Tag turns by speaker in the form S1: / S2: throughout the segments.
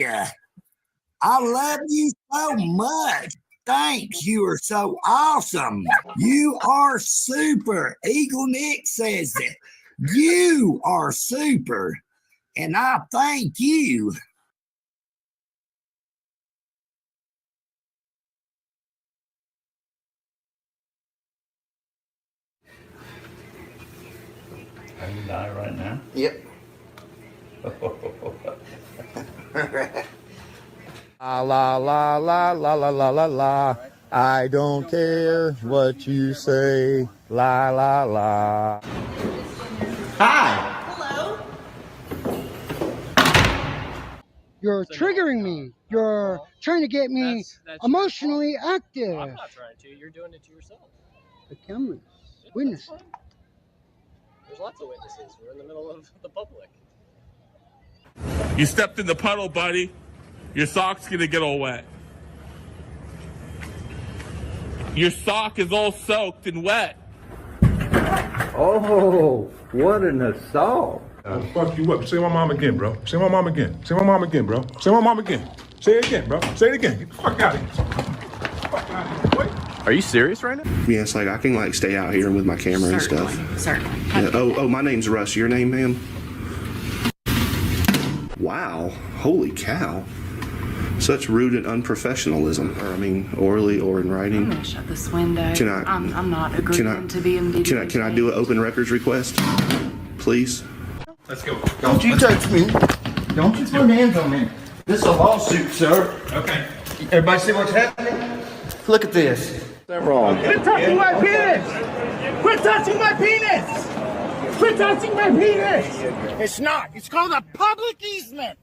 S1: Yeah. I love you so much. Thanks. You are so awesome. You are super. Eagle Nick says it. You are super. And I thank you.
S2: Are you die right now?
S1: Yep.
S3: La la la la la la la la la. I don't care what you say. La la la. Hi.
S4: Hello.
S5: You're triggering me. You're trying to get me
S4: That's
S5: emotionally active.
S4: I'm not trying to. You're doing it to yourself.
S5: The cameras,
S4: Yeah,
S5: witness.
S4: that's fine. There's lots of witnesses. We're in the middle of the public.
S6: You stepped in the puddle, buddy. Your sock's gonna get all wet. Your sock is all soaked and wet.
S7: Oh, what an assault.
S8: I'll fuck you up. Say my mom again, bro. Say my mom again. Say my mom again, bro. Say my mom again. Say it again, bro. Say it again. Get the fuck out of here. Fuck out of here. Wait.
S9: Are you serious right now?
S10: Yeah, it's like I can like stay out here with my camera and stuff.
S11: Certainly.
S10: Yeah. Oh, my name's Russ. Your name, ma'am? Wow. Holy cow. Such rude and unprofessionalism. Or, I mean, orally or in writing.
S11: I'm gonna shut this window.
S10: Can I-
S11: I'm not agreeing to be in video.
S10: Can I do an open records request? Please?
S8: Let's go.
S3: Don't you touch me. Don't you put hands on me. This is a lawsuit, sir.
S8: Okay.
S3: Everybody see what's happening? Look at this. They're wrong.
S12: Quit touching my penis! Quit touching my penis! Quit touching my penis! It's not. It's called a public easement.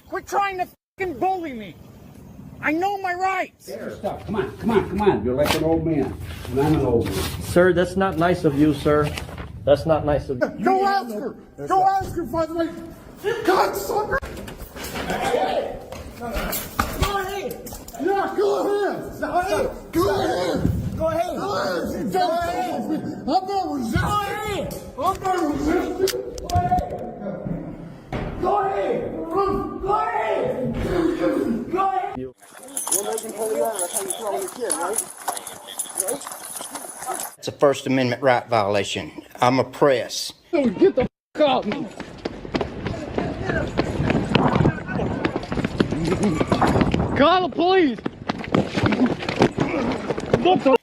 S12: Quit trying to fucking bully me. I know my rights.
S13: Stop. Come on. You're like an old man. And I'm an old man.
S7: Sir, that's not nice of you, sir. That's not nice of you.
S12: Go ask her. Go ask her, by the way. God, sucker. Hey. Go ahead. Yeah, go ahead. Go ahead. Go ahead. Go ahead. Go ahead. Go ahead. I'm not resisting. I'm not resisting. Go ahead. Go ahead. Go ahead. Go ahead.
S5: We're making holy honor. That's how you throw your kid, right?
S7: It's a First Amendment right violation. I'm a press.
S5: Get the f*** off me. Call the police.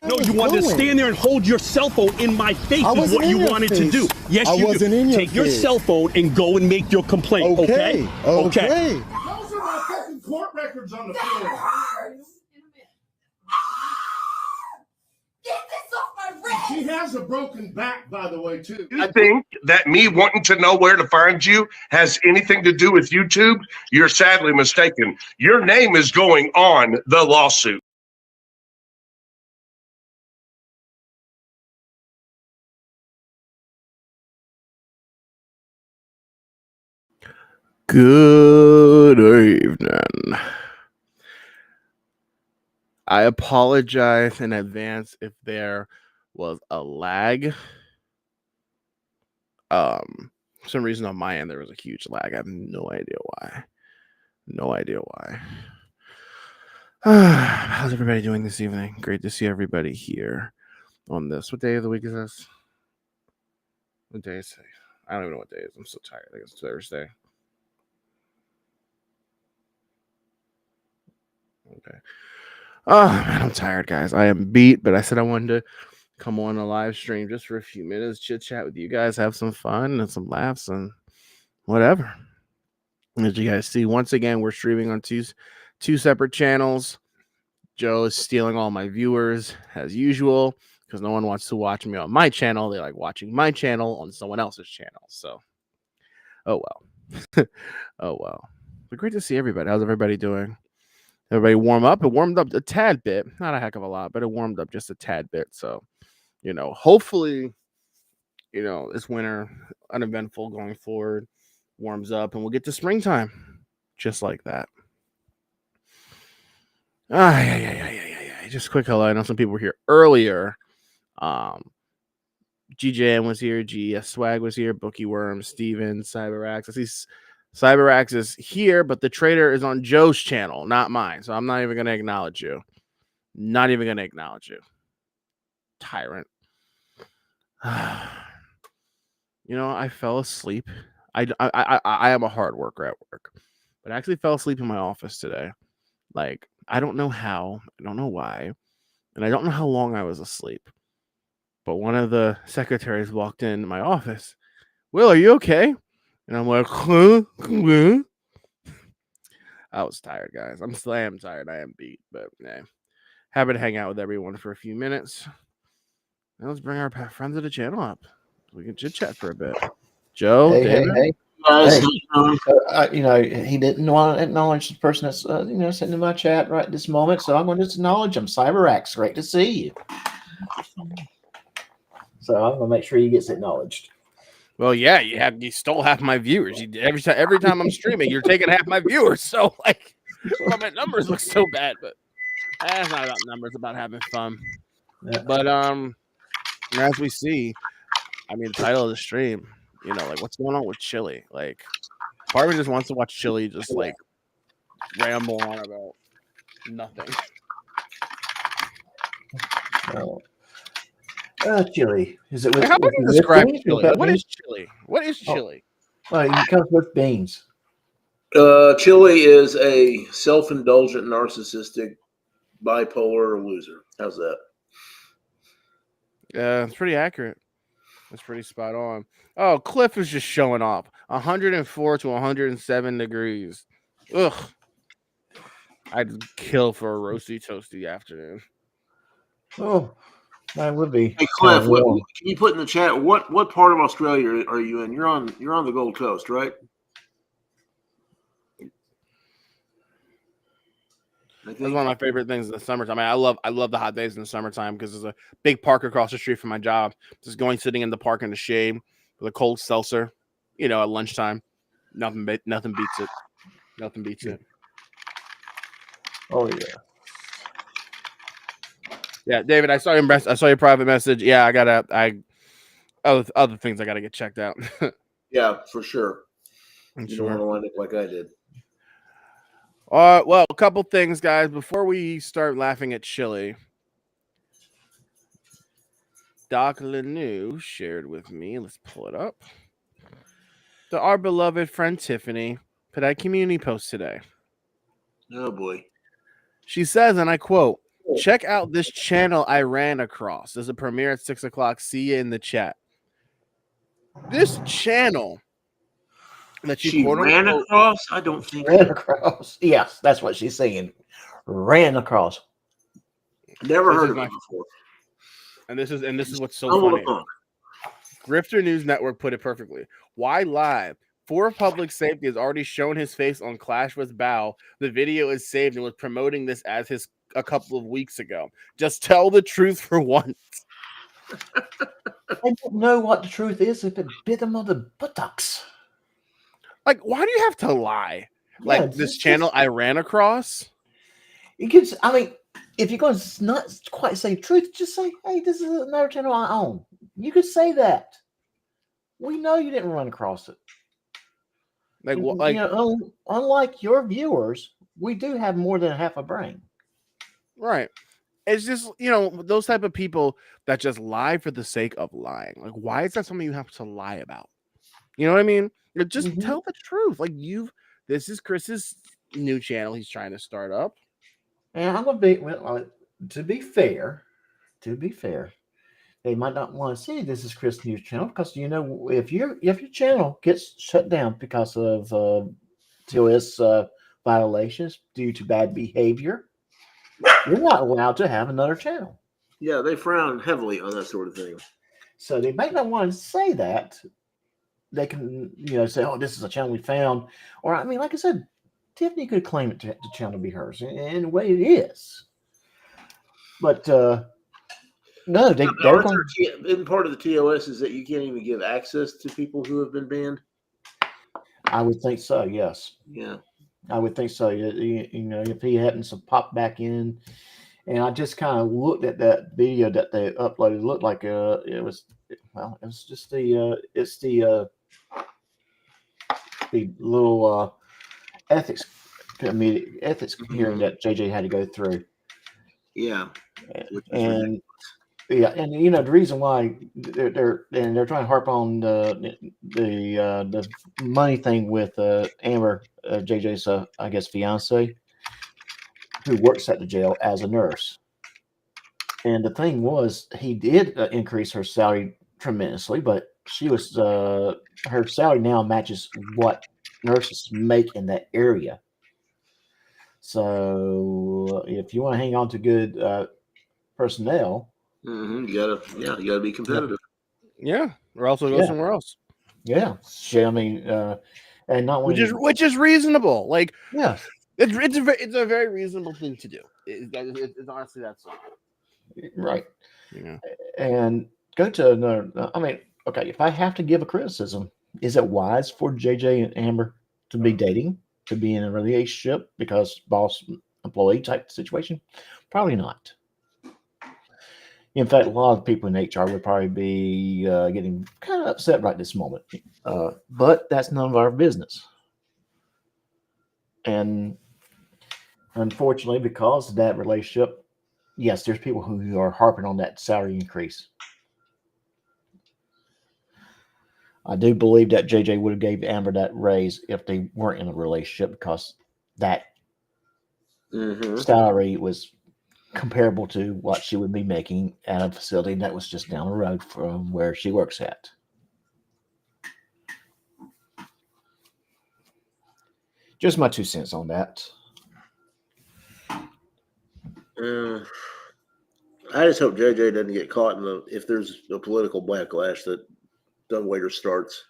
S12: No, you wanted to stand there and hold your cell phone in my face is what you wanted to do. Yes, you do. Take your cell phone and go and make your complaint, okay? Okay.
S8: Those are my fucking court records on the floor.
S4: Get this off my wrist!
S8: She has a broken back, by the way, too.
S14: You think that me wanting to know where to find you has anything to do with YouTube? You're sadly mistaken. Your name is going on the lawsuit.
S9: Good evening. I apologize in advance if there was a lag. For some reason on my end there was a huge lag. I have no idea why. No idea why. How's everybody doing this evening? Great to see everybody here on this. What day of the week is this? What day is it? I don't even know what day it is. I'm so tired. I think it's Thursday. Okay. Oh man, I'm tired, guys. I am beat, but I said I wanted to come on a live stream just for a few minutes, chit chat with you guys, have some fun and some laughs and whatever. As you guys see, once again, we're streaming on two separate channels. Joe is stealing all my viewers as usual because no one wants to watch me on my channel. They like watching my channel on someone else's channel. So, oh well. Oh well. But great to see everybody. How's everybody doing? Everybody warm up. It warmed up a tad bit. Not a heck of a lot, but it warmed up just a tad bit. So, hopefully, this winter, uneventful going forward, warms up and we'll get to springtime just like that. Just quick hello. I know some people were here earlier. GJM was here. GES Swag was here. Bookie Worm, Steven, CyberX. I see CyberAx is here, but the trader is on Joe's channel, not mine. So I'm not even going to acknowledge you. Not even going to acknowledge you. Tyrant. You know, I fell asleep. I am a hard worker at work, but I actually fell asleep in my office today. Like, I don't know how, I don't know why, and I don't know how long I was asleep. But one of the secretaries walked in my office. Will, are you okay? And I'm like, huh? I was tired, guys. I am tired. I am beat, but yeah. Happy to hang out with everyone for a few minutes. Now let's bring our friends of the channel up. We can chit chat for a bit. Joe, David.
S15: Hey. Guys, you know, he didn't want to acknowledge the person that's you know, sitting in my chat right this moment, so I'm going to just acknowledge him. CyberX, great to see you. So I'm going to make sure he gets acknowledged.
S9: Well, yeah, you stole half my viewers. Every time I'm streaming, you're taking half my viewers. So like, well, my numbers look so bad, but it's not about numbers, it's about having fun. Yeah. But as we see, I mean, the title of the stream, you know, like what's going on with Chillie? Like, part of me just wants to watch Chillie just like ramble on about nothing.
S15: Chillie. Is it with,
S9: how would you describe Chillie? What is Chillie? What is Chillie?
S15: Well, it comes with beans.
S16: Chillie is a self-indulgent, narcissistic, bipolar loser. How's that?
S9: Yeah, it's pretty accurate. That's pretty spot on. Oh, Cliff is just showing off. 104 to 107 degrees. Ugh. I'd kill for a roasty toasty afternoon.
S15: Oh, that would be.
S16: Hey Cliff, can you put in the chat what part of Australia are you in? You're on the Gold Coast, right?
S9: That's one of my favorite things in the summertime. I mean, I love the hot days in the summertime because there's a big park across the street from my job. Just sitting in the park in the shade with a cold seltzer, you know, at lunchtime. Nothing beats it. Nothing beats it.
S15: Oh yeah.
S9: Yeah, David, I saw your private message. Yeah, other things I gotta get checked out.
S16: Yeah, for sure.
S9: I'm
S16: you
S9: sure.
S16: don't want to wind up like I did.
S9: Well, a couple things, guys, before we start laughing at Chillie. Doc Lanou shared with me. Let's pull it up. Our beloved friend Tiffany put out a community post today.
S16: Oh boy.
S9: She says, and I quote, "Check out this channel I ran across. There's a premiere at 6 o'clock. See you in the chat." This channel that
S16: she ran across? I don't think
S15: ran across. Yes, that's what she's saying. Ran across.
S16: Never heard of it before.
S9: And this is what's so funny. Grifter News Network put it perfectly. Why live? For Public Safety has already shown his face on Clash with Bow. The video is saved and was promoting this as his a couple of weeks ago. Just tell the truth for once.
S15: I don't know what the truth is if it bit them on the buttocks.
S9: Like, why do you have to lie? Like, yeah, this channel I ran across?
S15: You could, I mean, if you're going to not quite say truth, just say, hey, this is another channel I own. You could say that. We know you didn't run across it.
S9: Like,
S15: you know, unlike your viewers, we do have more than half a brain.
S9: Right. It's just, you know, those type of people that just lie for the sake of lying. Like, why is that something you have to lie about? You know what I mean? Just tell the truth. Like, this is Chris's new channel he's trying to start up.
S15: And I'm going to be, well, to be fair, they might not want to see this is Chris News channel because, you know, if your channel gets shut down because of TOS violations due to bad behavior, you're not allowed to have another channel.
S16: Yeah, they frown heavily on that sort of thing.
S15: So they might not want to say that. They can, you know, say, "Oh, this is a channel we found," or I mean, like I said, Tiffany could claim it the channel to be hers, and in a way, it is. But no, they're
S16: in part of the TOS is that you can't even give access to people who have been banned.
S15: I would think so. Yes.
S16: Yeah.
S15: I would think so. You know, if he hadn't popped back in, and I just kind of looked at that video that they uploaded, it looked like it's be little ethics hearing that JJ had to go through.
S16: Yeah.
S15: And the reason why they're trying to harp on the money thing with Amber, JJ's I guess fiance, who works at the jail as a nurse. And the thing was, he did increase her salary tremendously, but she was her salary now matches what nurses make in that area. So if you want to hang on to good personnel,
S16: you gotta be competitive.
S9: Yeah, or else go somewhere else.
S15: Yeah, I mean, and not
S9: which is reasonable. Like,
S15: yeah,
S9: it's a very reasonable thing to do. It's honestly that simple.
S15: Right.
S9: Yeah.
S15: And go to another. I mean, okay, if I have to give a criticism, is it wise for JJ and Amber to be dating, to be in a relationship because boss employee type situation? Probably not. In fact, a lot of people in HR would probably be getting kind of upset right this moment. But that's none of our business. And unfortunately, because of that relationship, yes, there's people who are harping on that salary increase. I do believe that JJ would have gave Amber that raise if they weren't in a relationship, because that salary was comparable to what she would be making at a facility that was just down the road from where she works at. Just my 2 cents on that.
S16: I just hope JJ doesn't get caught if there's a political backlash that Dumbwaiter starts.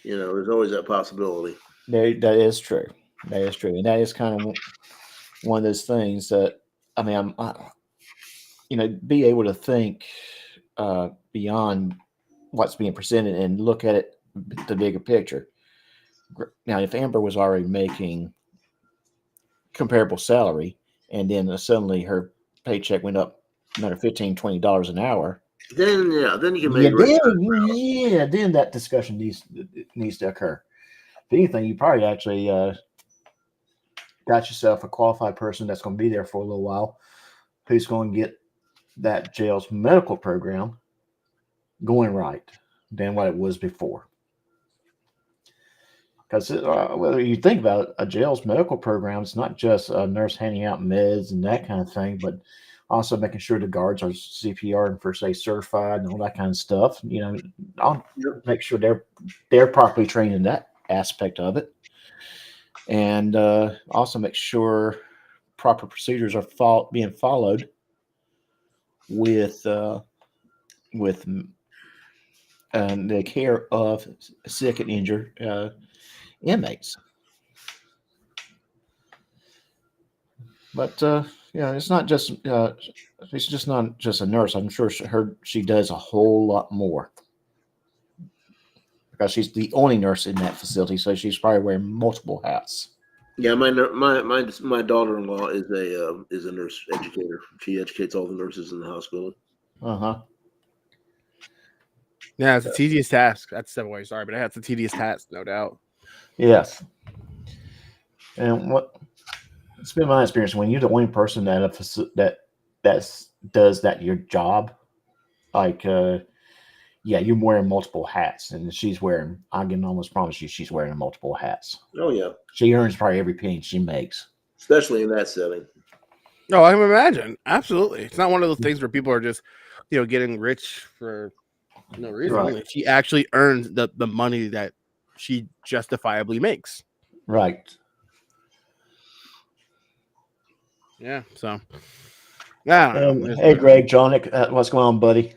S16: There's always that possibility.
S15: That is true. That is true. And that is kind of one of those things that, I mean, be able to think beyond what's being presented and look at it, the bigger picture. Now, if Amber was already making comparable salary, and then suddenly her paycheck went up another $15, $20 an hour,
S16: then you can make
S15: then that discussion needs to occur. If anything, you probably actually got yourself a qualified person that's going to be there for a little while, who's going to get that jail's medical program going right than what it was before. Because whether you think about it, a jail's medical program is not just a nurse handing out meds and that kind of thing, but also making sure the guards are CPR and first aid certified and all that kind of stuff. I'll make sure they're properly trained in that aspect of it, and also make sure proper procedures are being followed with the care of sick and injured inmates. But it's not just she's just not just a nurse. I'm sure she does a whole lot more, because she's the only nurse in that facility, so she's probably wearing multiple hats.
S16: Yeah, my daughter-in-law is a nurse educator. She educates all the nurses in the hospital.
S9: Yeah, it's a tedious task. That's the way. Sorry, but it's a tedious task, no doubt.
S15: Yes. And it's been my experience, when you're the only person that does that your job, like you're wearing multiple hats, and I can almost promise you she's wearing multiple hats.
S16: Oh yeah.
S15: She earns probably every penny she makes.
S16: Especially in that setting.
S9: No, I can imagine. Absolutely. It's not one of those things where people are just, getting rich for no reason.
S15: Right.
S9: She actually earns the money that she justifiably makes.
S15: Right.
S9: Yeah. So. Yeah.
S15: Hey, Greg, John, what's going on, buddy?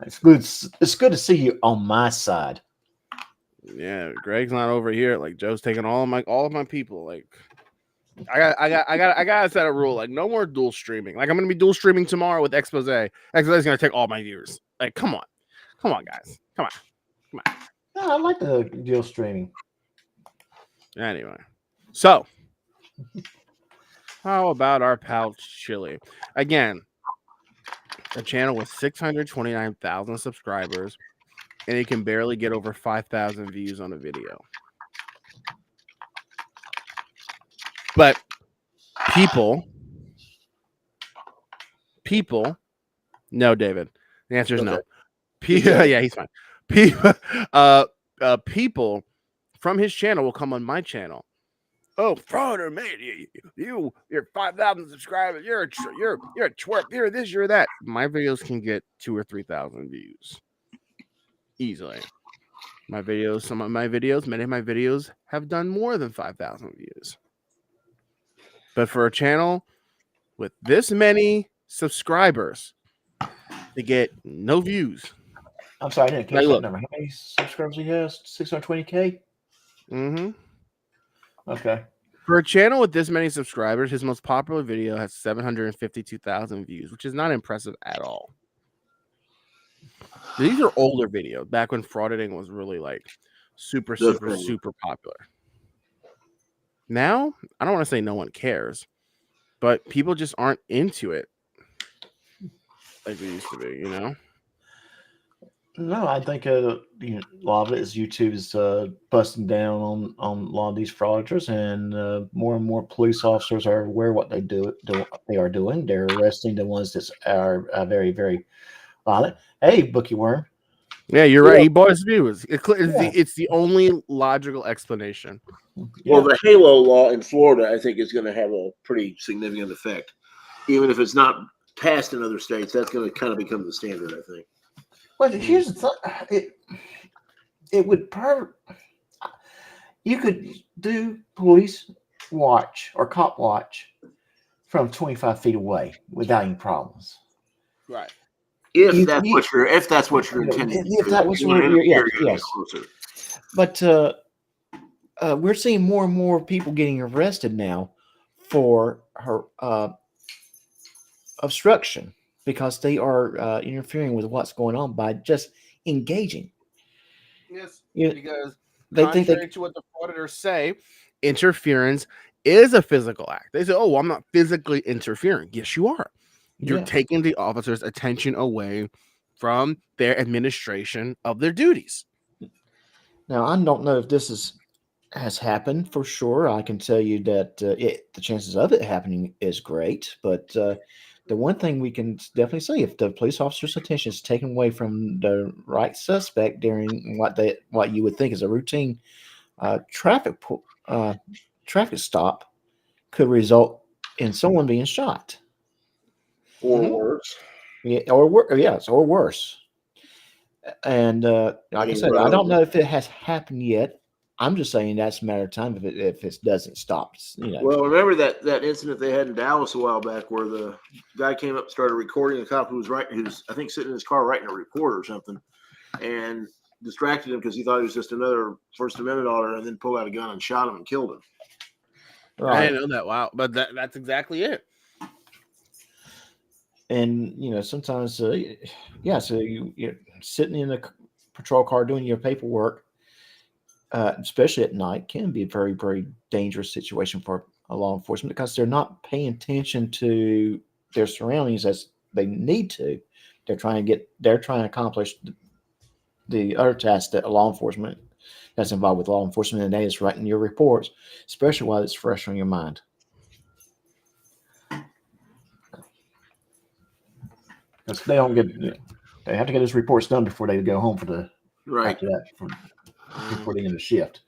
S15: It's good. It's good to see you on my side.
S9: Yeah, Greg's not over here. Like, Joe's taking all of my people. Like, I gotta set a rule. Like, no more dual streaming. Like, I'm gonna be dual streaming tomorrow with Expose. Expose is gonna take all my viewers. Like, come on, guys, come on.
S15: No, I like the dual streaming.
S9: Anyway, so how about our pal Chillie? Again, a channel with 629,000 subscribers, and he can barely get over 5,000 views on a video. But people, no, David. The answer is no. Yeah, he's fine. People from his channel will come on my channel. Oh, frauder, mate! You're 5,000 subscribers. You're a twerp. You're this. You're that. My videos can get 2,000 or 3,000 views easily. Many of my videos have done more than 5,000 views. But for a channel with this many subscribers to get no views.
S15: I'm sorry, I didn't catch that number. How many subscribers he has? 620K?
S9: Mm-hmm.
S15: Okay.
S9: For a channel with this many subscribers, his most popular video has 752,000 views, which is not impressive at all. These are older videos, back when fraud editing was really like super popular. Now, I don't want to say no one cares, but people just aren't into it like they used to be, you know?
S15: No, I think a lot of it is YouTube is busting down on a lot of these fraudsters, and more police officers are aware of what they are doing. They're arresting the ones that are very, very violent. Hey, Bookie Worm.
S9: Yeah, you're right. He bought his views. It's the only logical explanation.
S16: Well, the Halo law in Florida, I think, is going to have a pretty significant effect. Even if it's not passed in other states, that's going to kind of become the standard, I think.
S15: Well, here's the thing. It would you could do police watch or cop watch from 25 feet away without any problems.
S9: Right.
S16: If that's what you're intending.
S15: If that was yes. But we're seeing more and more people getting arrested now for her obstruction, because they are interfering with what's going on by just engaging.
S9: Yes,
S15: Yeah,
S9: because
S15: they
S9: contrary
S15: think
S9: to what the frauditors say, interference is a physical act. They say, "Oh, well, I'm not physically interfering." Yes, you are. You're taking the officer's attention away from their administration of their duties.
S15: Now, I don't know if this has happened for sure. I can tell you that the chances of it happening is great, but the one thing we can definitely say, if the police officer's attention is taken away from the right suspect during what you would think is a routine traffic stop, could result in someone being shot.
S16: Or worse.
S15: Yeah, or worse. And like I said, I don't know if it has happened yet. I'm just saying that's a matter of time if it doesn't stop.
S16: Well, remember that incident they had in Dallas a while back where the guy came up and started recording the cop who's I think sitting in his car writing a report or something, and distracted him because he thought he was just another First Amendment auditor, and then pulled out a gun and shot him and killed him.
S9: Right. I didn't know that. Wow, but that's exactly it.
S15: And sometimes, so you're sitting in a patrol car doing your paperwork, especially at night, can be a very, very dangerous situation for a law enforcement, because they're not paying attention to their surroundings as they need to. They're trying to accomplish the other tasks that law enforcement that's involved with law enforcement, and that is writing your reports, especially while it's fresh on your mind. Because they have to get those reports done before they go home before the end of shift.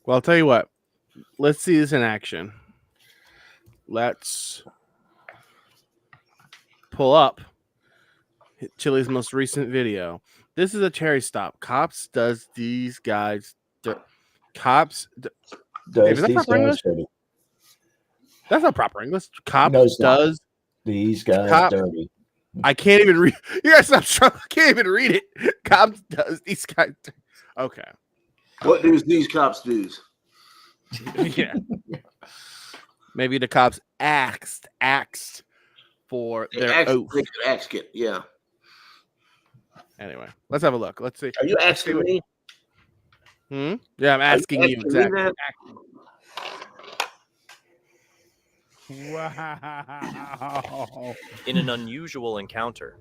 S9: Well, I'll tell you what. Let's see this in action. Let's pull up Chillie's most recent video. This is a Terry stop. Cops does these guys. Cops
S15: does these guys dirty.
S9: That's not proper English. Cops does
S15: these guys dirty.
S9: I can't even read. You guys, I can't even read it. Cops does these guys. Okay.
S16: What do these cops do?
S9: Yeah. Maybe the cops axed for their oath.
S16: They could ask it. Yeah.
S9: Anyway, let's have a look. Let's see.
S16: Are you asking me?
S9: Yeah, I'm asking you exactly.
S17: Wow. In an unusual encounter,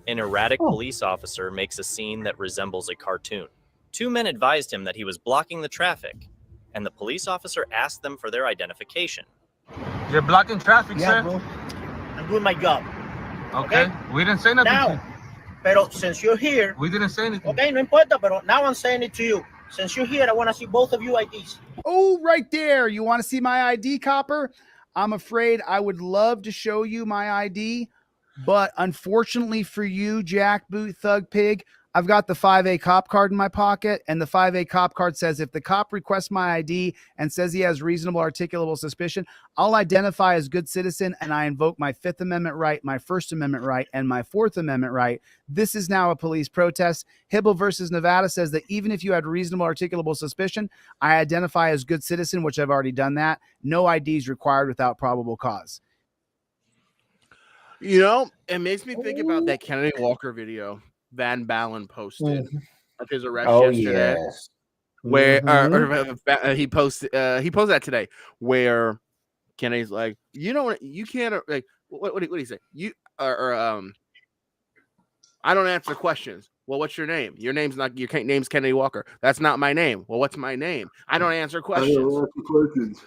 S17: an erratic police officer makes a scene that resembles a cartoon. Two men advised him that he was blocking the traffic, and the police officer asked them for their identification.
S18: You're blocking traffic,
S19: Yeah,
S18: sir.
S19: bro. I'm doing my job.
S18: Okay. We didn't say nothing.
S19: Now, pero since you're here,
S18: We didn't say anything.
S19: okay, no importa, pero now I'm saying it to you. Since you're here, I want to see both of you IDs.
S20: Oh, right there. You want to see my ID, Copper? I'm afraid I would love to show you my ID, but unfortunately for you, Jackboot Thug Pig, I've got the 5A cop card in my pocket, and the 5A cop card says if the cop requests my ID and says he has reasonable articulable suspicion, I'll identify as good citizen, and I invoke my Fifth Amendment right, my First Amendment right, and my Fourth Amendment right. This is now a police protest. Hibble versus Nevada says that even if you had reasonable articulable suspicion, I identify as good citizen, which I've already done that. No IDs required without probable cause.
S9: You know, it makes me think about that Kennedy Walker video Van Balen posted of his arrest yesterday.
S15: Yes.
S9: Where he posted that today, where Kennedy's like, you know what, you can't like what did he say? You I don't answer questions. Well, what's your name? Your name's Kennedy Walker. That's not my name. Well, what's my name? I don't answer questions.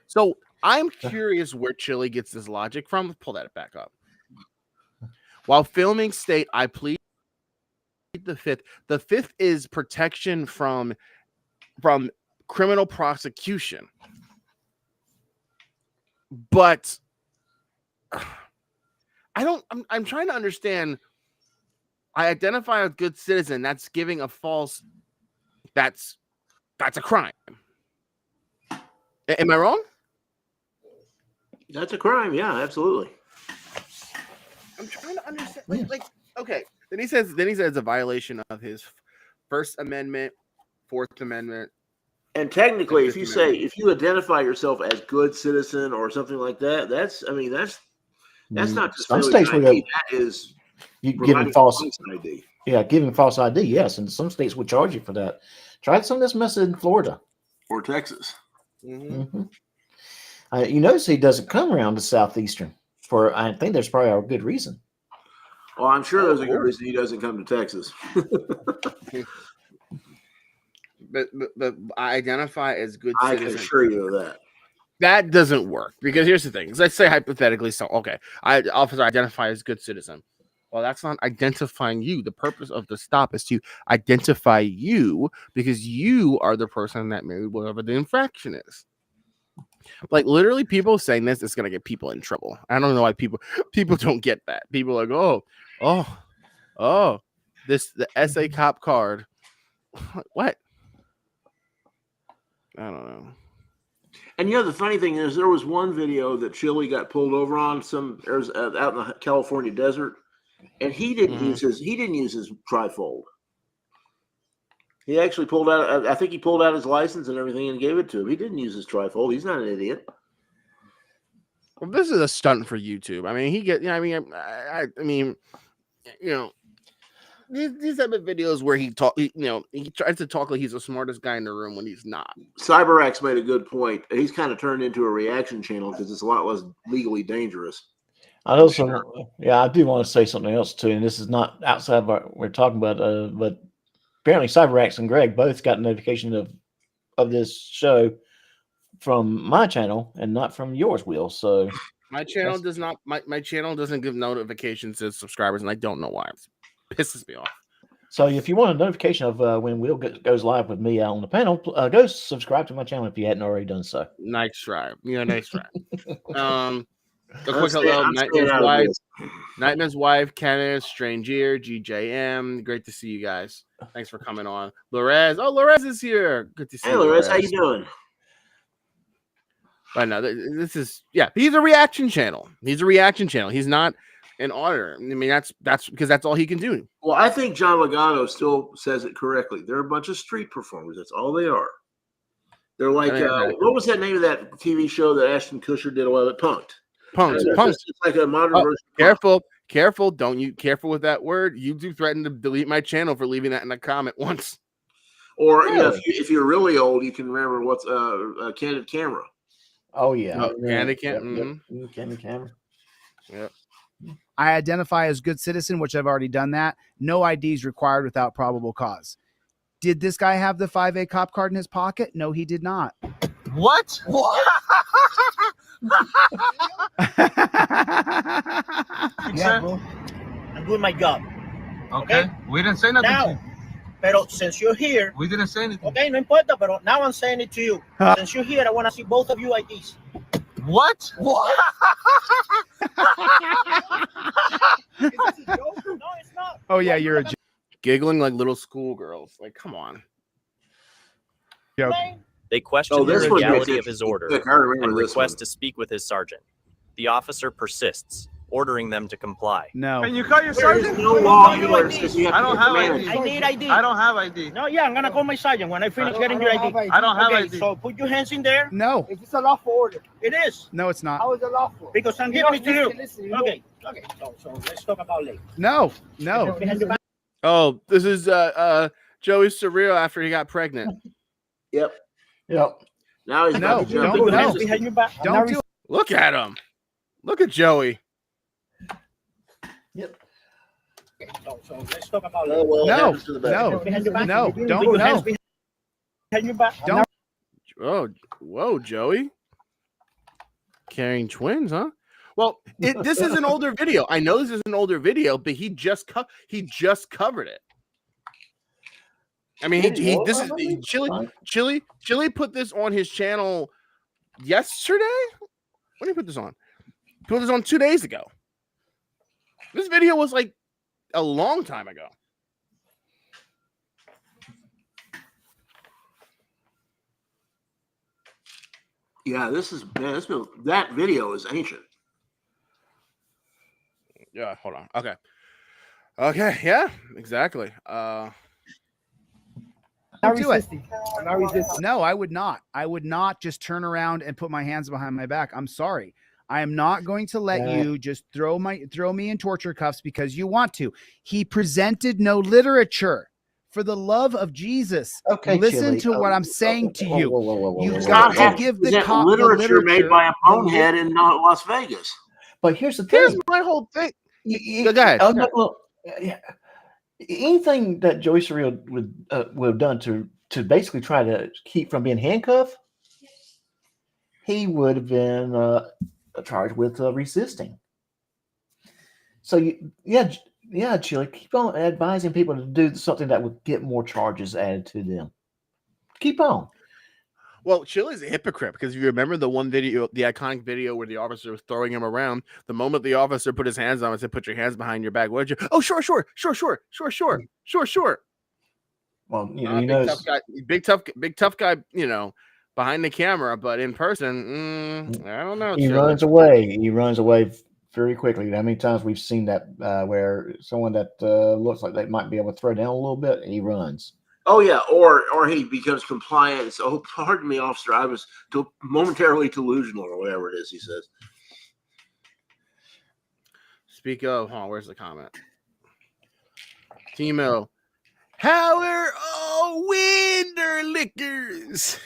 S9: So I'm curious where Chillie gets this logic from. Pull that back up. While filming state, I plead the fifth. The fifth is protection from criminal prosecution. But I'm trying to understand. I identify as good citizen. That's giving a false. That's a crime. Am I wrong?
S16: That's a crime. Yeah, absolutely.
S9: I'm trying to understand. Like, okay. Then he says it's a violation of his First Amendment, Fourth Amendment.
S16: And technically, if you identify yourself as good citizen or something like that, that's not just
S15: some states where
S16: that is
S15: you giving
S16: false
S15: ID. Yeah, giving false ID. Yes, and some states would charge you for that. Try some of this mess in Florida
S16: or Texas.
S15: You notice he doesn't come around to Southeastern. I think there's probably a good reason.
S16: Well, I'm sure there's a good reason he doesn't come to Texas.
S9: but I identify as good
S16: I
S9: citizen.
S16: can assure you of that.
S9: That doesn't work because here's the thing. Let's say hypothetically, so okay, officer identify as good citizen. Well, that's not identifying you. The purpose of the stop is to identify you because you are the person that made whatever the infraction is. Like literally, people saying this is gonna get people in trouble. I don't know why people don't get that. People are like, the SA cop card. What? I don't know.
S16: And the funny thing is, there was one video that Chillie got pulled over on out in the California desert, and he didn't use his trifold. He actually pulled out. I think he pulled out his license and everything and gave it to him. He didn't use his trifold. He's not an idiot.
S9: Well, this is a stunt for YouTube. I mean, these type of videos where he tries to talk like he's the smartest guy in the room when he's not.
S16: CyberX made a good point. He's kind of turned into a reaction channel because it's a lot less legally dangerous.
S15: I do want to say something else too, and this is not outside of what we're talking about, but apparently CyberX and Greg both got a notification of this show from my channel and not from yours, Will. So
S9: my channel does not. My channel doesn't give notifications to subscribers, and I don't know why. It pisses me off.
S15: So if you want a notification of when Will goes live with me out on the panel, go subscribe to my channel if you hadn't already done so.
S9: Nice try. Yeah, nice try. A quick hello, Nightmare's wife, Kenneth, Strangier, GJM. Great to see you guys. Thanks for coming on. Lawz. Oh, Lawz is here. Good to see you.
S16: Hey, Lawz, how you doing?
S9: But no, this is he's a reaction channel. He's not an auditor. I mean, that's because that's all he can do.
S16: Well, I think John Logano still says it correctly. They're a bunch of street performers. That's all they are. They're like, what was that name of that TV show that Ashton Kutcher did a while? Punked.
S9: Punked.
S16: It's like a modern version.
S9: Careful. Don't you careful with that word. YouTube threatened to delete my channel for leaving that in a comment once.
S16: Or if you're really old, you can remember what's Candid Camera.
S15: Oh yeah,
S9: Candid Camera.
S15: Candid Camera.
S9: Yeah.
S20: I identify as good citizen, which I've already done that. No IDs required without probable cause. Did this guy have the 5A cop card in his pocket? No, he did not.
S18: What?
S19: Yeah, bro. I'm doing my job.
S18: Okay. We didn't say nothing.
S19: Now, pero since you're here,
S18: We didn't say anything.
S19: okay, no importa, pero now I'm saying it to you. Since you're here, I want to see both of you IDs.
S18: What?
S19: What? Is this a joke? No, it's not.
S20: Oh yeah, you're a
S9: Giggling like little schoolgirls. Like, come on.
S20: joke.
S17: They question
S16: Oh,
S17: the
S16: this one
S17: legality
S16: makes
S17: of his
S16: it
S17: order
S16: thick. I remember
S17: and
S16: this
S17: request
S16: one.
S17: to speak with his sergeant. The officer persists, ordering them to comply.
S20: No.
S18: Can you call your
S19: There is
S18: sergeant?
S19: no law anywhere that
S16: says you have
S18: I
S16: to
S18: don't
S16: get
S18: have
S16: command.
S18: ID.
S19: I need ID.
S18: I don't have ID.
S19: No, yeah, I'm gonna call my sergeant when I finish getting your ID.
S18: I don't have
S19: Okay,
S18: ID.
S19: so put your hands in there.
S20: No.
S19: If it's a lawful order, it is.
S20: No, it's not.
S19: How is it lawful? Because I'm giving it to you. Okay, okay. So let's talk about later.
S20: No. No.
S9: Oh, this is Joey Surreal after he got pregnant.
S16: Yep.
S15: Yep.
S16: Now he's
S20: No,
S16: about to jump
S20: don't,
S16: into
S20: no.
S16: the
S19: Behind your back.
S20: Don't do it.
S9: Look at him. Look at Joey.
S19: Okay, so let's talk about later.
S16: well,
S20: No.
S16: happens to the best.
S20: No.
S19: Behind your back.
S20: No.
S19: Put
S20: Don't.
S19: your hands
S20: No.
S19: behind your back.
S20: Don't.
S9: Oh, whoa, Joey. Carrying twins, huh? Well, this is an older video. I know this is an older video, but he just covered it. I mean, Chillie put this on his channel yesterday. When did he put this on? He put this on 2 days ago. This video was like a long time ago.
S16: Yeah, that video is ancient.
S9: Yeah, hold on. Okay, yeah, exactly.
S20: Don't do it. No, I would not. I would not just turn around and put my hands behind my back. I'm sorry. I am not going to let you just throw me in torture cuffs because you want to. He presented no literature. For the love of Jesus,
S15: Okay,
S20: listen
S15: Chillie.
S20: to what I'm saying to you. You've
S16: It's
S20: got
S16: not
S20: to give the
S16: that
S20: cop the
S16: literature made by a
S20: the
S16: bonehead in Las Vegas.
S15: But here's the thing.
S9: Here's my whole thing. Go ahead.
S15: Oh, no, well, anything that Joey Surreal would have done to basically try to keep from being handcuffed, he would have been charged with resisting. So Chillie, keep on advising people to do something that would get more charges added to them. Keep on.
S9: Well, Chillie's a hypocrite because if you remember the one video, the iconic video where the officer was throwing him around, the moment the officer put his hands on him and said, "Put your hands behind your back," what did you? Oh, sure.
S15: Well,
S9: big tough guy, behind the camera, but in person, I don't know.
S15: He
S9: Chillie.
S15: runs away. He runs away very quickly. How many times we've seen that where someone that looks like they might be able to throw down a little bit, he runs.
S16: Oh yeah, or he becomes compliant. And so, oh, pardon me, officer, I was momentarily delusional, or whatever it is he says.
S9: Speak of, where's the comment? Timo, how are all winter liquors?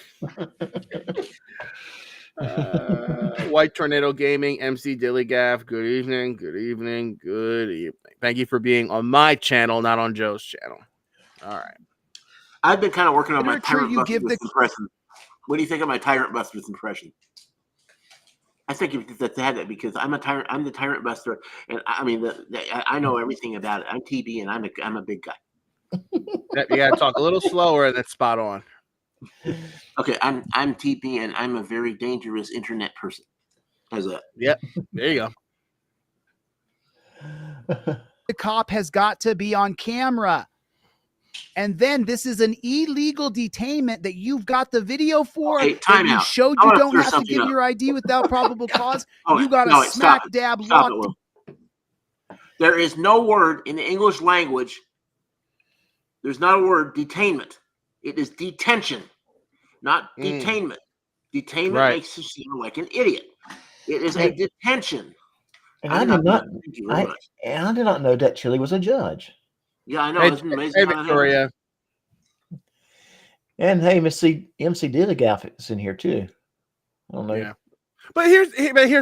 S9: White Tornado Gaming, MC Dillygaff, good evening. Thank you for being on my channel, not on Joe's channel. All right.
S16: I've been kind of working on my
S20: Literature
S16: Tyrant
S20: you
S16: Buster's
S20: give the-
S16: impression. What do you think of my Tyrant Buster's impression? I think you have that because I'm the Tyrant Buster, and I mean, I know everything about it. I'm TB, and I'm a big guy.
S9: You got to talk a little slower, and that's spot on.
S16: Okay, I'm TB, and I'm a very dangerous internet person. How's that?
S9: Yep, there you
S20: go. The cop has got to be on camera. And then this is an illegal detainment that you've got the video for.
S16: Hey,
S20: that
S16: time
S20: you
S16: out.
S20: showed you don't have to give your ID without probable cause. You got a smack dab locked.
S16: There is no word in the English language. There's not a word detainment. It is detention, not detainment. Detainment makes you seem like an idiot. It is a detention.
S15: And I did not know that Chillie was a judge.
S16: Yeah, I know.
S9: Hey,
S16: it's amazing.
S9: Hey, Victoria.
S15: And hey, MC Dillygaff is in here too. I don't know.
S9: Yeah. But here's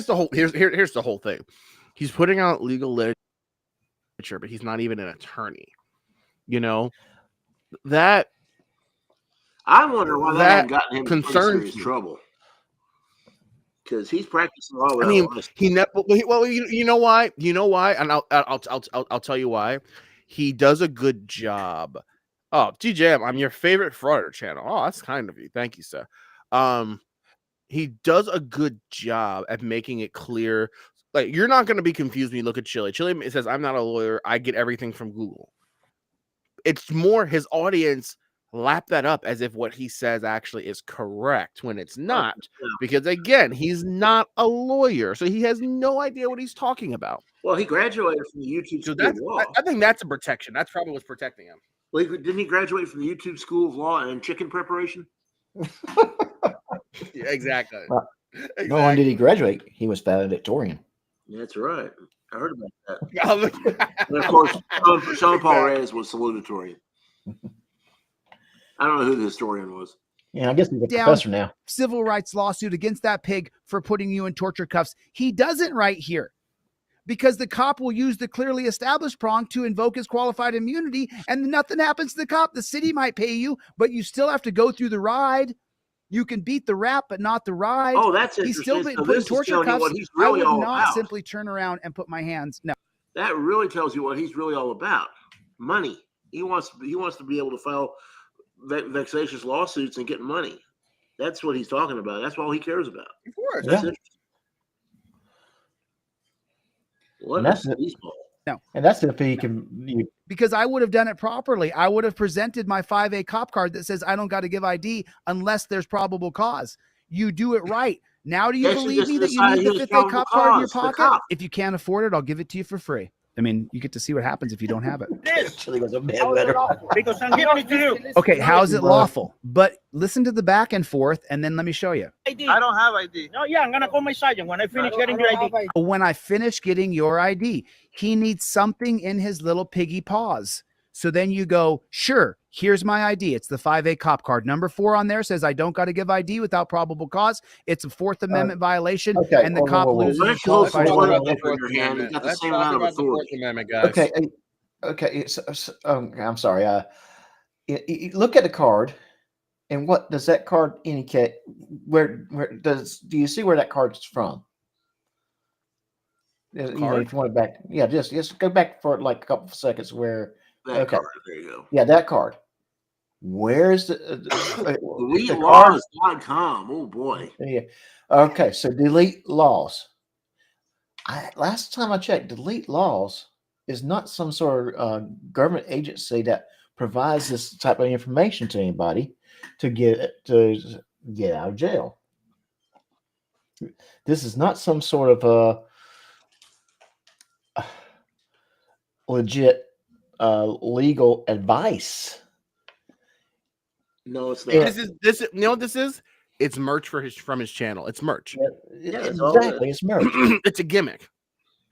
S9: the whole thing. He's putting out legal literature, but he's not even an attorney. That
S16: I wonder why that
S9: That
S16: hadn't gotten him in pretty
S9: concerns
S16: serious
S9: me.
S16: trouble. Because he's practicing all that.
S9: I mean, he never. Well, you know why? You know why? And I'll tell you why. He does a good job. Oh, TJM, I'm your favorite frauder channel. Oh, that's kind of you. Thank you, sir. He does a good job at making it clear. Like, you're not going to be confused when you look at Chillie. Chillie says, "I'm not a lawyer. I get everything from Google." It's more his audience lap that up as if what he says actually is correct when it's not, because again, he's not a lawyer, so he has no idea what he's talking about.
S16: Well, he graduated from the YouTube School of Law.
S9: I think that's a protection. That's probably what's protecting him.
S16: Well, didn't he graduate from the YouTube School of Law and chicken preparation?
S9: Yeah, exactly.
S15: No one did he graduate. He was valedictorian.
S16: That's right. I heard about that. And of course, Sean Paul Reyes was salutatory. I don't know who the historian was.
S15: Yeah, I guess he's a professor now.
S20: Civil rights lawsuit against that pig for putting you in torture cuffs. He doesn't right here because the cop will use the clearly established prong to invoke his qualified immunity, and nothing happens to the cop. The city might pay you, but you still have to go through the ride. You can beat the rap, but not the ride.
S16: Oh, that's
S20: He's still
S16: interesting.
S20: been
S16: So
S20: put in
S16: this is
S20: torture
S16: telling you
S20: cuffs.
S16: what he's really
S20: I would
S16: all
S20: not
S16: about.
S20: simply turn around and put my hands. No.
S16: That really tells you what he's really all about. Money. He wants to be able to file vexatious lawsuits and get money. That's what he's talking about. That's all he cares about.
S9: Of course.
S16: That's
S15: Yeah.
S16: interesting. What
S15: And
S16: a
S15: that's it.
S16: baseball.
S20: No.
S15: And that's if he can.
S20: Because I would have done it properly. I would have presented my 5A cop card that says I don't got to give ID unless there's probable cause. You do it right. Now, do you
S16: Yes, you
S20: believe
S16: just
S20: me that you
S16: decided
S20: need the
S16: he was
S20: 5A
S16: probable
S20: cop card in your
S16: cause, the
S20: pocket?
S16: cop.
S20: If you can't afford it, I'll give it to you for free. I mean, you get to see what happens if you don't have it.
S15: Chillie was a bad
S19: How is it
S15: letter.
S19: lawful? Because I'm giving it to you.
S20: Okay, how is it lawful? But listen to the back and forth, and then let me show you.
S19: ID. I don't have ID. No, yeah, I'm gonna call my sergeant when I finish getting your ID.
S20: When I finish getting your ID, he needs something in his little piggy paws. So then you go, sure, here's my ID. It's the 5A cop card. Number 4 on there says I don't got to give ID without probable cause. It's a Fourth Amendment violation,
S15: okay.
S20: and the
S15: Whoa,
S20: cop
S15: whoa, whoa.
S20: loses
S16: Let's
S20: his
S16: hold
S20: qualified
S16: some
S20: immunity.
S16: paper in your hand. You've got the
S9: Let's
S16: same
S9: talk
S16: amount of
S9: about the Fourth
S16: authority.
S9: Amendment, guys.
S15: Okay. I'm sorry. Look at the card, and what does that card indicate? Do you see where that card's from? You know, if you want it back, yeah, just go back for like a couple of seconds. Where
S16: That card. There you go.
S15: Yeah, that card. Where's the
S16: DeleteLaws.com. Oh boy.
S15: Yeah. Okay, so delete laws. Last time I checked, delete laws is not some sort of government agency that provides this type of information to anybody to get out of jail. This is not some sort of legit legal advice.
S16: No, it's not.
S9: This is you know what this is? It's merch from his channel. It's merch.
S16: Yeah,
S15: Exactly, it's merch.
S9: It's a gimmick.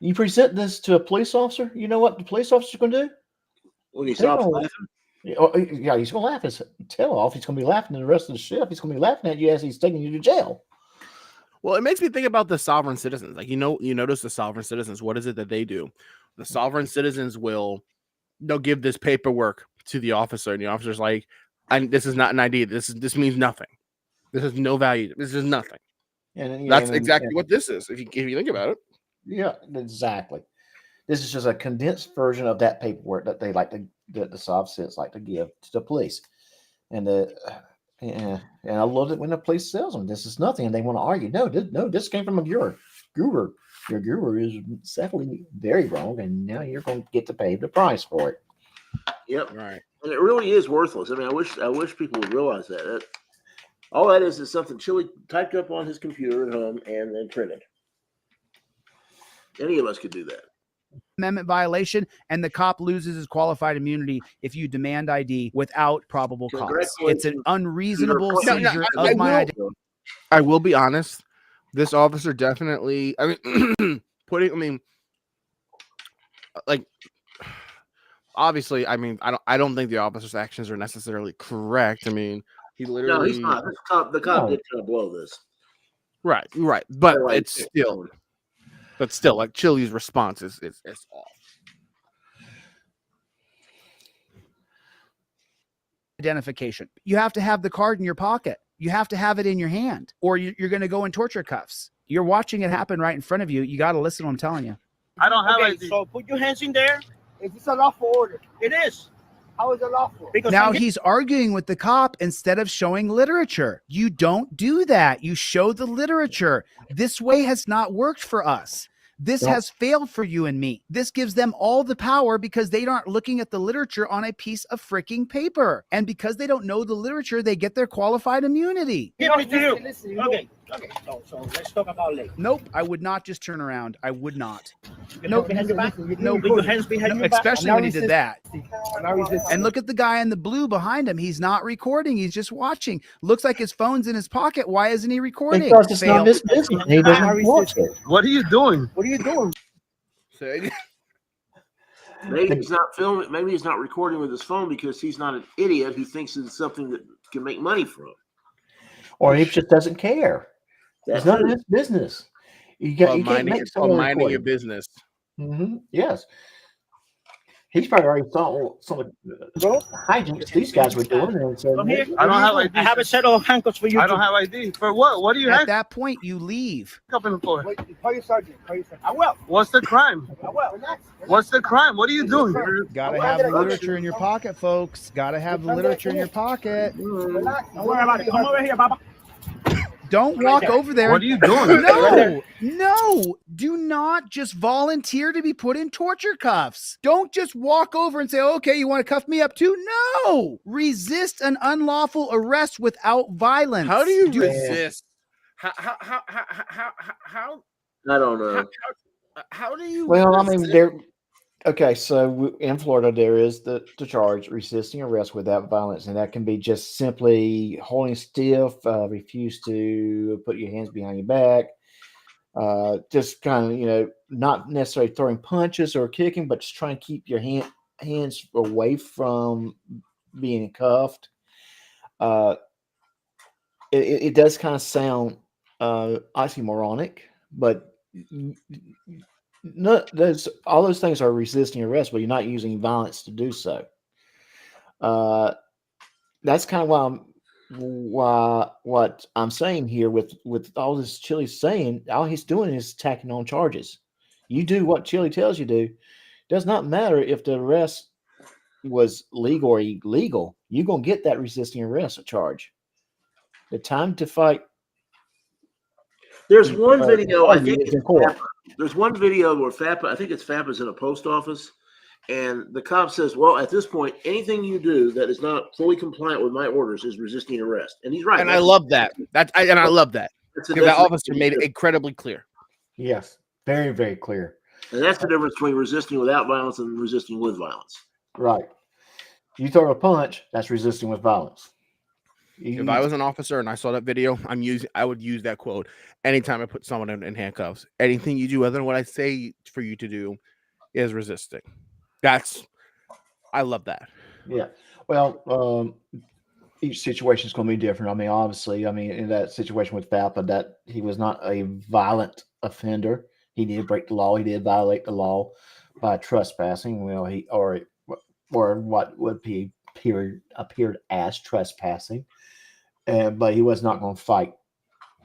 S15: You present this to a police officer, you know what the police officer's going to do?
S16: When he stops laughing?
S15: Yeah, he's going to laugh his tail off. He's going to be laughing the rest of the shift. He's going to be laughing at you as he's taking you to jail.
S9: Well, it makes me think about the sovereign citizens. Like, you notice the sovereign citizens. What is it that they do? The sovereign citizens they'll give this paperwork to the officer, and the officer's like, this is not an ID. This means nothing. This has no value. This is nothing.
S15: And
S9: that's exactly what this is. If you think about it.
S15: Yeah, exactly. This is just a condensed version of that paperwork that they that the sovereigns like to give to the police, and I love it when the police tells them this is nothing, and they want to argue. No, this came from your guru. Your guru is definitely very wrong, and now you're going to get to pay the price for it.
S16: Yep.
S9: Right.
S16: And it really is worthless. I mean, I wish people would realize that. All that is something Chillie typed up on his computer at home and then printed. Any of us could do that.
S20: Amendment violation, and the cop loses his qualified immunity if you demand ID without probable cause. It's an unreasonable seizure of my identity.
S9: I will be honest. This officer definitely. Obviously, I don't think the officer's actions are necessarily correct. I mean, he literally.
S16: No, he's not. The cop did kind of blow this.
S9: Right. But it's still, like, Chillie's response is off.
S20: identification. You have to have the card in your pocket. You have to have it in your hand, or you're going to go in torture cuffs. You're watching it happen right in front of you. You got to listen to what I'm telling you.
S18: I don't have
S19: Okay,
S18: ID.
S19: so put your hands in there.
S12: Is this a lawful order?
S19: It is.
S12: How is it lawful?
S19: Because
S20: Now he's arguing with the cop instead of showing literature. You don't do that. You show the literature. This way has not worked for us. This has failed for you and me. This gives them all the power because they aren't looking at the literature on a piece of freaking paper. And because they don't know the literature, they get their qualified immunity.
S19: give it to you. Okay. So let's talk about later.
S20: Nope, I would not just turn around. I would not.
S19: Nope. Behind your back?
S20: No,
S19: With your hands behind your back?
S20: especially when he did that. And look at the guy in the blue behind him. He's not recording. He's just watching. Looks like his phone's in his pocket. Why isn't he recording?
S15: Because it's not his business. He doesn't watch it.
S18: What are you doing?
S19: What are you doing?
S16: Maybe he's not filming. Maybe he's not recording with his phone because he's not an idiot who thinks it's something that can make money from.
S15: Or he just doesn't care. It's not his business. You can't make someone
S9: minding your
S15: record.
S9: business.
S15: Yes. He's probably already saw some of the hijinks these guys were doing. And said,
S19: Come here.
S18: I don't have ID.
S19: I have a set of handcuffs for you.
S18: I don't have ID. For what? What do you
S20: At
S18: have?
S20: that point, you leave.
S18: Up in for?
S12: Call your sergeant.
S19: I will.
S18: What's the crime?
S19: I will. Relax.
S18: What's the crime? What are you doing?
S20: Gotta have the literature in your pocket, folks. Gotta have the literature in your pocket.
S19: Relax. Don't worry about it. Come over here, Baba.
S20: Don't walk over there.
S18: What are you doing?
S20: No, do not just volunteer to be put in torture cuffs. Don't just walk over and say, okay, you want to cuff me up too? No, resist an unlawful arrest without violence.
S9: How do you resist? How
S16: I don't know.
S9: how do you
S15: Well, I mean,
S9: resist?
S15: there. Okay, so in Florida, there is the charge resisting arrest without violence, and that can be just simply holding stiff, refuse to put your hands behind your back, just kind of, not necessarily throwing punches or kicking, but just trying to keep your hands away from being cuffed. It does kind of sound oxymoronic, but all those things are resisting arrest, but you're not using violence to do so. That's kind of why what I'm saying here with all this Chillie's saying, all he's doing is tacking on charges. You do what Chillie tells you to do. Does not matter if the arrest was legal or illegal. You're gonna get that resisting arrest charge. The time to fight.
S16: There's one video. I think it's FAPA. There's one video where FAPA. I think it's FAPA's in a post office, and the cop says, "Well, at this point, anything you do that is not fully compliant with my orders is resisting arrest." And he's right.
S9: And I love that. I love that. Because that officer made it incredibly clear.
S15: Yes, very, very clear.
S16: And that's the difference between resisting without violence and resisting with violence.
S15: Right. You throw a punch, that's resisting with violence.
S9: If I was an officer and I saw that video, I would use that quote anytime I put someone in handcuffs. Anything you do other than what I say for you to do is resisting. I love that.
S15: Yeah. Well, each situation is going to be different. I mean, obviously, in that situation with FAPA, that he was not a violent offender. He did break the law. He did violate the law by trespassing. Well, or what would be appeared as trespassing. But he was not going to fight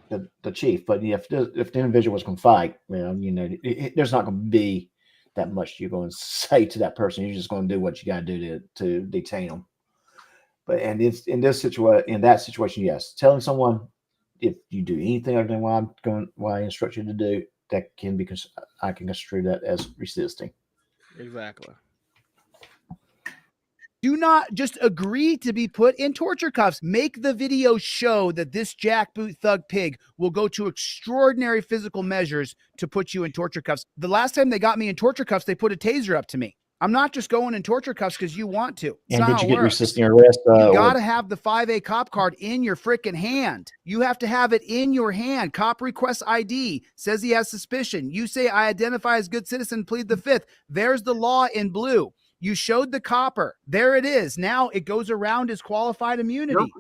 S15: the chief. But if the individual was going to fight, there's not going to be that much you're going to say to that person. You're just going to do what you got to do to detain them. But in that situation, yes, telling someone if you do anything other than what I instruct you to do, that can be I can construe that as resisting.
S9: Exactly.
S20: Do not just agree to be put in torture cuffs. Make the video show that this jackboot thug pig will go to extraordinary physical measures to put you in torture cuffs. The last time they got me in torture cuffs, they put a taser up to me. I'm not just going in torture cuffs because you want to.
S15: And did you get resisting arrest?
S20: You got to have the 5A cop card in your freaking hand. You have to have it in your hand. Cop requests ID, says he has suspicion. You say, I identify as good citizen, plead the fifth. There's the law in blue. You showed the copper. There it is. Now it goes around his qualified immunity.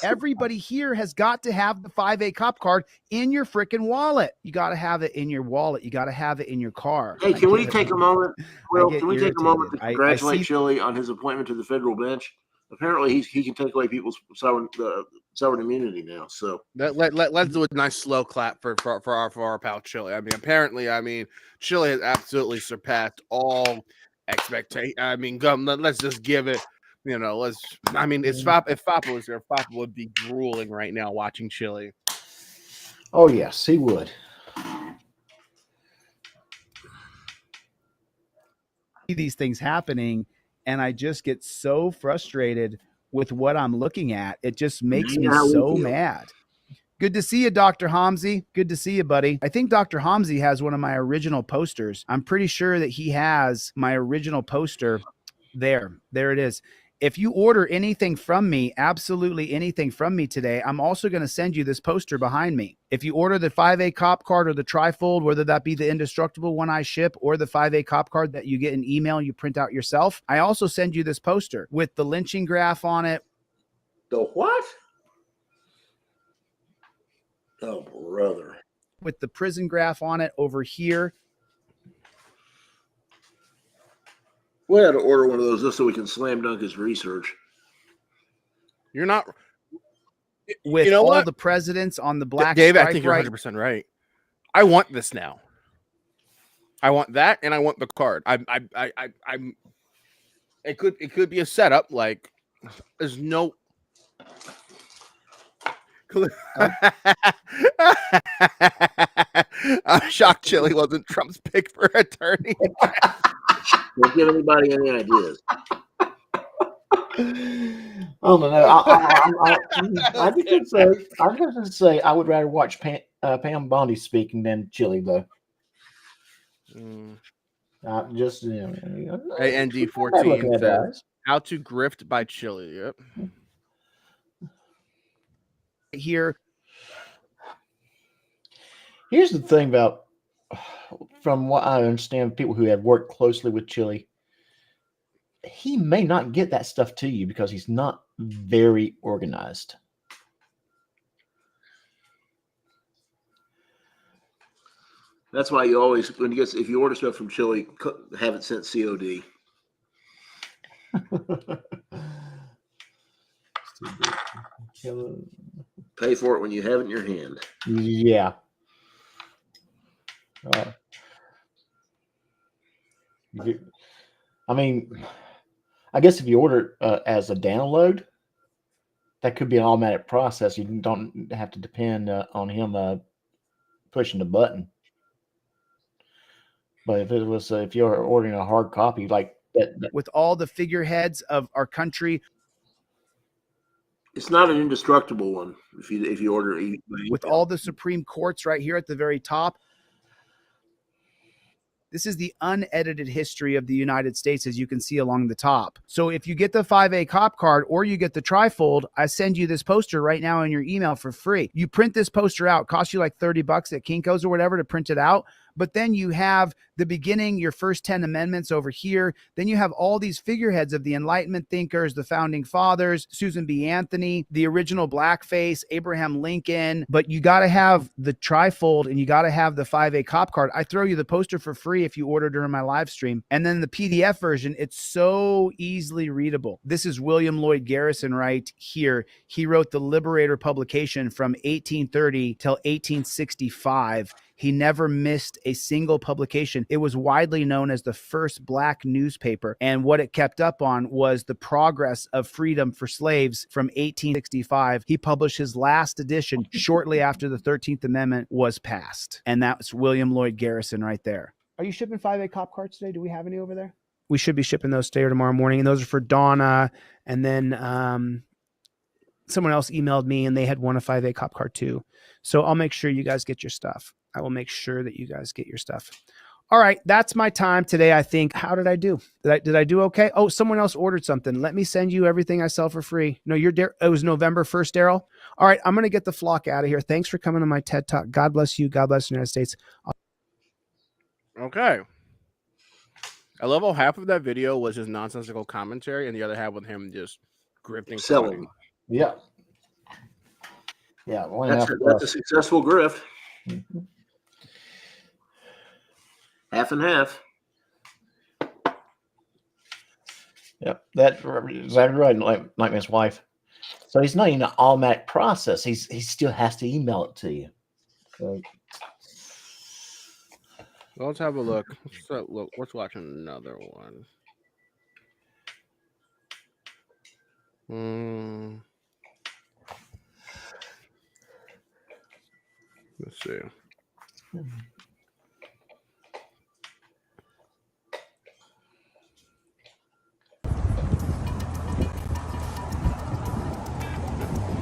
S20: Everybody here has got to have the 5A cop card in your freaking wallet. You got to have it in your wallet. You got to have it in your car.
S16: Hey, can we take a moment? Well, can we take a moment to congratulate Chillie on his appointment to the federal bench? Apparently, he can take away people's sovereign immunity now. So
S9: let's do a nice slow clap for our pal Chillie. I mean, apparently, Chillie has absolutely surpassed all expectations. I mean, let's just give it. You know, if Fapa was here, Fapa would be drooling right now watching Chillie.
S15: Oh yes, he would.
S20: These things happening, and I just get so frustrated with what I'm looking at. It just makes me so mad. Good to see you, Dr. Hamzi. Good to see you, buddy. I think Dr. Hamzi has one of my original posters. I'm pretty sure that he has my original poster there. There it is. If you order anything from me, absolutely anything from me today, I'm also going to send you this poster behind me. If you order the 5A cop card or the trifold, whether that be the indestructible one I ship or the 5A cop card that you get an email and you print out yourself, I also send you this poster with the lynching graph on it.
S16: The what? Oh, brother.
S20: With the prison graph on it over here.
S16: We had to order one of those just so we can slam dunk his research.
S9: You're not
S20: with all the presidents on the black.
S9: Dave, I think you're 100% right. I want this now. I want that, and I want the card. I'm. It could be a setup. Like, there's no. I'm shocked Chillie wasn't Trump's pick for attorney.
S16: Don't give anybody any ideas.
S15: Oh no! I just say I would rather watch Pam Bondi speaking than Chillie, though. Just
S9: AND14 says How to Grift by Chillie. Yep.
S15: Here's the thing about, from what I understand, people who have worked closely with Chillie, he may not get that stuff to you because he's not very organized.
S16: That's why you always, if you order stuff from Chillie, have it sent COD. Pay for it when you have it in your hand.
S15: Yeah. I mean, I guess if you order it as a download, that could be an automatic process. You don't have to depend on him pushing the button. But if it was, if you're ordering a hard copy like that,
S20: with all the figureheads of our country,
S16: it's not an indestructible one. If you order it
S20: with all the Supreme Courts right here at the very top. This is the unedited history of the United States, as you can see along the top. So if you get the 5A cop card or you get the trifold, I send you this poster right now in your email for free. You print this poster out, costs you like $30 at Kinko's or whatever to print it out. But then you have the beginning, your first 10 amendments over here. Then you have all these figureheads of the Enlightenment thinkers, the founding fathers, Susan B. Anthony, the original blackface, Abraham Lincoln. But you got to have the trifold and you got to have the 5A cop card. I throw you the poster for free if you order during my live stream. And then the PDF version, it's so easily readable. This is William Lloyd Garrison right here. He wrote the Liberator publication from 1830 till 1865. He never missed a single publication. It was widely known as the first black newspaper. And what it kept up on was the progress of freedom for slaves from 1865. He published his last edition shortly after the 13th Amendment was passed. And that's William Lloyd Garrison right there. Are you shipping 5A cop cards today? Do we have any over there? We should be shipping those today or tomorrow morning. And those are for Donna. And then someone else emailed me and they had won a 5A cop card too. So I'll make sure you guys get your stuff. I will make sure that you guys get your stuff. All right, that's my time today, I think. How did I do? Did I do okay? Oh, someone else ordered something. Let me send you everything I sell for free. No, it was November 1st, Daryl. All right, I'm going to get the flock out of here. Thanks for coming to my TED Talk. God bless you. God bless the United States.
S9: Okay. I love how half of that video was his nonsensical commentary and the other half with him just grifting.
S16: Selling.
S15: Yeah. Yeah.
S16: That's a successful grift.
S15: Mm-hmm.
S16: Half and half.
S15: Yep, that's exactly right. Nightmare's wife. So he's not in an automatic process. He still has to email it to you. So,
S9: Well, let's have a look. Let's watch another one. Let's see.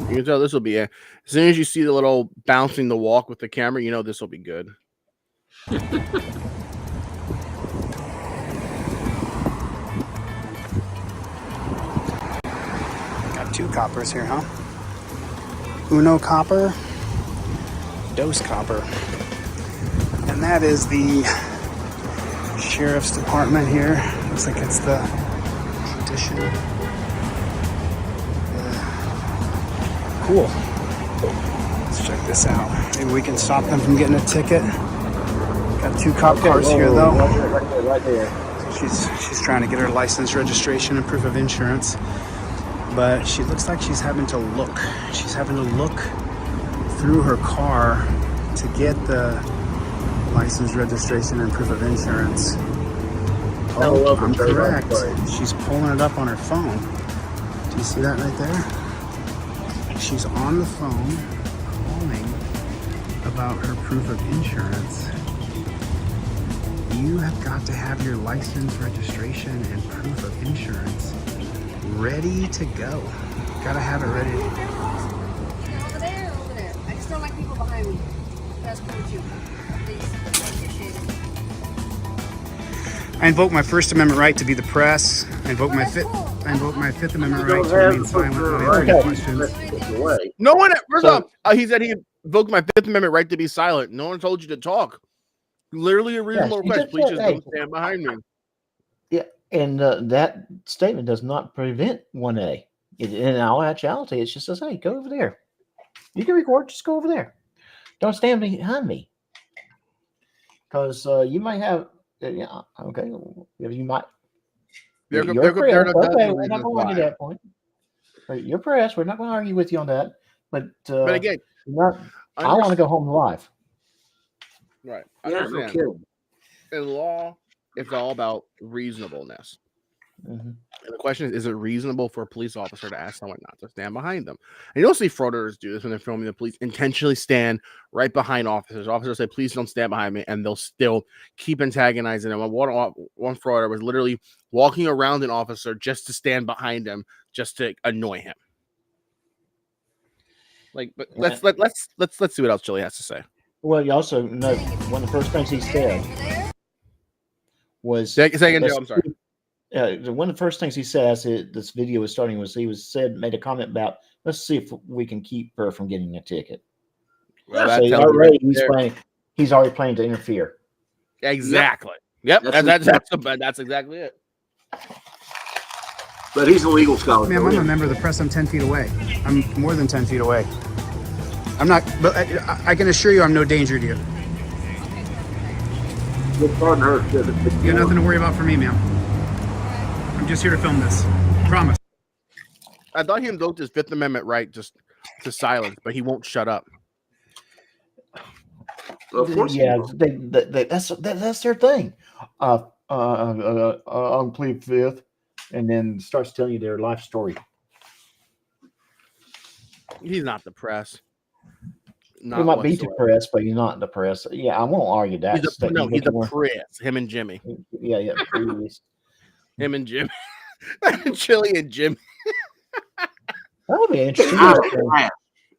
S9: You can tell this will be as soon as you see the little bouncing the walk with the camera, you know this will be good.
S20: Got 2 coppers here, huh? Uno copper, dos copper. And that is the sheriff's department here. Looks like it's the judiciary. Cool. Let's check this out. Maybe we can stop them from getting a ticket. Got 2 cop cars here, though.
S15: Right there.
S20: She's trying to get her license, registration, and proof of insurance. But she looks like she's having to look. She's having to look through her car to get the license, registration, and proof of insurance. Oh, I'm correct. She's pulling it up on her phone. Do you see that right there? She's on the phone calling about her proof of insurance. You have got to have your license, registration, and proof of insurance ready to go. Gotta have it ready.
S21: Over there or over there? I just don't like people behind me. That's cool with you. Please. I appreciate it.
S20: I invoke my First Amendment right to be the press. I invoke my Fifth Amendment right to remain silent when answering questions.
S9: No one. First off, he said he invoked my Fifth Amendment right to be silent. No one told you to talk. Literally a reasonable request. Please just don't stand behind me.
S15: Yeah, and that statement does not prevent 1A. In all actuality, it just says, "Hey, go over there. You can record. Just go over there. Don't stand behind me." Because you might have, yeah, okay, you might. We're not going to argue that point. You're press. We're not going to argue with you on that. But
S9: again,
S15: I want to go home alive.
S9: Right.
S15: Yeah, no kidding.
S9: In law, it's all about reasonableness.
S15: Mm-hmm.
S9: And the question is it reasonable for a police officer to ask someone not to stand behind them? And you'll see fraudsters do this when they're filming the police, intentionally stand right behind officers. Officers say, please don't stand behind me, and they'll still keep antagonizing them. One frauder was literally walking around an officer just to stand behind him, just to annoy him. But let's see what else Chillie has to say.
S15: Well, you also know one of the first things he said was.
S9: Say again, Joe, I'm sorry.
S15: One of the first things he said as this video was starting was made a comment about, let's see if we can keep her from getting a ticket.
S9: Well,
S15: so he's already planning to interfere.
S9: Exactly. Yep. That's exactly it.
S16: But he's a legal scholar.
S20: Ma'am, I'm a member of the press. I'm 10 feet away. I'm more than 10 feet away. I'm not, but I can assure you I'm no danger to you. You got nothing to worry about for me, ma'am. I'm just here to film this. Promise.
S9: I thought he invoked his Fifth Amendment right just to silence, but he won't shut up.
S15: Well, of course, yeah, that's their thing. I'll plead fifth, and then starts telling you their life story.
S9: He's not the press.
S15: He might be the press, but he's not the press. Yeah, I won't argue that.
S9: He's the press. Him and Jimmy.
S15: Yeah.
S9: Him and Jimmy. Chillie and Jimmy.
S15: That would be interesting.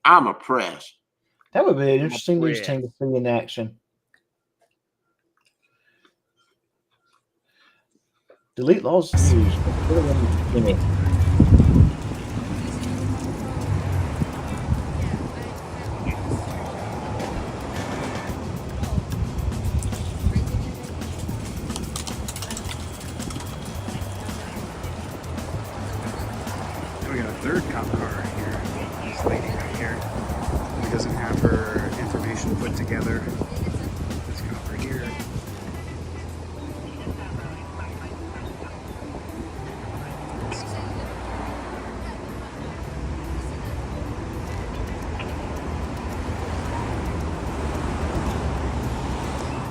S16: I'm a press.
S15: That would be an interesting news team to see in action. Delete Lawz news. Jimmy.
S20: We got a third cop car here. This lady right here who doesn't have her information put together. This cop right here.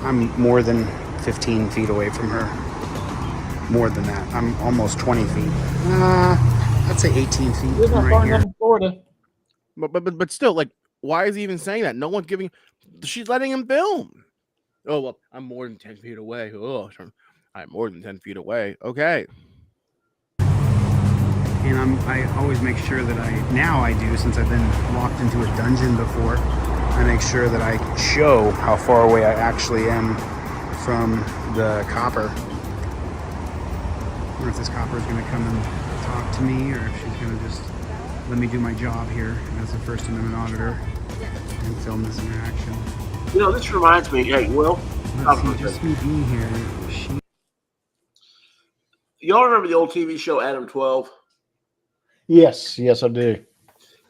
S20: I'm more than 15 feet away from her. More than that. I'm almost 20 feet. I'd say 18 feet
S15: We're not
S20: from
S15: far
S20: right
S15: enough
S20: here.
S15: in Florida.
S9: But still, like, why is he even saying that? No one's giving. She's letting him film. Oh well, I'm more than 10 feet away. Oh, I'm more than 10 feet away. Okay.
S20: And I always make sure that I do, since I've been locked into a dungeon before, I make sure that I show how far away I actually am from the copper. Or if this copper is going to come and talk to me, or if she's going to just let me do my job here as a First Amendment auditor and film this interaction.
S16: You know, this reminds me, hey, Will.
S20: See, just me being here,
S16: Y'all remember the old TV show Adam 12?
S15: Yes, I do.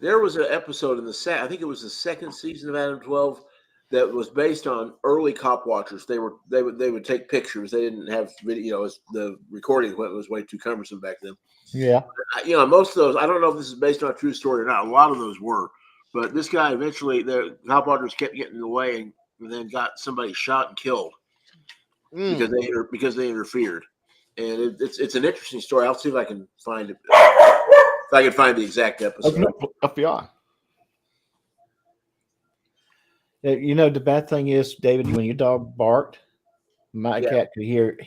S16: There was an episode in I think it was the second season of Adam 12 that was based on early cop watchers. They would take pictures. They didn't have video. The recording equipment was way too cumbersome back then.
S15: Yeah.
S16: You know, most of those, I don't know if this is based on a true story or not. A lot of those were. But this guy eventually, the cop watchers kept getting in the way and then got somebody shot and killed because they interfered. And it's an interesting story. I'll see if I can find it. If I can find the exact episode.
S15: FBI. You know, the bad thing is, David, when your dog barked, my cat could hear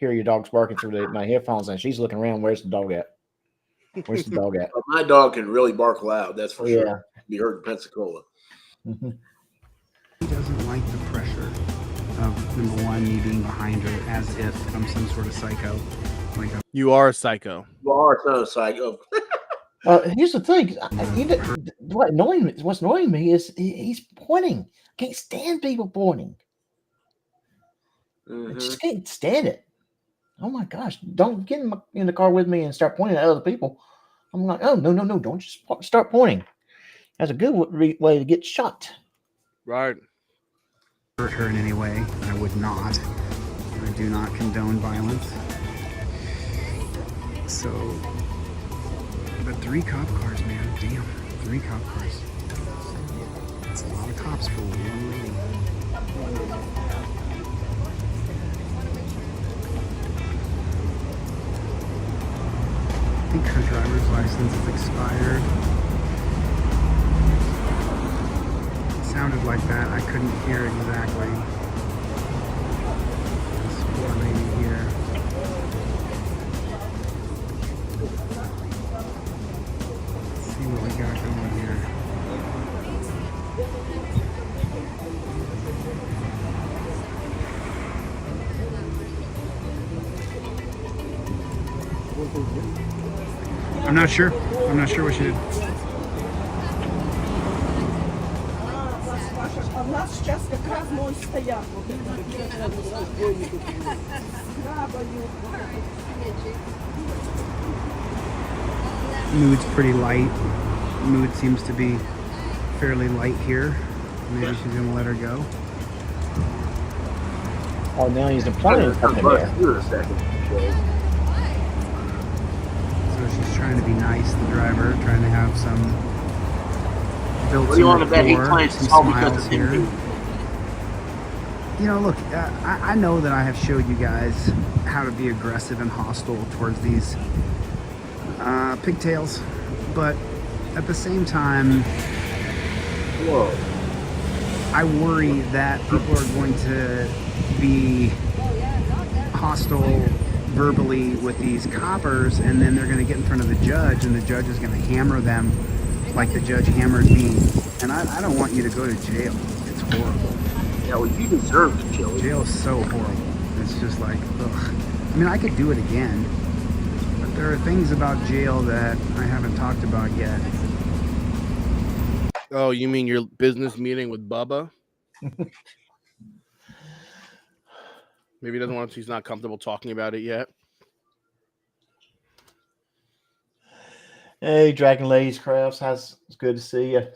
S15: your dog's barking through my headphones, and she's looking around. Where's the dog at? Where's the dog at?
S16: Well, my dog can really bark loud. That's for
S15: Yeah.
S16: sure. Be heard in Pensacola.
S20: He doesn't like the pressure of, number one, me being behind her as if I'm some sort of psycho. Like
S9: You are a psycho.
S16: You are not a psycho.
S15: Here's the thing. What's annoying me is he's pointing. I can't stand people pointing. I just can't stand it. Oh my gosh! Don't get in the car with me and start pointing at other people. I'm like, oh no! Don't just start pointing. That's a good way to get shot.
S9: Right.
S20: Hurt her in any way. I would not. I do not condone violence. So, but 3 cop cars, man. Damn, 3 cop cars. That's a lot of cops for one lady. I think her driver's license is expired. It sounded like that. I couldn't hear exactly. This poor lady here. Let's see what we got going here. I'm not sure. I'm not sure what she did. Mood's pretty light. Mood seems to be fairly light here. Maybe she's gonna let her go.
S15: Oh, now he's implying something there.
S20: So she's trying to be nice, the driver, trying to have some build
S16: What do you
S20: some
S16: want to bet he
S20: rapport,
S16: claims
S20: some
S16: it's all because
S20: smiles
S16: of
S20: here.
S16: him?
S20: You know, look, I know that I have showed you guys how to be aggressive and hostile towards these pigtails, but at the same time, I worry that people are going to be hostile verbally with these coppers, and then they're going to get in front of the judge, and the judge is going to hammer them like the judge hammered me. And I don't want you to go to jail. It's horrible.
S16: Yeah, well, you deserve to Chillie.
S20: Jail is so horrible. It's just like, ugh. I mean, I could do it again, but there are things about jail that I haven't talked about yet.
S9: Oh, you mean your business meeting with Bubba? Maybe he doesn't want to, he's not comfortable talking about it yet.
S15: Hey, Dragon Ladies Crafts, it's good to see you.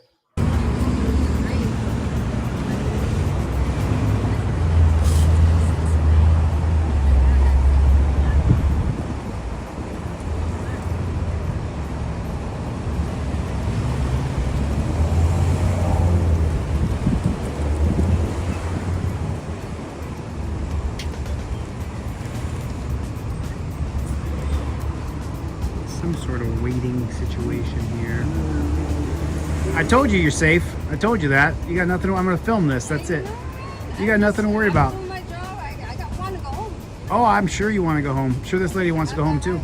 S20: sort of waiting situation here. I told you you're safe. I told you that. You got nothing. I'm going to film this. That's it. You got nothing to worry about.
S21: I want to go home.
S20: Oh, I'm sure you want to go home. I'm sure this lady wants to go home too.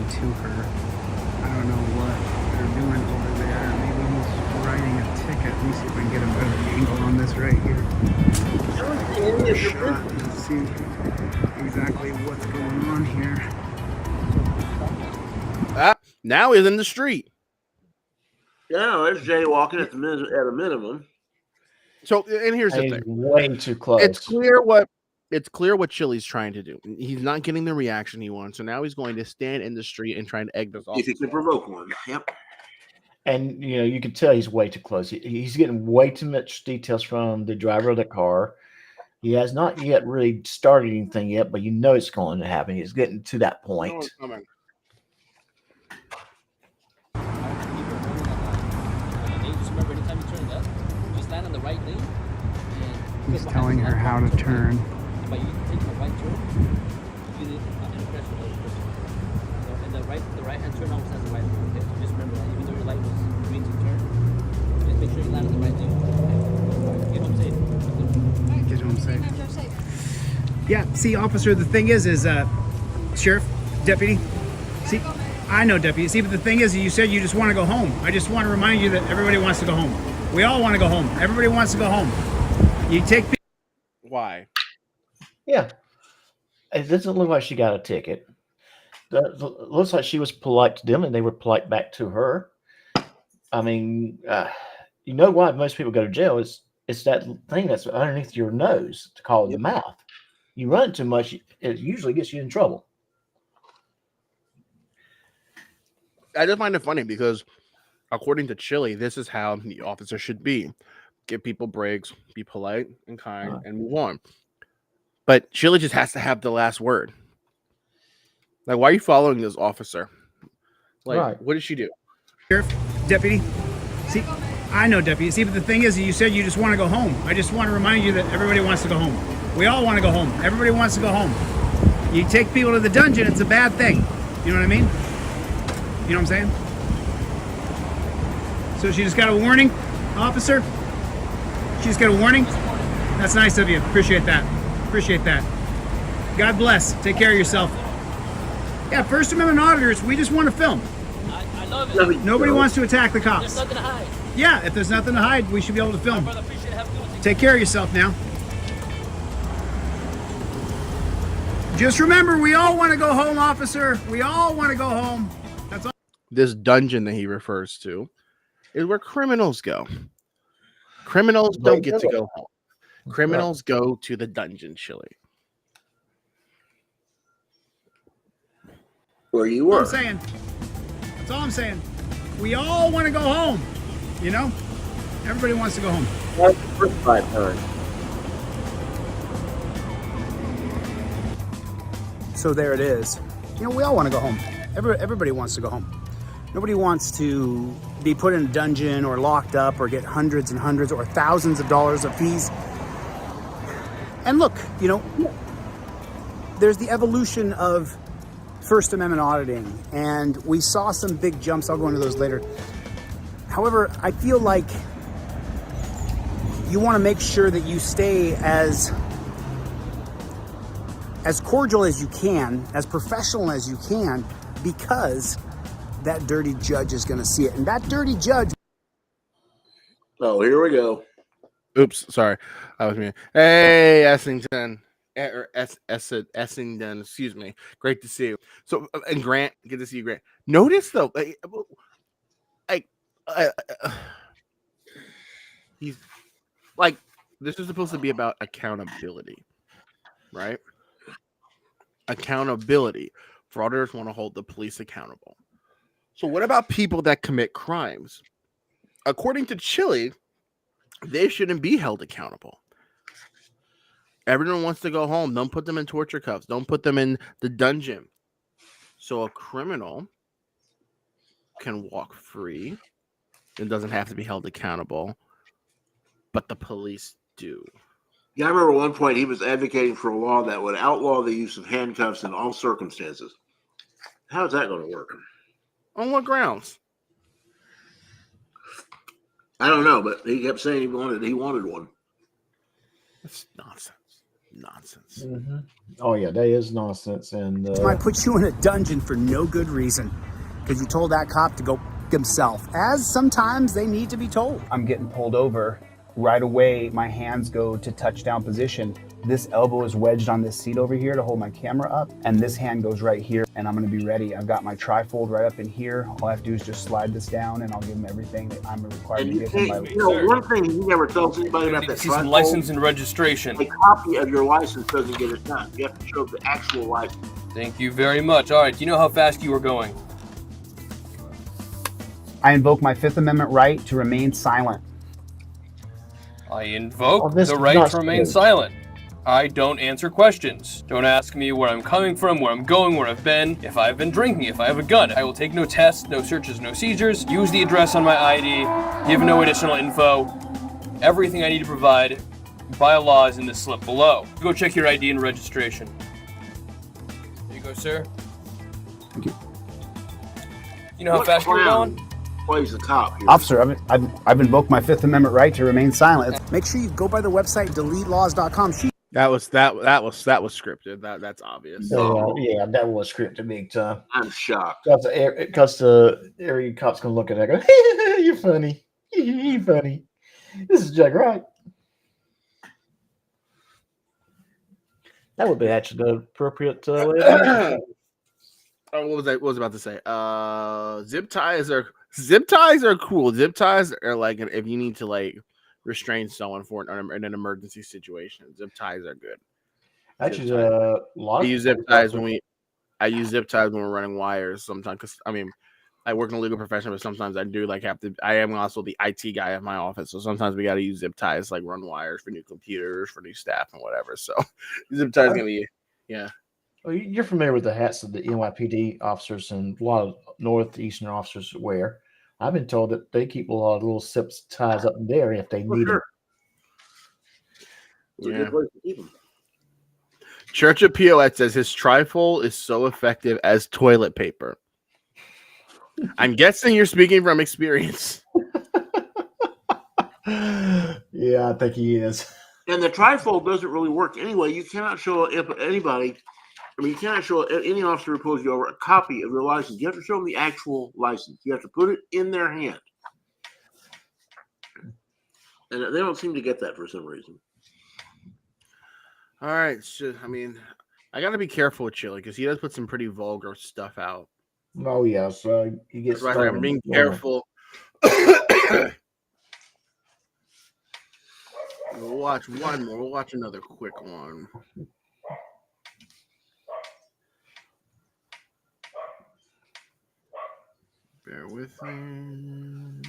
S20: To her. I don't know what they're doing over there. Maybe he's writing a ticket. Let me see if I can get a better angle on this right here. Shot and see exactly what's going on here.
S9: Now he's in the street.
S16: Yeah, there's jaywalking at a minimum.
S9: So, and here's the thing:
S15: way too close.
S9: It's clear what Chillie's trying to do. He's not getting the reaction he wants, so now he's going to stand in the street and try to egg this off.
S16: If he can provoke one, yep.
S15: And you can tell he's way too close. He's getting way too much details from the driver of the car. He has not yet really started anything yet, but it's going to happen. He's getting to that point.
S20: He's telling her how to turn.
S4: But you take the right turn, you need an impression of the person. And the right hand turn always has the right one. Okay? So just remember that even though your light was green to turn, just make sure you land on the right thing. Okay? Get home safe.
S20: Get home safe. Yeah, see, officer, the thing is sheriff, deputy. See, I know, deputy. See, but the thing is, you said you just want to go home. I just want to remind you that everybody wants to go home. We all want to go home. Everybody wants to go home. You take.
S9: Why?
S15: Yeah. It doesn't look like she got a ticket. It looks like she was polite to them and they were polite back to her. I mean, you know why most people go to jail? It's that thing that's underneath your nose to call it the mouth. You run it too much, it usually gets you in trouble.
S9: I just find it funny because according to Chillie, this is how the officer should be. Give people breaks, be polite and kind, and move on. But Chillie just has to have the last word. Like, why are you following this officer? Like, what did she do?
S20: Sheriff, deputy. See, I know, deputy. See, but the thing is, you said you just want to go home. I just want to remind you that everybody wants to go home. We all want to go home. Everybody wants to go home. You take people to the dungeon, it's a bad thing. You know what I mean? You know what I'm saying? So she just got a warning, officer? She just got a warning? That's nice of you. Appreciate that. Appreciate that. God bless. Take care of yourself. Yeah, First Amendment auditors, we just want to film.
S4: I love it.
S20: Nobody wants to attack the cops.
S4: There's nothing to hide.
S20: Yeah, if there's nothing to hide, we should be able to film.
S4: Brother, appreciate it. Have a good one.
S20: Take care of yourself now. Just remember, we all want to go home, officer. We all want to go home. That's all.
S9: This dungeon that he refers to is where criminals go. Criminals don't get to go home. Criminals go to the dungeon, Chillie.
S16: Where you were.
S20: That's all I'm saying. That's all I'm saying. We all want to go home. You know? Everybody wants to go home.
S16: That's the first 5 times.
S20: So there it is. You know, we all want to go home. Everybody wants to go home. Nobody wants to be put in a dungeon or locked up or get hundreds and hundreds or thousands of dollars of fees. And look, you know, there's the evolution of First Amendment auditing, and we saw some big jumps. I'll go into those later. However, I feel like you want to make sure that you stay as cordial as you can, as professional as you can, because that dirty judge is going to see it. And that dirty judge.
S16: Oh, here we go.
S9: Oops, sorry. That was me. Hey, Essington. Essington, excuse me. Great to see you. So, and Grant, good to see you, Grant. Notice, though, he's like, this is supposed to be about accountability, right? Accountability. Fraudsters want to hold the police accountable. So what about people that commit crimes? According to Chillie, they shouldn't be held accountable. Everyone wants to go home. Don't put them in torture cuffs. Don't put them in the dungeon. So a criminal can walk free and doesn't have to be held accountable, but the police do.
S16: Yeah, I remember at one point he was advocating for a law that would outlaw the use of handcuffs in all circumstances. How is that going to work?
S9: On what grounds?
S16: I don't know, but he kept saying he wanted one.
S9: That's nonsense. Nonsense.
S15: Mm-hmm. Oh yeah, that is nonsense. And
S20: Might put you in a dungeon for no good reason because you told that cop to go f himself, as sometimes they need to be told.
S2: I'm getting pulled over. Right away, my hands go to touchdown position. This elbow is wedged on this seat over here to hold my camera up, and this hand goes right here, and I'm gonna be ready. I've got my trifold right up in here. All I have to do is just slide this down, and I'll give him everything that I'm required to give him.
S16: One thing he never tells anybody about that trifold,
S17: license and registration.
S16: A copy of your license doesn't get it done. You have to show the actual license.
S17: Thank you very much. All right, do you know how fast you were going?
S2: I invoke my Fifth Amendment right to remain silent.
S17: I invoke the right to remain silent. I don't answer questions. Don't ask me where I'm coming from, where I'm going, where I've been, if I've been drinking, if I have a gun. I will take no tests, no searches, no seizures, use the address on my ID, give no additional info. Everything I need to provide by law is in the slip below. Go check your ID and registration. There you go, sir.
S2: Thank you.
S17: You know how fast you're going?
S16: Plays the cop here.
S2: Officer, I've invoked my Fifth Amendment right to remain silent.
S20: Make sure you go by the website deletelawz.com.
S9: That was scripted. That's obvious.
S15: Yeah, that was scripted big time.
S16: I'm shocked.
S15: Because the area cops can look at that and go, you're funny. You're funny. This is Jack Wright. That would be actually the appropriate way.
S9: Oh, what was I about to say? Zip ties are cool. Zip ties are like if you need to like restrain someone in an emergency situation. Zip ties are good.
S15: Actually,
S9: I use zip ties when we're running wires sometimes. Because I work in a legal profession, but sometimes I do I am also the IT guy at my office, so sometimes we got to use zip ties, like run wires for new computers, for new staff, and whatever. So zip ties gonna be
S15: Well, you're familiar with the hats that the NYPD officers and a lot of northeastern officers wear. I've been told that they keep a lot of little zip ties up in there if they need them.
S9: Yeah. Church of POS says his trifold is so effective as toilet paper. I'm guessing you're speaking from experience.
S15: Yeah, I think he is.
S16: And the trifold doesn't really work anyway. You cannot show anybody. You cannot show any officer who pulls you over a copy of your license. You have to show them the actual license. You have to put it in their hand. And they don't seem to get that for some reason.
S9: All right. So, I got to be careful with Chillie because he does put some pretty vulgar stuff out.
S15: Oh, yes. He gets
S9: right. I'm being careful. We'll watch one more. We'll watch another quick one. Bear with me.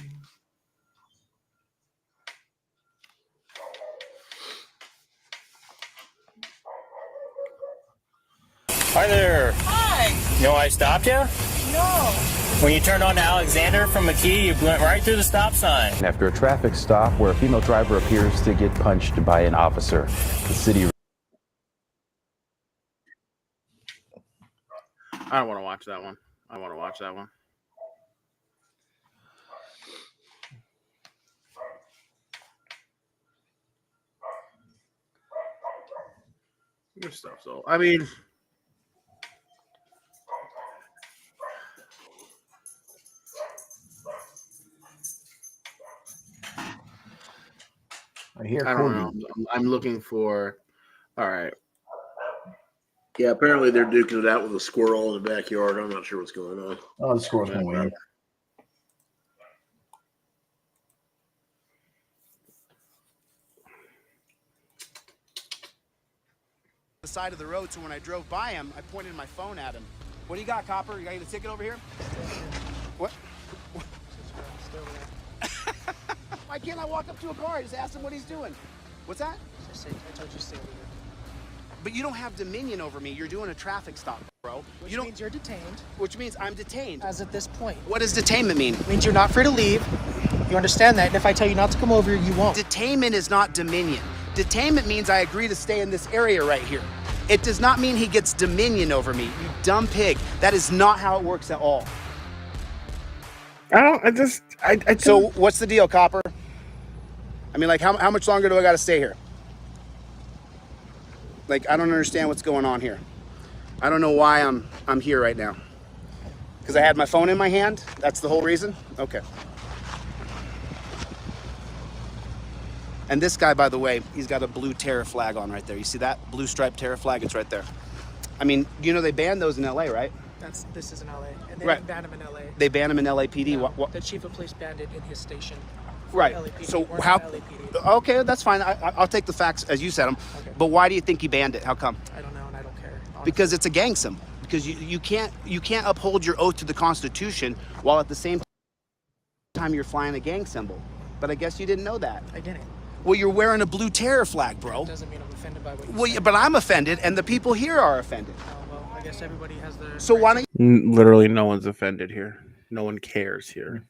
S22: Hi there.
S19: Hi.
S22: You know why I stopped you?
S19: No.
S22: When you turned on to Alexander from McKee, you went right through the stop sign.
S23: After a traffic stop where a female driver appears to get punched by an officer, the city...
S9: I don't want to watch that one. Good stuff. So, I don't know. I'm looking for. All right.
S16: Yeah, apparently they're duking it out with a squirrel in the backyard. I'm not sure what's going on.
S15: Oh, the squirrel's going to win.
S20: The side of the road, so when I drove by him, I pointed my phone at him. What do you got, copper? You got a ticket over here? What? Why can't I walk up to a car and just ask him what he's doing? What's that?
S19: I told you to stay over there.
S2: But you don't have dominion over me. You're doing a traffic stop, bro.
S1: Which means you're detained.
S2: Which means I'm detained.
S1: As at this point.
S2: What does detainment mean?
S1: It means you're not free to leave. You understand that? And if I tell you not to come over here, you won't.
S2: Detainment is not dominion. Detainment means I agree to stay in this area right here. It does not mean he gets dominion over me, you dumb pig. That is not how it works at all. So what's the deal, Copper? I mean, like, how much longer do I got to stay here? Like, I don't understand what's going on here. I don't know why I'm here right now. Because I had my phone in my hand? That's the whole reason? Okay. And this guy, by the way, he's got a blue terror flag on right there. You see that? Blue striped terror flag? It's right there. I mean, you know they banned those in LA, right?
S1: This is in LA. And they
S2: Right.
S1: didn't ban him in LA.
S2: They banned him in LAPD?
S1: No,
S2: What?
S1: The chief of police banned it in his station.
S2: Right.
S1: LAPD.
S2: So
S1: We're
S2: how?
S1: not LAPD.
S2: Okay, that's fine. I'll take the facts as you said them.
S1: Okay.
S2: But why do you think he banned it? How come?
S1: I don't know, and I don't care. Honestly.
S2: Because it's a gang symbol. Because you can't uphold your oath to the Constitution while at the same time you're flying a gang symbol. But I guess you didn't know that.
S1: I didn't.
S2: Well, you're wearing a blue terror flag, bro.
S1: That doesn't mean I'm offended by what you
S2: Well,
S1: said.
S2: yeah, but I'm offended, and the people here are offended.
S1: Oh, well, I guess everybody has their...
S2: So why don't you
S9: Literally, no one's offended here. No one cares here.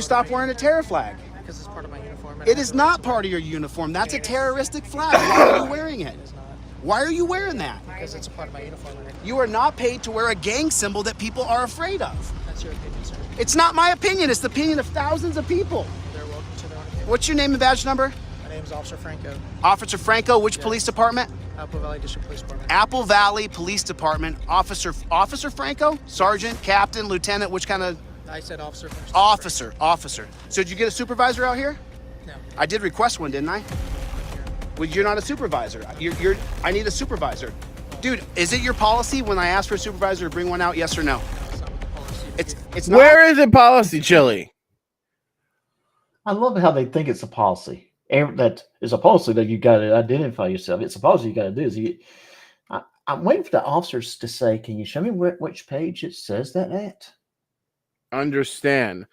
S2: stop wearing a terror flag?
S1: Because it's part of my uniform.
S2: It is not part of your uniform. That's a terroristic flag. Why are you wearing it?
S1: It's not.
S2: Why are you wearing that?
S1: Because it's a part of my uniform.
S2: You are not paid to wear a gang symbol that people are afraid of.
S1: That's your opinion, sir.
S2: It's not my opinion. It's the opinion of thousands of people.
S1: They're welcome to their own opinion.
S2: What's your name and badge number?
S1: My name's Officer Franco.
S2: Officer Franco, which police department?
S1: Apple Valley District Police Department.
S2: Apple Valley Police Department. Officer Franco? Sergeant, captain, lieutenant, which kind of?
S1: I said officer first.
S2: Officer. So did you get a supervisor out here?
S1: No.
S2: I did request one, didn't I? Well, you're not a supervisor. I need a supervisor. Dude, is it your policy when I ask for a supervisor to bring one out, yes or no? It's not.
S9: Where is it policy, Chillie?
S15: I love how they think it's a policy. That is a policy that you got to identify yourself. It's a policy you got to do. Is I'm waiting for the officers to say, "Can you show me which page it says that at?"
S9: Understand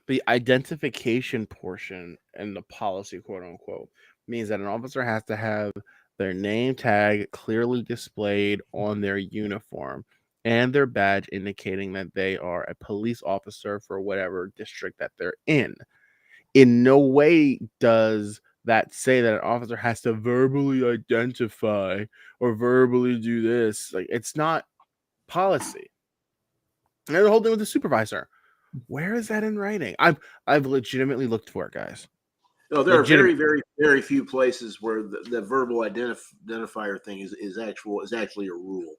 S9: the identification portion and the policy, quote unquote, means that an officer has to have their name tag clearly displayed on their uniform and their badge indicating that they are a police officer for whatever district that they're in. In no way does that say that an officer has to verbally identify or verbally do this. Like, it's not policy. And the whole thing with the supervisor. Where is that in writing? I've legitimately looked for it, guys.
S16: No, there are very, very, very few places where the verbal identifier thing is actually a rule.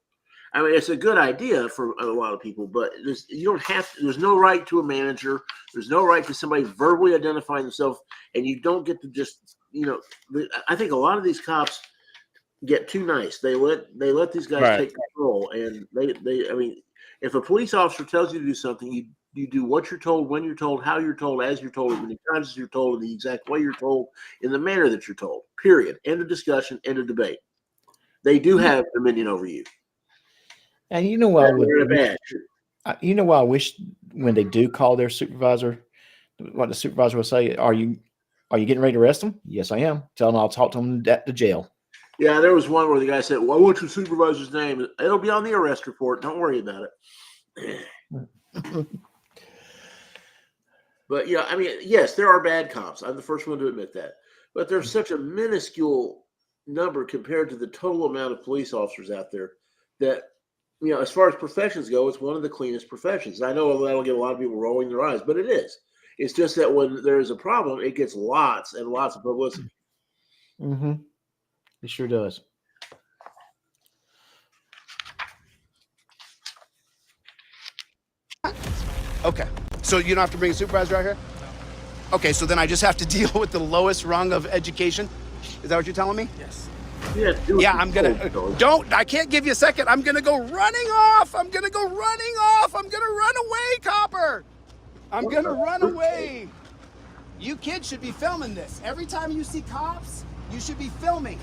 S16: I mean, it's a good idea for a lot of people, but you don't have to. There's no right to a manager. There's no right to somebody verbally identifying themselves, and you don't get to just, I think a lot of these cops get too nice. They let these guys take control, and I mean, if a police officer tells you to do something, you do what you're told, when you're told, how you're told, as you're told, as many times as you're told, in the exact way you're told, in the manner that you're told. Period. End of discussion. End of debate. They do have dominion over you.
S15: And you know what? You know what I wish when they do call their supervisor, what the supervisor will say: "Are you getting ready to arrest them?" "Yes, I am." "Tell them I'll talk to them at the jail."
S16: Yeah, there was one where the guy said, "Well, what's your supervisor's name?" "It'll be on the arrest report. Don't worry about it." But yeah, I mean, yes, there are bad cops. I'm the first one to admit that. But there's such a minuscule number compared to the total amount of police officers out there that, as far as professions go, it's one of the cleanest professions. I know that'll get a lot of people rolling their eyes, but it is. It's just that when there is a problem, it gets lots and lots of publicity.
S15: Mm-hmm. It sure does.
S2: Okay. So you don't have to bring a supervisor out here? Okay, so then I just have to deal with the lowest rung of education? Is that what you're telling me?
S1: Yes.
S2: Yeah, I'm gonna I can't give you a second. I'm gonna go running off. I'm gonna run away, Copper. I'm gonna run away. You kids should be filming this. Every time you see cops, you should be filming.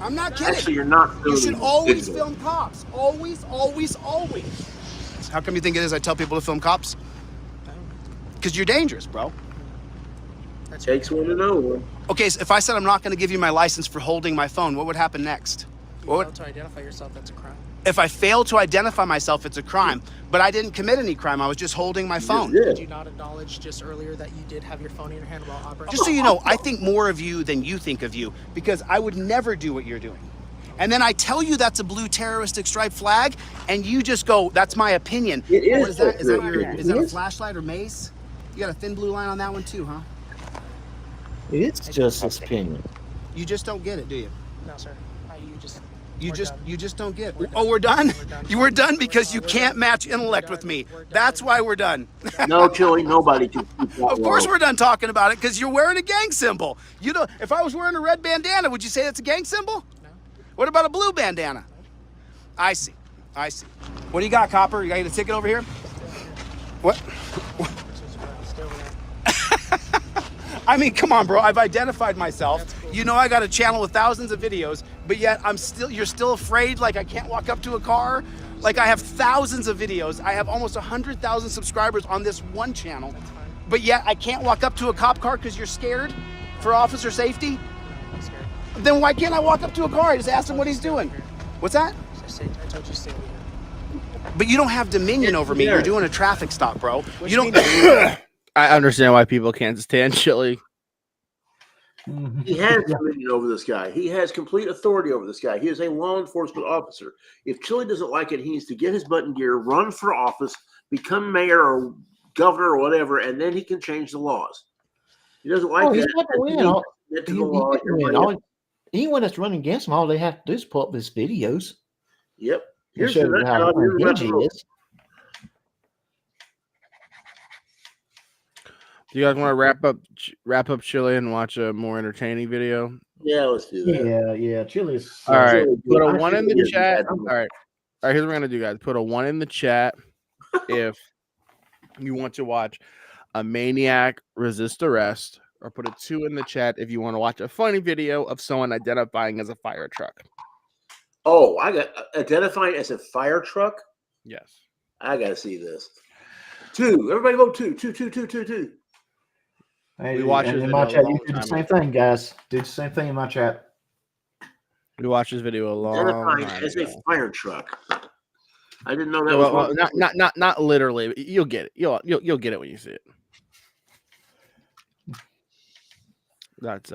S2: I'm not kidding.
S16: Actually, you're not filming.
S2: You should always film cops. Always, always, always. How come you think it is I tell people to film cops? Because you're dangerous, bro.
S16: Takes one to know one.
S2: Okay, so if I said I'm not going to give you my license for holding my phone, what would happen next?
S1: If you fail to identify yourself, that's a crime.
S2: If I fail to identify myself, it's a crime. But I didn't commit any crime. I was just holding my phone.
S1: Did you not acknowledge just earlier that you did have your phone in your hand while operating?
S2: Just so you know, I think more of you than you think of you, because I would never do what you're doing. And then I tell you that's a blue terroristic striped flag, and you just go, that's my opinion.
S16: It is.
S2: What is that? Is that a flashlight or mace? You got a thin blue line on that one too, huh?
S15: It's just his opinion.
S2: You just don't get it, do you?
S1: No, sir.
S2: You just don't get it. Oh, we're done? You were done because you can't match intellect with me. That's why we're done.
S16: No, Chillie, nobody can.
S2: Of course we're done talking about it because you're wearing a gang symbol. You know, if I was wearing a red bandana, would you say that's a gang symbol? No. What about a blue bandana? I see. What do you got, Copper? You got a ticket over here? What? I mean, come on, bro. I've identified myself. Cool. You know I got a channel with thousands of videos, but yet you're still afraid like I can't walk up to a car? Like I have thousands of videos. I have almost 100,000 subscribers on this one channel, but yet I can't walk up to a cop car because you're scared for officer safety? I'm scared. Then why can't I walk up to a car? I just ask him what he's doing. What's that?
S1: I told you to stay over here.
S2: But you don't have dominion over me. You're doing a traffic stop, bro. You don't.
S9: I understand why people can't stand Chillie.
S16: He has dominion over this guy. He has complete authority over this guy. He is a law enforcement officer. If Chillie doesn't like it, he needs to get his butt in gear, run for office, become mayor or governor or whatever, and then he can change the laws. He doesn't like that.
S15: He's got to win. Anyone that's running against him, all they have to do is pull up his videos.
S16: Yep.
S15: Here's how engaged he is.
S9: Do you guys want to wrap up Chillie and watch a more entertaining video?
S16: Yeah, let's do that.
S15: Yeah. Chillie's.
S9: All right, put a 1 in the chat. All right, here's what we're gonna do, guys. Put a 1 in the chat if you want to watch a maniac resist arrest, or put a 2 in the chat if you want to watch a funny video of someone identifying as a fire truck.
S16: Oh, I got identifying as a fire truck.
S9: Yes,
S16: I gotta see this. 2. Everybody vote 2. 2.
S15: Hey, we watch it in my chat. You do the same thing, guys. Do the same thing in my chat.
S9: We watched this video a long time
S16: as
S9: ago.
S16: a fire truck. I didn't know that was
S9: not literally. But you'll get it. You'll get it when you see it. That's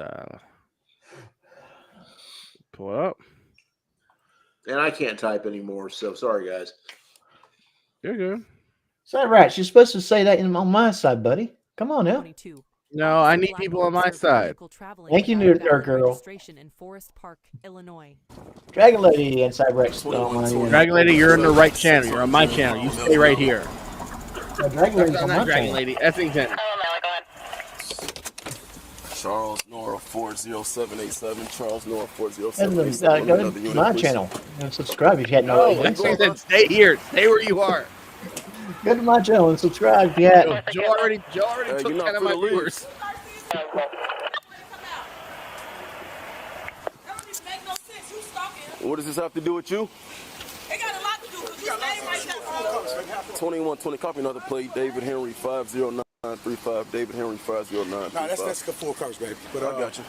S9: pull it up.
S16: And I can't type anymore, so sorry, guys.
S9: You're good.
S15: Is that right? You're supposed to say that on my side, buddy. Come on now.
S9: No, I need people on my side.
S15: Thank you, New York girl.
S6: In Forest Park, Illinois.
S15: Dragon Lady and Cyrex.
S9: Dragon Lady, you're in the right channel. You're on my channel. You stay right here.
S15: Dragon Lady's on my
S9: Dragon
S15: channel.
S9: Lady, Essington.
S10: Charles Nora 40787. Charles Nora 40787.
S15: Go to my channel and subscribe if you hadn't
S9: No,
S15: already.
S9: Essington, stay here. Stay where you are.
S15: Go to my channel and subscribe if you hadn't.
S9: Joe already took 10 of my viewers.
S10: What does this have to do with you?
S12: It got a lot to do with your name right there.
S10: 2120. Copy another play. David Henry 50935. David Henry 50935.
S12: Nah, that's the full coverage, baby. But
S10: I got you.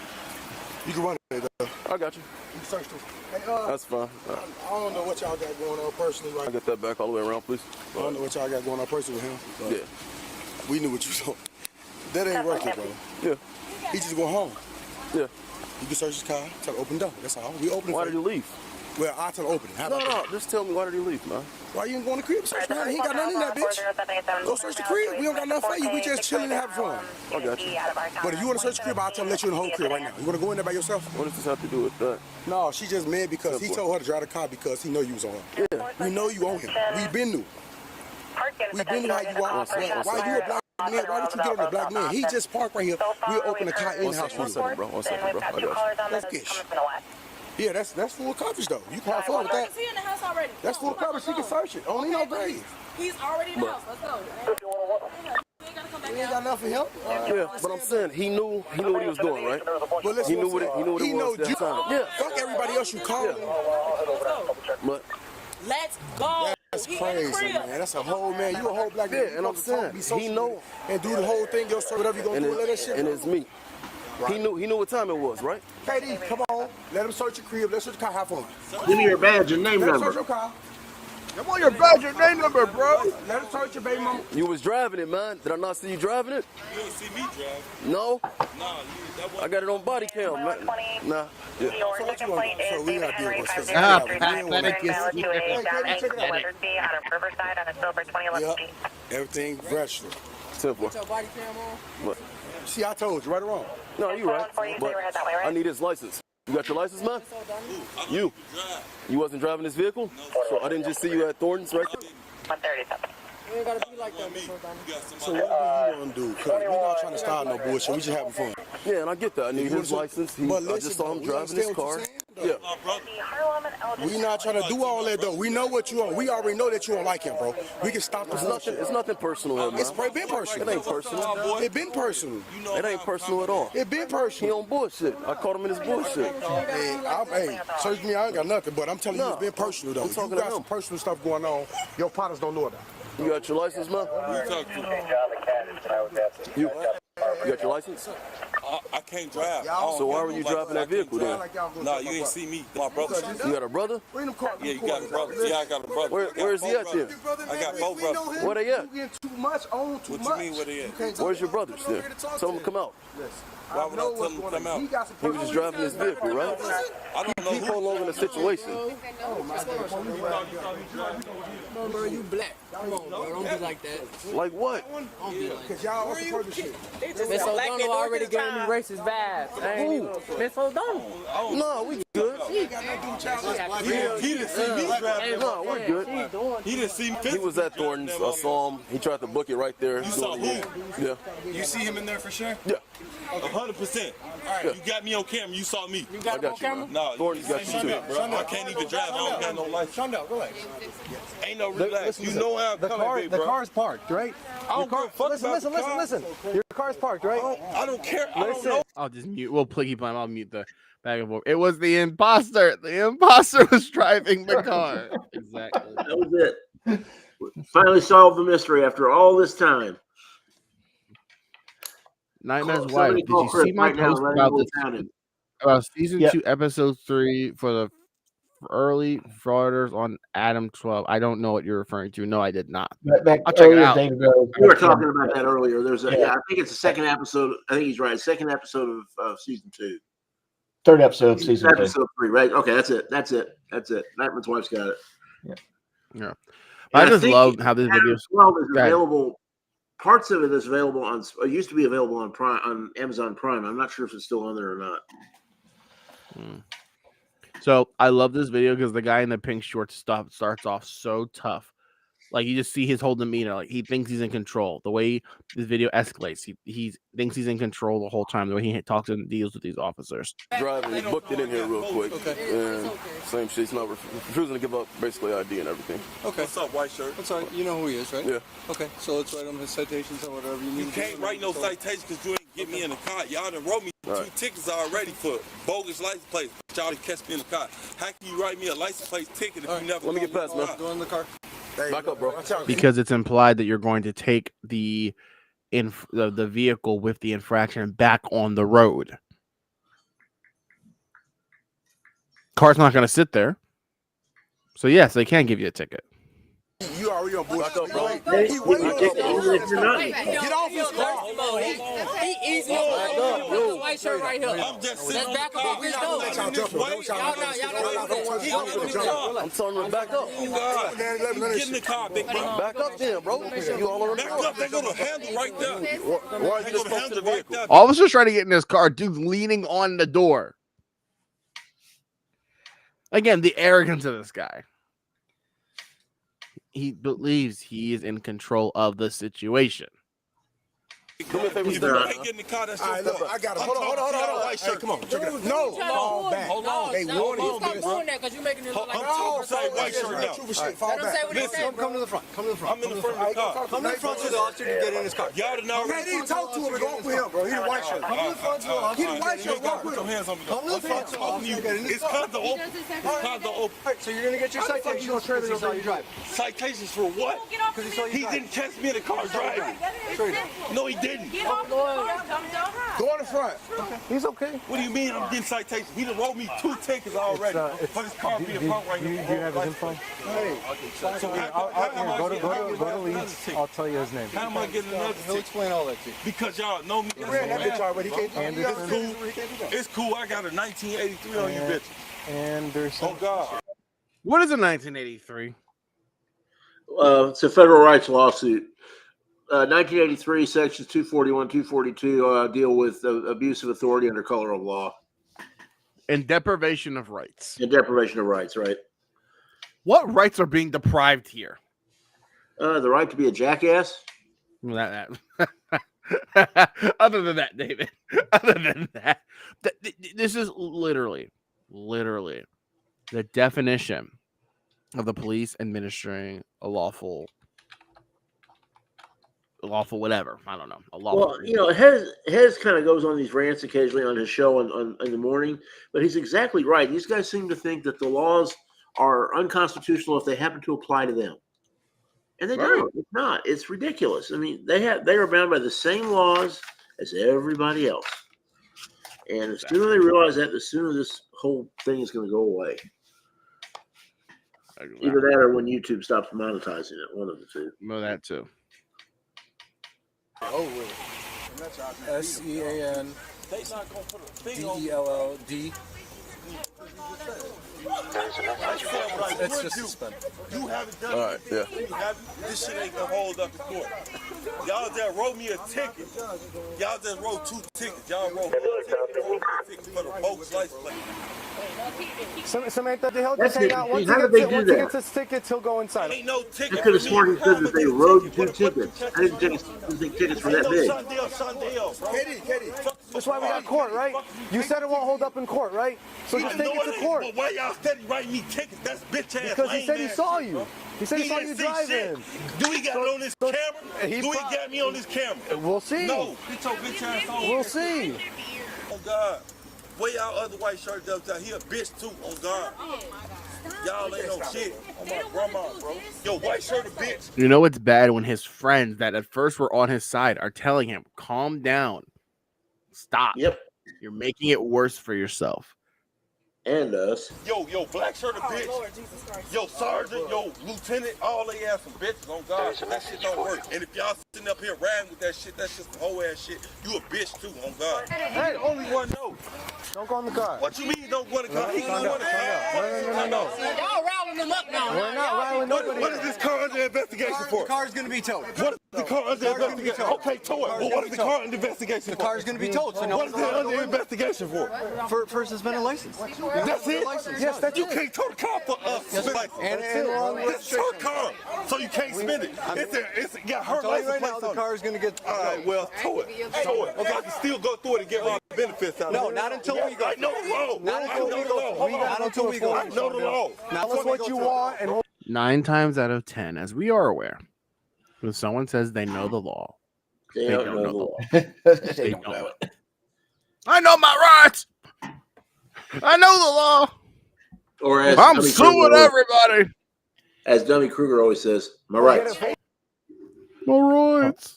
S12: You can run it.
S10: I got you.
S12: You can search too. Hey,
S10: that's fine.
S12: I don't know what y'all got going on personally. Right?
S10: I get that back all the way around, please.
S12: I don't know what y'all got going on personally with him. But
S10: Yeah.
S12: we knew what you saw. That ain't working, bro.
S10: Yeah.
S12: He just going home.
S10: Yeah.
S12: You can search his car, tell him open the door. That's all. We open it.
S10: Why did he leave?
S12: Well, I'll tell him open it. How about that?
S10: Just tell me why did he leave, man?
S12: Why you ain't going to the crib? Search, man. He ain't got nothing in that bitch. Go search the crib. We don't got nothing for you. We just chilling and having fun.
S10: I got you.
S12: But if you want to search the crib, I'll tell him let you in the whole crib right now. You want to go in there by yourself?
S10: What does this have to do with that?
S12: No, she just mad because he told her to drive the car because he know you was on her.
S10: Yeah.
S12: We know you on him. We been knew. We been knew how you are. Why you a black man? Why would you get on the black man? He just parked right here. We'll open the car in the house for you.
S10: 1 second, bro. 1 second, bro. I got
S12: That's fish. Yeah, that's full coverage though. You can have fun with that.
S11: Is he in the house already?
S12: That's full coverage. She can search it. Only no grave.
S11: He's already in the house. Let's go.
S12: We ain't got nothing for him.
S10: Yeah, but I'm saying he knew what he was doing, right?
S12: But listen,
S10: he knew what it was.
S12: Yeah. Fuck everybody else you call.
S10: But
S11: let's go.
S12: That's crazy, man. That's a whole man. You a whole black man.
S10: Yeah, and I'm saying he know
S12: and do the whole thing. Yourself, whatever you gonna do, let that shit.
S10: And it's me. Right. He knew what time it was, right?
S12: KD, come on. Let him search your crib. Let's search your car. Have fun.
S16: Give me your badge and name
S12: Let him
S16: number.
S12: search your car.
S10: Come on, your badge and name number, bro.
S12: Let him search your baby mama.
S10: You was driving it, man. Did I not see you driving it?
S3: You didn't see me drive.
S10: No.
S3: Nah,
S10: I got it on body cam, man. Nah. Yeah.
S12: So what you want? So we gotta deal with this. Everything vegetable.
S10: Simple.
S12: Put your body cam on.
S10: What?
S12: See, I told you, right or wrong?
S10: No, you right. But I need his license. You got your license, man? You wasn't driving this vehicle? So I didn't just see you at Thornton's right there?
S21: 137.
S12: You ain't gotta be like that, So what do you want to do? Cause we're not trying to start no bullshit. We just having fun.
S10: Yeah, and I get that. I need his license. I just saw him driving his car. Yeah.
S12: We not trying to do all that though. We know what you on. We already know that you don't like him, bro. We can stop the bullshit.
S10: It's nothing personal, man.
S12: It's been personal.
S10: It ain't personal.
S12: It been personal.
S10: It ain't personal at all.
S12: It been personal.
S10: He on bullshit. I caught him in his bullshit.
S12: Hey, search me. I ain't got nothing, but I'm telling you, it's been personal though.
S10: I'm talking
S12: you got some personal stuff going on. Your partners don't know about.
S10: You got your license, man? You got your license?
S3: I can't drive.
S10: So why were you driving that vehicle then?
S3: Nah, you ain't see me. My brother.
S10: You got a brother?
S3: Yeah, you got a brother. Yeah, I got a brother.
S10: Where is he at then?
S3: I got both brothers.
S10: Where they at?
S3: What you mean where they at?
S10: Where's your brothers then? Tell them to come out.
S3: Why would I tell them to come out?
S10: He was just driving his vehicle, right?
S3: I don't know
S10: He prolonging the situation.
S19: Bro, you black. Come on, bro. Don't be like that.
S10: Like what?
S19: Don't be like
S12: Cause y'all also part of shit.
S19: Miss O'Donnell already gave me racist vibes. Miss O'Donnell.
S10: No, we good.
S3: He didn't see me driving.
S10: No, we're good.
S3: He didn't see me.
S10: He was at Thornton's. I saw him. He tried to book it right there.
S3: You saw who?
S10: Yeah.
S3: You see him in there for sure?
S10: Yeah.
S3: 100%. All right, you got me on camera. You saw me.
S19: You got him on camera?
S3: No,
S10: Thornton's got you too.
S3: I can't even drive. I don't got no license.
S12: Shut up, relax.
S3: Ain't no relax. You know how I'm coming, big bro.
S7: The car's parked, right?
S3: I don't give a fuck about the car.
S7: Listen. Your car's parked, right?
S3: I don't care. I don't know.
S9: I'll just mute. We'll keep on. I'll mute the back and forth. It was the imposter. The imposter was driving the car. Exactly.
S16: That was it. Finally solved the mystery after all this time.
S9: Nightmare's wife. Did you see my post about season 2, episode 3 for the early frauders on Adam 12? I don't know what you're referring to. No, I did not. I'll check it out.
S16: We were talking about that earlier. There's a, I think it's the second episode. I think he's right. Second episode of season 2.
S15: Third episode of season 2.
S16: Episode 3, right? Okay, that's it. Nightmare's wife's got it.
S9: Yeah. I just love how this video is
S16: available. Parts of it is available on. It used to be available on Prime, on Amazon Prime. I'm not sure if it's still on there or not.
S9: So I love this video because the guy in the pink shorts starts off so tough. Like you just see his whole demeanor. Like he thinks he's in control. The way this video escalates, he thinks he's in control the whole time. The way he talks and deals with these officers.
S10: Driving, he booked it in here real quick. And same shit. He's not refusing to give up basically ID and everything.
S3: Okay. What's up, white shirt?
S7: What's up? You know who he is, right?
S10: Yeah.
S7: Okay, so let's write him his citations or whatever you need.
S3: You can't write no citations because you ain't get me in the car. Y'all done wrote me 2 tickets already for bogus license plates. Y'all done catch me in the car. How can you write me a license plate ticket if you never?
S10: Let me get past, man.
S7: Go in the car.
S10: Back up, bro.
S9: Because it's implied that you're going to take the vehicle with the infraction back on the road. Car's not going to sit there. So yes, they can give you a ticket.
S12: You already on bullshit, bro.
S16: Get
S12: off his car.
S19: He easy on the white shirt right here.
S3: I'm just sitting on
S19: back
S3: the
S19: up
S3: car.
S19: his door.
S10: I'm telling him to back up.
S3: Get in the car, big bro.
S10: Back up then, bro. You all on the
S3: Back up. They go to handle right there.
S10: Why are you just close to the vehicle?
S9: Officers trying to get in his car. Dude's leaning on the door. Again, the arrogance of this guy. He believes he is in control of the situation.
S10: Do me a favor,
S3: If
S10: step
S3: you
S10: back.
S3: ain't getting the car, that's
S12: All right,
S3: your
S12: look, I got it.
S3: I'm
S12: Hold on.
S3: talking to y'all white
S12: Hey,
S3: shirt.
S12: come on, check it out.
S3: Dude,
S12: No,
S3: you trying to
S12: fall
S3: move?
S12: back.
S3: Hold on.
S12: They
S3: No,
S12: warning you.
S3: stop
S12: This.
S11: that because you're making it look like
S3: I'm
S11: a
S3: talking to
S11: person.
S3: that white shirt now.
S12: Trooper shit, fall back.
S3: Listen,
S7: Come to the front. Come to the front.
S3: I'm in the front of the car.
S7: Come to the front so the officer can get in his car.
S3: Y'all done already.
S12: Man, he talk to him and walk with him, bro. He the white shirt.
S7: Come to the front so the officer
S12: He the white shirt. Walk
S3: Put
S12: with
S3: your
S12: him.
S3: hands on me.
S7: Come to the front so the officer can get in his
S3: It's
S7: car.
S3: cause the open. It's cause the open.
S7: Alright, so you're gonna get your citation because he saw you drive.
S3: Citations for what?
S7: Because he saw you
S3: He
S7: drive.
S3: didn't catch me in the car driving. No, he didn't.
S11: Get off the road.
S12: Go on the front.
S7: He's okay.
S3: What do you mean I'm getting citations? He done wrote me 2 tickets already for this car being parked right here.
S7: Do you have his info?
S12: Hey,
S3: So how am I
S7: Go
S3: getting
S7: to Leeds. I'll tell you his name.
S3: How am I getting another
S7: He'll
S3: ticket?
S7: explain all that to you.
S3: Because y'all know me.
S12: he ran that bitch already. He can't do
S7: And
S12: it.
S3: It's cool. It's cool. I got a 1983 on you, bitch.
S7: And there's
S3: Oh God.
S9: What is a 1983?
S16: It's a federal rights lawsuit. 1983, sections 241, 242 deal with abuse of authority under color of law
S9: And deprivation of rights.
S16: and deprivation of rights, right?
S9: What rights are being deprived here?
S16: The right to be a jackass.
S9: That. Other than that, David. Other than that, this is literally the definition of the police administering a lawful whatever. I don't know. A lawful.
S16: Well, you know, Hez kind of goes on these rants occasionally on his show in the morning, but he's exactly right. These guys seem to think that the laws are unconstitutional if they happen to apply to them. And they don't. It's not. It's ridiculous. I mean, they are bound by the same laws as everybody else. And the sooner they realize that, the sooner this whole thing is going to go away. Either that or when YouTube stops monetizing it, one of the two.
S9: No, that too.
S7: Oh, wait. SEANDELLD. It's just suspended.
S3: You haven't done
S10: All right, yeah.
S3: This shit ain't gonna hold up in court. Y'all just wrote me a ticket. Y'all just wrote 2 tickets. Y'all wrote 1 ticket for the bogus license plate.
S7: Samantha, he'll
S16: That's
S7: just hang
S16: it.
S7: out.
S16: How did they do
S7: Once he
S16: that?
S7: gets his tickets, he'll go inside.
S3: Ain't no ticket.
S16: I could have sworn he said that they wrote 2 tickets. I didn't think tickets were that big.
S3: Katie.
S7: That's why we got court, right? You said it won't hold up in court, right? So just take it to court.
S3: But why y'all steady writing me tickets? That's bitch ass.
S7: Because he said he saw you. He said he saw you driving.
S3: Do we got it on this camera? Do we got me on this camera?
S7: We'll see.
S3: No. Get your bitch ass on.
S7: We'll see.
S3: Oh God. Where y'all other white shirt does out? He a bitch too. Oh God. Y'all ain't no shit. Oh my grandma, bro. Yo, white shirt a bitch.
S9: You know it's bad when his friends that at first were on his side are telling him, "Calm down, stop.
S16: Yep.
S9: You're making it worse for yourself."
S16: And us.
S3: Yo, black shirt a bitch. Yo, sergeant, yo, lieutenant, all they ass some bitches. On God, that shit don't work. And if y'all sitting up here riding with that shit, that's just some whole ass shit. You a bitch too. On God.
S7: Hey,
S3: only one no.
S7: Don't go in the car.
S3: What you mean don't go in the car? He don't want to
S7: No.
S11: Y'all riling them up now.
S7: We're not riling nobody.
S3: What is this car under investigation for?
S7: The car's going to be towed.
S3: What is the car under investigation? Okay, tow it. But what is the car under investigation for?
S7: The car's going to be towed. So
S3: what is it under investigation for?
S7: For suspended license.
S3: That's it?
S7: Yes, that's
S3: you
S7: it.
S3: can't tow the car for suspended license.
S7: And wrong
S3: It's your car, so you can't spend it. It's got her license
S7: right
S3: plate
S7: now, the
S3: on it.
S7: car is going to get.
S3: All right, well, tow it. Tow it. Okay, I can still go through it and get my benefits out of it.
S7: No, not until we go.
S3: I know the law.
S7: Not
S3: I know
S7: until we
S3: the
S7: go.
S3: law. Hold on.
S7: Not until we go.
S3: I know the law.
S7: Now tell us what you want, and we'll
S9: 9 times out of 10, as we are aware, when someone says they know the law,
S16: They
S9: they
S16: don't
S9: don't
S16: know
S9: know
S16: the
S9: the
S16: law.
S9: law. They don't know it. I know my rights. I know the law.
S16: Or as
S9: I'm
S16: Dummy
S9: suing
S16: Kruger-
S9: everybody.
S16: As Dummy Kruger always says, my rights.
S9: My rights.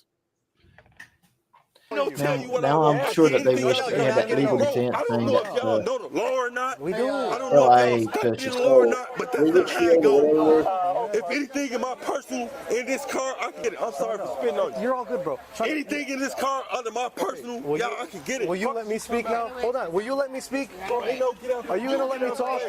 S15: Now I'm sure that they wish they had that legal defense thing that
S3: Y'all know the law or not?
S7: We do.
S3: I don't know
S15: LA
S3: if y'all stuck
S15: to
S3: in the law or not, but that's not how it goes. If anything in my personal, in this car, I can get it. I'm sorry for spitting on you.
S7: You're all good, bro.
S3: Anything in this car under my personal, y'all, I can get it.
S7: Will you let me speak now? Hold on. Will you let me speak? Are you gonna let me talk?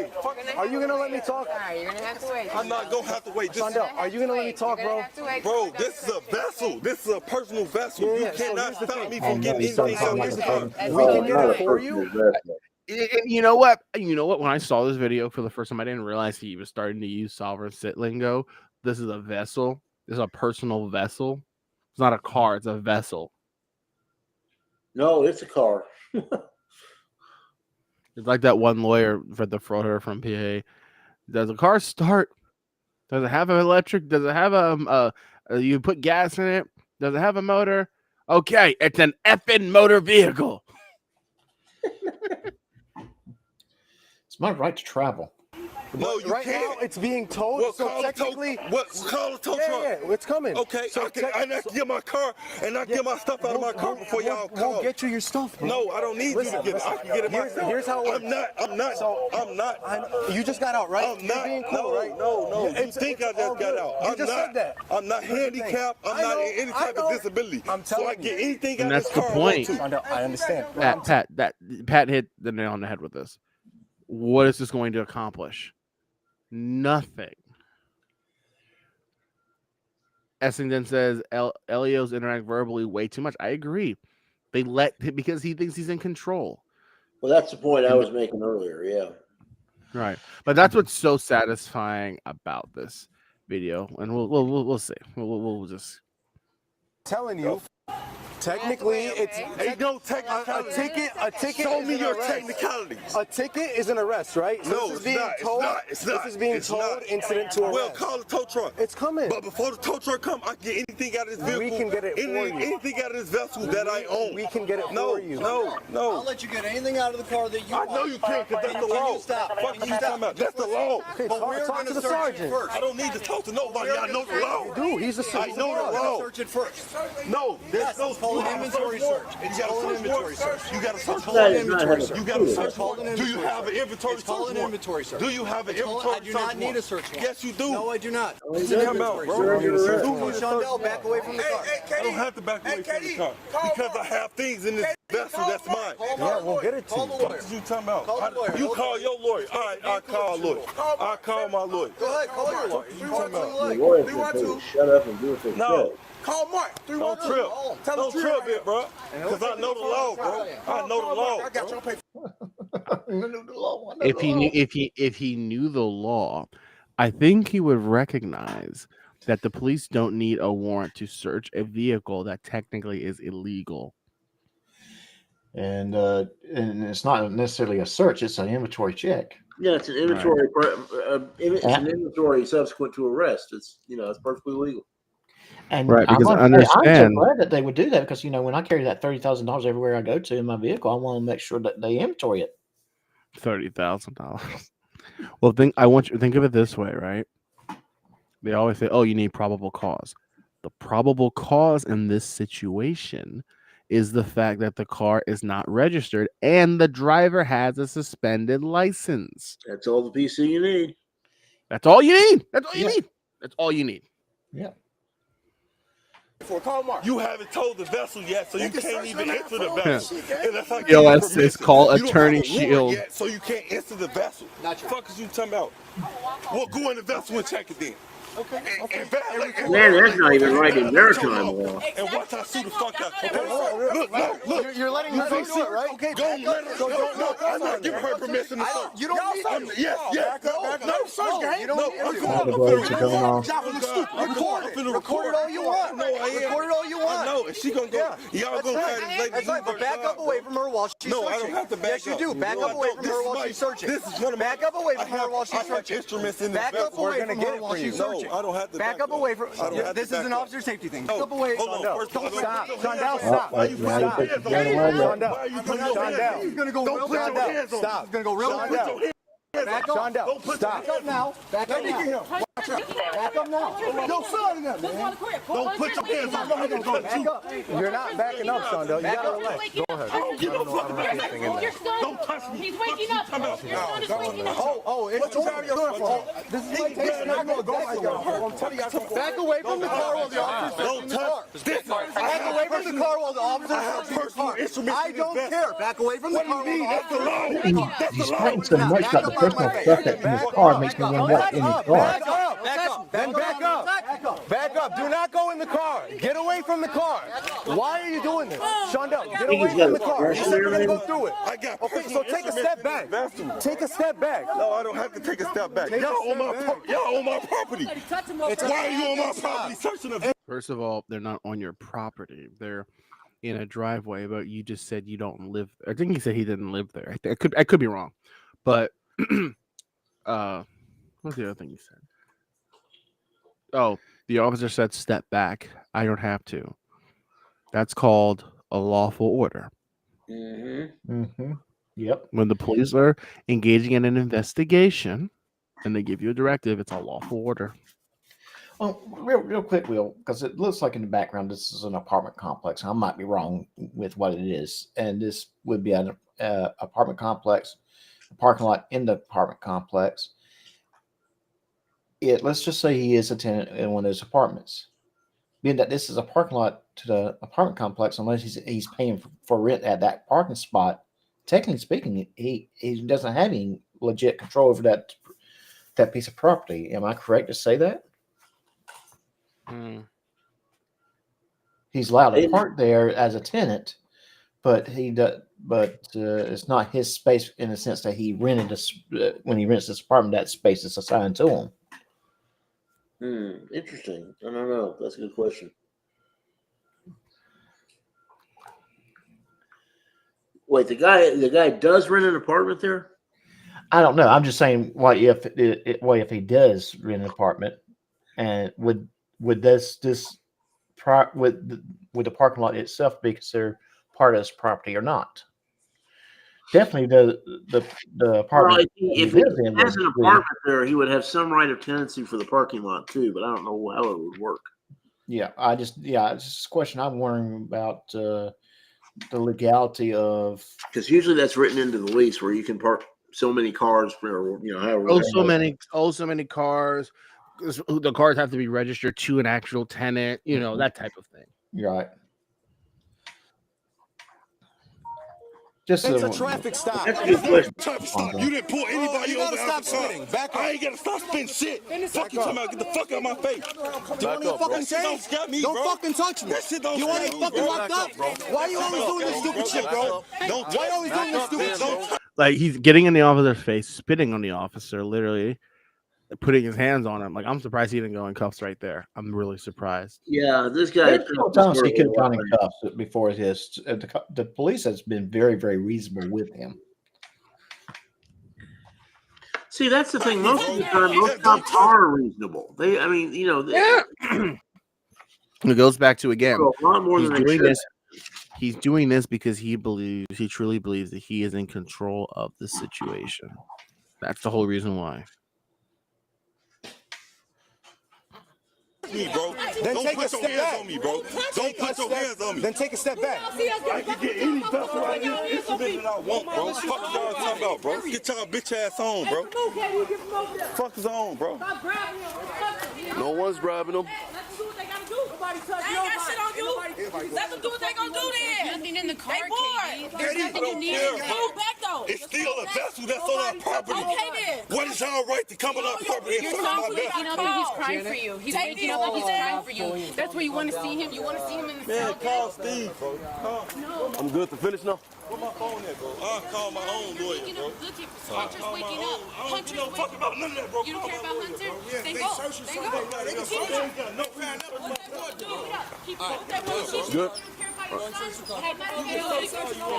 S7: Are you gonna let me talk?
S11: You're gonna have to wait.
S3: I'm not gonna have to wait.
S7: Shondell, are you gonna let me talk, bro?
S3: Bro, this is a vessel. This is a personal vessel. You cannot stop me from getting
S15: he's
S3: anything
S15: talking
S3: out of
S15: about
S3: this car.
S7: We can get it for you.
S9: And you know what? When I saw this video for the first time, I didn't realize he was starting to use sovereign sit lingo. This is a vessel. This is a personal vessel. It's not a car. It's a vessel.
S16: No, it's a car.
S9: It's like that one lawyer for the frauder from PA. Does the car start? Does it have an electric? Does it have you put gas in it? Does it have a motor? Okay, it's an effing motor vehicle.
S15: It's my right to travel.
S3: No, you
S7: right
S3: can't.
S7: now it's being towed.
S3: Well,
S7: so
S3: call
S7: technically,
S3: call a tow truck.
S7: Yeah, it's coming.
S3: Okay,
S7: so
S3: I can get my car and I get my stuff out of my car before y'all call.
S7: We'll get you your stuff, bro.
S3: No, I don't need you to get it. I can get it myself.
S7: Here's how it works.
S3: I'm not.
S7: You just got out, right?
S3: I'm not.
S7: Being cool, right?
S3: No. You think I just got out?
S7: You just said that.
S3: I'm not handicapped. I'm not in any type of disability. So I get anything out
S9: And
S3: of
S9: that's
S3: this
S9: the
S3: car
S9: point.
S7: I understand.
S9: Pat hit the nail on the head with this. What is this going to accomplish? Nothing. Essington says Elios interact verbally way too much. I agree. Because he thinks he's in control.
S16: Well, that's the point I was making earlier. Yeah.
S9: Right. But that's what's so satisfying about this video, and we'll see. We'll just
S7: telling you. Technically, it's
S3: ain't no technicality.
S7: A ticket.
S3: Show
S7: is
S3: me
S7: an
S3: your
S7: arrest.
S3: technicalities.
S7: A ticket is an arrest, right? So
S3: No,
S7: this is
S3: it's
S7: being
S3: not.
S7: told.
S3: It's not.
S7: This is being
S3: It's
S7: told
S3: not.
S7: incident to arrest.
S3: Well, call the tow truck.
S7: It's coming.
S3: But before the tow truck come, I can get anything out of this vehicle.
S7: We can get it for you.
S3: Anything out of this vessel that I own.
S7: We can get it
S3: No,
S7: for you.
S3: no.
S19: I'll let you get anything out of the car that you want.
S3: I know you can't, because that's the law.
S19: Stop.
S3: Fuck you talking about? That's the law.
S7: Okay,
S19: But we're
S7: talk
S19: going
S7: to
S19: to
S7: the
S19: search it
S7: sergeant.
S19: first.
S3: I don't need to talk to nobody. I know the law.
S7: You do. He's a
S3: I know the law.
S19: Search it first.
S3: No, there's no
S19: called an inventory search. It's called an inventory search.
S3: You got to search
S19: Called an inventory
S16: search.
S19: search.
S3: You got to search
S19: It's called an
S3: Do you
S19: inventory
S3: have an inventory
S19: It's called an
S3: search
S19: inventory search.
S3: Do you have an inventory
S19: I do not
S3: search
S19: need a
S3: warrant?
S19: search warrant.
S3: Yes, you do.
S19: No, I do not.
S3: What you talking about, bro?
S19: Shondell, back away from the car.
S3: I don't have to back away from the car because I have things in this vessel that's mine.
S7: Yeah, we'll get it to you.
S3: What you talking about? You call your lawyer. All right, I'll call a lawyer. I'll call my lawyer.
S19: Go ahead, call your lawyer.
S3: You talking about?
S16: The lawyers can tell you to shut up and do what they
S3: No.
S16: say.
S19: Call Mark.
S3: Don't trip. Don't trip it, bro. Because I know the law, bro. I know the law.
S19: I got you. I'll pay
S9: if he knew the law, I think he would recognize that the police don't need a warrant to search a vehicle that technically is illegal.
S15: And it's not necessarily a search; it's an inventory check.
S16: Yeah, it's an inventory. It's an inventory subsequent to arrest. It's it's perfectly legal.
S15: And
S9: right, because I
S15: I'm so
S9: understand
S15: glad that they would do that because when I carry that $30,000 everywhere I go to in my vehicle, I want to make sure that they inventory it.
S9: $30,000. Well, I want you to think of it this way, right? They always say, "Oh, you need probable cause." The probable cause in this situation is the fact that the car is not registered and the driver has a suspended license.
S16: That's all the PC you need.
S9: That's all you need. That's all you need. That's all you need.
S15: Yeah.
S3: You haven't told the vessel yet, so you can't even enter the vessel. And that's like
S9: Yo, it's called Attorney
S3: Shield.
S9: Shield.
S3: Yet, so you can't enter the vessel. What the fuck is you talking about? Well, go in the vessel and check it then. Okay.
S16: Man, that's not even right in maritime law.
S3: And watch I sue the fuck out. Okay. Look.
S7: You're letting her do it, right? Okay.
S3: Go let her. No, I'm not giving her permission to search.
S7: You don't need to.
S3: Yes. No,
S7: search game. You don't need to.
S15: All the blades are going off.
S7: Record it all you want.
S3: No, I am.
S7: Record it all you want.
S3: I know, and she gonna go. Y'all gonna carry this lady.
S7: That's right, but back up away from her while she's searching.
S3: No, I don't have to back up.
S7: Yes, you do. Back up away from her while she's searching.
S3: This is one of my.
S7: Back up away from her while she's
S3: I have
S7: searching.
S3: instruments in this
S7: Back up
S3: vessel.
S7: away from her while she's searching.
S3: No, I don't have to.
S7: Back up away from. This is an officer safety thing. Back up away. Hold on. Stop. Shondell, stop.
S15: Now you put your gun away.
S7: Shondell. He's gonna go real quick. Stop. He's gonna go real quick. Back up. Shondell, stop. Back up now. Back up now. Back up now. Yo, son, man.
S3: Don't put your hands on me.
S7: Back up. You're not backing up, Shondell. You gotta relax. Go ahead.
S3: Don't touch me.
S11: He's waking up. He's waking up.
S7: Oh, it's what you're doing for. This is like it's not gonna go like that. I'm telling you, back away from the car while the officer's searching the car. Back away from the car while the officer's searching the car. I don't care. Back away from the car while the officer's searching the car.
S15: He's fighting so much about the personal stuff that's in his car makes me want to walk in his car.
S7: Back up. Then back up. Back up. Do not go in the car. Get away from the car. Why are you doing this? Shondell, get away from the car. You said we're going to go through it. Okay, so take a step back. Take a step back.
S3: No, I don't have to take a step back. Y'all on my property. Why are you on my property searching the?
S9: First of all, they're not on your property. They're in a driveway, but you just said you don't live there. I think he said he didn't live there. I could be wrong, but what's the other thing he said? Oh, the officer said step back. I don't have to. That's called a lawful order.
S15: Yep.
S9: When the police are engaging in an investigation and they give you a directive, it's a lawful order.
S15: Well, real quick, Will, because it looks like in the background this is an apartment complex. I might be wrong with what it is, and this would be an apartment complex, a parking lot in the apartment complex. Let's just say he is a tenant in one of those apartments. Being that this is a parking lot to the apartment complex, unless he's paying for rent at that parking spot, technically speaking, he doesn't have any legit control over that piece of property. Am I correct to say that? He's allowed to park there as a tenant, but it's not his space in the sense that he rented when he rents this apartment, that space is assigned to him.
S16: Interesting. I don't know. That's a good question. Wait, the guy does rent an apartment there?
S15: I don't know. I'm just saying, what if he does rent an apartment, and would the parking lot itself be considered part of his property or not? Definitely the apartment.
S16: Well, if he has an apartment there, he would have some right of tenancy for the parking lot too, but I don't know how it would work.
S15: Yeah, it's just a question I'm wondering about the legality of,
S16: because usually that's written into the lease where you can park so many cars for however.
S9: So many cars. The cars have to be registered to an actual tenant, that type of thing.
S15: Right.
S7: It's a traffic stop.
S3: Traffic stop. You didn't pull anybody over.
S7: Stop spitting. Back up.
S3: I ain't gotta stop spitting shit. Fuck you talking about? Get the fuck out of my face.
S7: Do you want to fucking change? Don't fucking touch me. You want to fucking locked up? Why are you always doing this stupid shit, bro? Why always doing this stupid shit?
S9: Like, he's getting in the officer's face, spitting on the officer, literally putting his hands on him. Like, I'm surprised he didn't go in cuffs right there. I'm really surprised.
S16: Yeah, this guy.
S15: He could have gone in cuffs before his. The police has been very, very reasonable with him.
S16: See, that's the thing. Most of the time, most cops are reasonable.
S9: It goes back to, again, he's doing this because he truly believes that he is in control of the situation. That's the whole reason why.
S3: Me, bro.
S7: Then
S3: Don't
S7: take
S3: put
S7: a
S3: your
S7: step
S3: hands
S7: back.
S3: on me, bro. Don't put your hands on me.
S7: Then take a step back.
S3: I can get any vessel right here instrument that I want, bro. Fuck y'all talking about, bro. Get y'all bitch ass on, bro. Fuck is on, bro.
S10: No one's grabbing them.
S11: Let them do what they gonna do then. Nothing in the car, Katie. There's nothing you need.
S3: care,
S11: Move back though.
S3: It's still a vessel that's on our property.
S11: Okay then.
S3: What is y'all right to come on our property and
S11: Your
S3: fuck
S11: son's
S3: my
S11: waking
S3: vessel?
S11: up and he's crying for you. He's waking up and he's crying for you. That's where you want to see him. You want to see him in the
S3: Man,
S11: cell.
S3: call Steve, bro. Call.
S10: I'm good to finish now.
S3: Where my phone at, bro? I'll call my own lawyer, bro.
S11: Hunter's waking up.
S3: Hunter's waking up. Fuck about none of that, bro.
S11: You don't care about Hunter? Then go. Keep going.
S10: Good.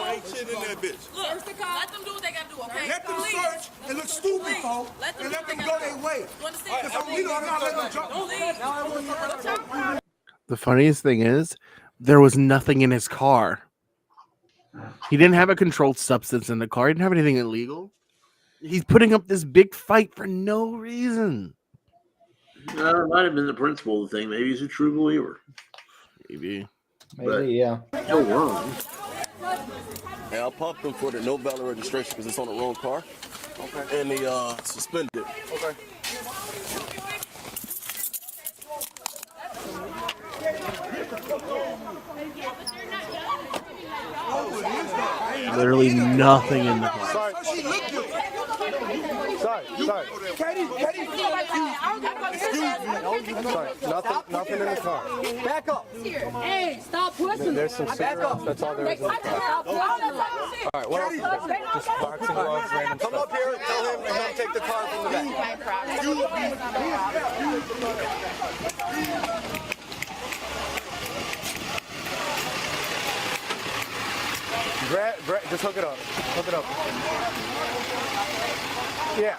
S3: Ain't shit in that bitch.
S11: Look, let them do what they gotta do, okay?
S7: Let them search and look stupid, folks, and let them go their way. Because we don't know let them jump.
S9: The funniest thing is, there was nothing in his car. He didn't have a controlled substance in the car. He didn't have anything illegal. He's putting up this big fight for no reason.
S16: No, it might have been the principle of the thing. Maybe he's a true believer.
S9: Maybe,
S15: yeah.
S16: No wrong.
S10: Hey, I popped them for the no valid registration because it's on the wrong car. Okay. And they suspended it. Okay.
S9: Literally nothing in the car.
S7: Sorry. Nothing in the car. Back up.
S11: Hey, stop pushing.
S7: There's some cigarettes. That's all there is in the car. All right, what else is there? Just boxing gloves, random stuff. Come up here and tell him to take the car from the back. Just hook it up. Hook it up. Yeah.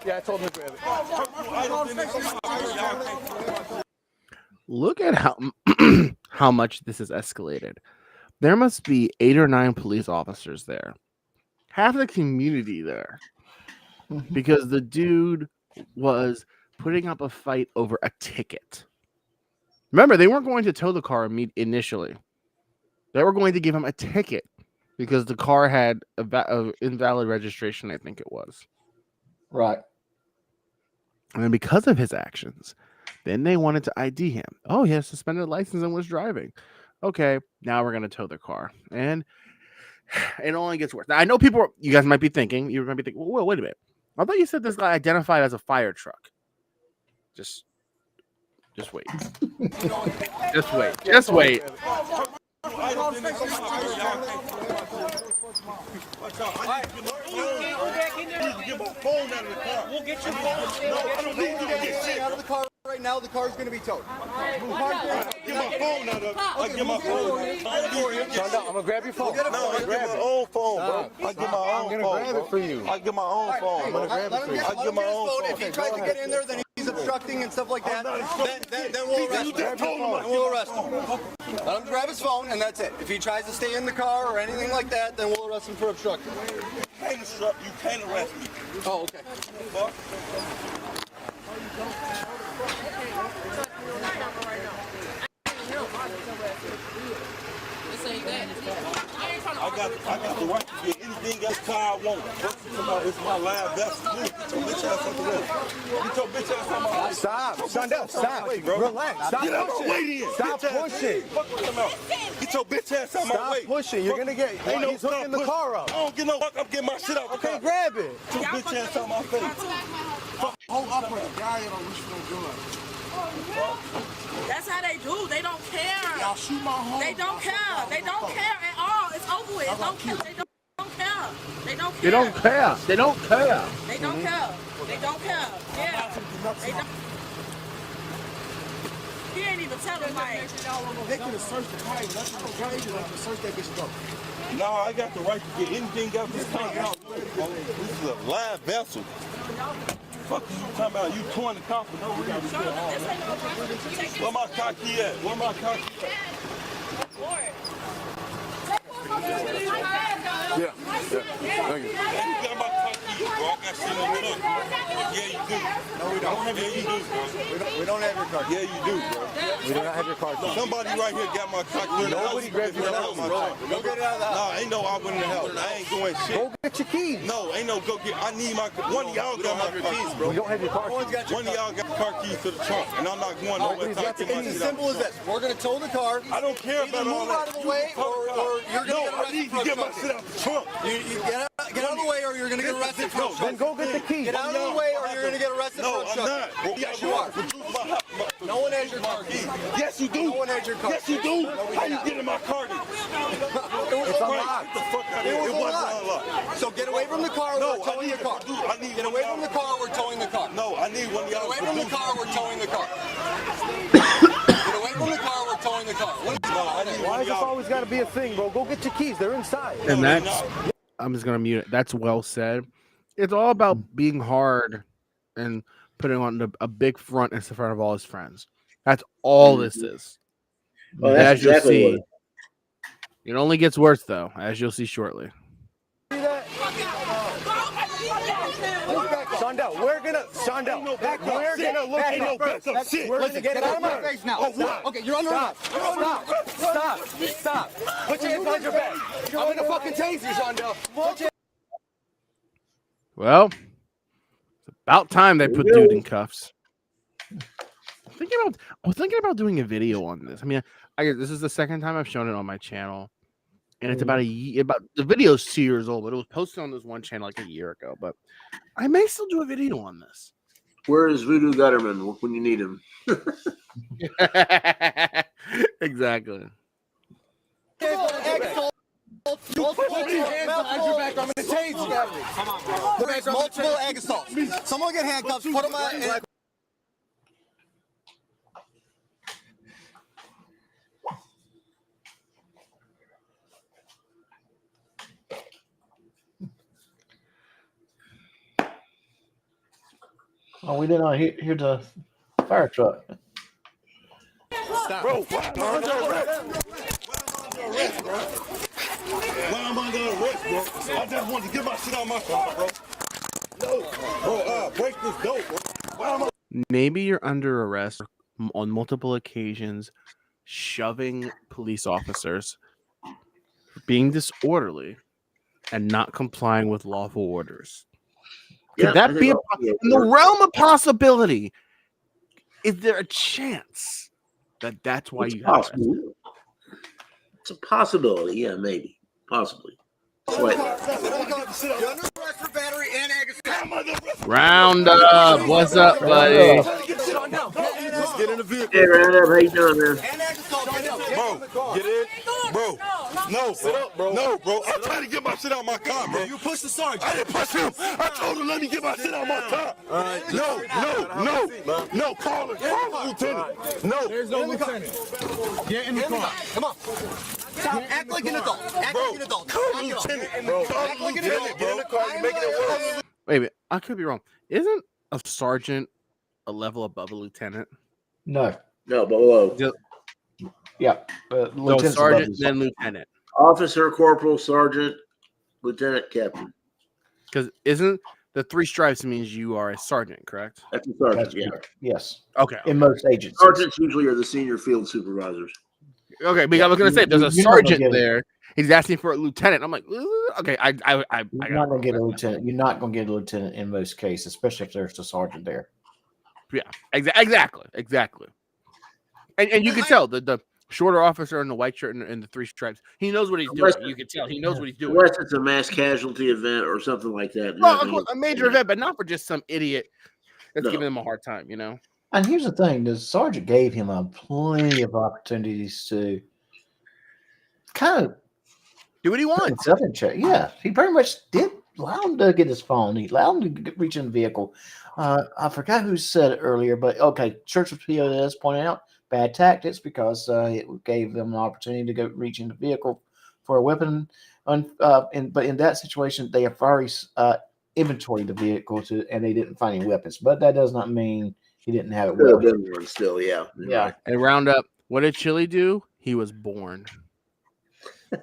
S7: Yeah, I told him to grab it.
S9: Look at how how much this has escalated. There must be 8 or 9 police officers there. Half the community there. Because the dude was putting up a fight over a ticket. Remember, they weren't going to tow the car initially. They were going to give him a ticket because the car had a invalid registration, I think it was.
S15: Right.
S9: And then because of his actions, then they wanted to ID him. Oh, he has suspended license and was driving. Okay, now we're going to tow the car. And it only gets worse. Now, I know you guys might be thinking, well, wait a minute. I thought you said this guy identified as a fire truck. Just wait. Just wait. Just wait.
S7: We'll get your phone. I don't need you to get shit out of the car right now. The car's going to be towed. Get my phone out of it. I get my phone. I'm going to grab your phone. No, I get my own phone, bro. I get my own phone. I'm going to grab it for you. I get my own phone. I'm going to grab it for you. I get my own phone. If he tries to get in there, then he's obstructing and stuff like that. Then we'll arrest him. We'll arrest him. Let him grab his phone, and that's it. If he tries to stay in the car or anything like that, then we'll arrest him for obstructing. You can't arrest me. Oh, okay. I got the right to get anything else car I want. It's my live vessel. Get your bitch ass out the way. Get your bitch ass out my way. Stop. Shondell, stop. Relax. Stop pushing. Stop pushing. Get your bitch ass out my way. Stop pushing. You're gonna get. He's hooking the car up. I don't get no fuck. I'm getting my shit out. Okay, grab it. Get your bitch ass out my face. Hold up with the guy on which one doing.
S11: That's how they do. They don't care.
S7: Y'all shoot my home.
S11: They don't care. They don't care at all. It's over with. They don't care. They don't care.
S9: They don't care. They don't care.
S11: They don't care. They don't care. Yeah. They don't. He ain't even telling Mike.
S7: They could have searched the car. That's what they could have searched that bitch up. No, I got the right to get anything out this car. This is a live vessel. Fuck you talking about? You towing the car for no reason. Where my car key at? Where my car key at? Yeah. Thank you. You got my car key, bro. I got shit on the truck. Yeah, you do. No, we don't. Yeah, you do, bro. We don't have your car key. Yeah, you do, bro. We do not have your car key. Somebody right here got my car key. Nobody grabbed your house, bro. Go get it out of the house. No, ain't no I went in the house. I ain't going shit. Go get your keys. No, ain't no go get. I need my. One of y'all got my keys, bro. We don't have your car keys. One of y'all got car keys to the trunk, and I'm not going nowhere. It's as simple as this. We're gonna tow the car. I don't care about all that. Move out of the way, or you're gonna get arrested. Get my shit out the trunk. You get out of the way, or you're gonna get arrested. Then go get the keys. Get out of the way, or you're gonna get arrested. No, I'm not. Yes, you are. No one has your car key. Yes, you do. No one has your car. Yes, you do. How you get in my car? It's unlocked. The fuck out of here. It wasn't unlocked. So get away from the car. We're towing your car. Get away from the car. We're towing the car. No, I need one of y'all. Get away from the car. We're towing the car. Get away from the car. We're towing the car. Why is this always got to be a thing, bro? Go get your keys. They're inside.
S9: And that's, I'm just going to mute it. That's well said. It's all about being hard and putting on a big front in front of all his friends. That's all this is.
S16: Well, that's
S9: as you'll
S16: exactly
S9: see, it only gets worse, though, as you'll see shortly.
S7: Shondell, we're gonna look at it. We're gonna get out of my face now. Okay, you're under arrest. Stop. Put your hands behind your back. I'm gonna fucking tase you, Shondell.
S9: Well, it's about time they put dude in cuffs. I was thinking about doing a video on this. I mean, I guess this is the second time I've shown it on my channel, and it's about the video's 2 years old, but it was posted on this one channel like a year ago. But I may still do a video on this.
S16: Where is Voodoo Gutterman when you need him?
S9: Exactly.
S7: You put your hands behind your back. I'm gonna tase you. Come on, bro. There's multiple egg assaults. Someone get handcuffs. Put them on.
S15: Oh, we did not hear the fire truck.
S12: Stop. Bro, why am I under arrest? Why am I under arrest, bro? I just wanted to get my shit out my car, bro. No, bro, break this door, bro. Why am I?
S9: Maybe you're under arrest on multiple occasions, shoving police officers, being disorderly, and not complying with lawful orders. Could that be in the realm of possibility? Is there a chance that that's why you got arrested?
S16: It's a possibility, yeah, maybe, possibly. Slightly.
S9: Round up. What's up, buddy?
S12: Let's get in the vehicle.
S16: Hey, Round up, how you doing, man?
S12: Bro, get in. Bro, no, sit up, bro. No, bro. I'm trying to get my shit out my car, bro. You pushed the sergeant. I didn't push him. I told him, let me get my shit out my car. No, call the lieutenant. No. There's no lieutenant. Get in the car. Come on. Stop. Act like an adult. Act like an adult. Call the lieutenant, bro. Call the lieutenant, bro. You're making it worse.
S9: Wait a minute. I could be wrong. Isn't a sergeant a level above a lieutenant?
S15: No,
S16: below.
S15: Yeah.
S9: So sergeant, then lieutenant.
S16: Officer, corporal, sergeant, lieutenant, captain.
S9: Because isn't the 3 stripes means you are a sergeant, correct?
S16: That's a sergeant, yeah.
S15: Yes.
S9: Okay.
S15: In most agencies.
S16: Sergeants usually are the senior field supervisors.
S9: Okay, but I was going to say, there's a sergeant there. He's asking for a lieutenant. I'm like, okay,
S15: You're not going to get a lieutenant. You're not going to get a lieutenant in most cases, especially if there's a sergeant there.
S9: Yeah, exactly. And you can tell the shorter officer in the white shirt and the 3 stripes. He knows what he's doing. You can tell he knows what he's doing.
S16: Unless it's a mass casualty event or something like that.
S9: Well, of course, a major event, but not for just some idiot that's giving him a hard time, you know?
S15: And here's the thing: the sergeant gave him plenty of opportunities to kind of
S9: do what he wants.
S15: Check. Yeah, he pretty much did allow him to get his phone. He allowed him to reach in the vehicle. I forgot who said it earlier, but okay, Church of POS pointed out bad tactics because it gave them an opportunity to go reach in the vehicle for a weapon. But in that situation, they have already inventoried the vehicle and they didn't find any weapons. But that does not mean he didn't have it with him.
S16: Still, yeah.
S9: And Roundup, what did Chillie do? He was born.
S12: I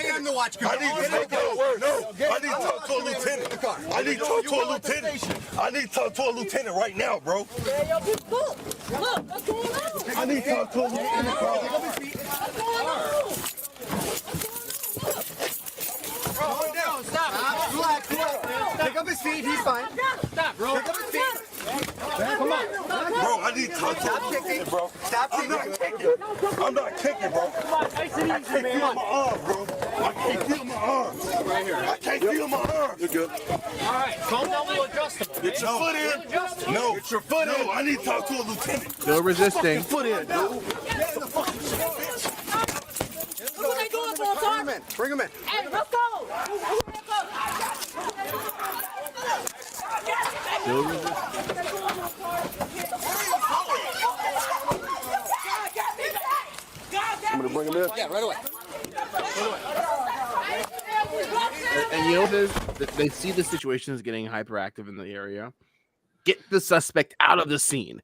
S12: am the watch guard. I need to talk to a lieutenant. I need to talk to a lieutenant. I need to talk to a lieutenant right now, bro.
S11: Look, what's going on?
S12: I need to talk to a lieutenant, bro.
S11: What's going on?
S7: Calm down, stop. Relax. Pick up his feet, he's fine.
S11: Stop, bro.
S7: Pick up his feet.
S12: Come on. Bro, I need to talk to a lieutenant, bro.
S7: Stop kicking.
S12: I'm not kicking, bro. I can't feel my arm, bro. I can't feel my arm. Right here. I can't feel my arm. You're good.
S11: All right, calm down, we'll adjust him.
S12: Get your foot in. No. Get your foot in. No, I need to talk to a lieutenant.
S9: Still resisting.
S12: Foot in, dude.
S11: Look what they doing for a time.
S7: Bring him in.
S11: Hey, let's go.
S9: Still resisting.
S10: I'm gonna bring him in.
S7: Yeah, right away.
S9: And you know what it is? They see the situation is getting hyperactive in the area. Get the suspect out of the scene.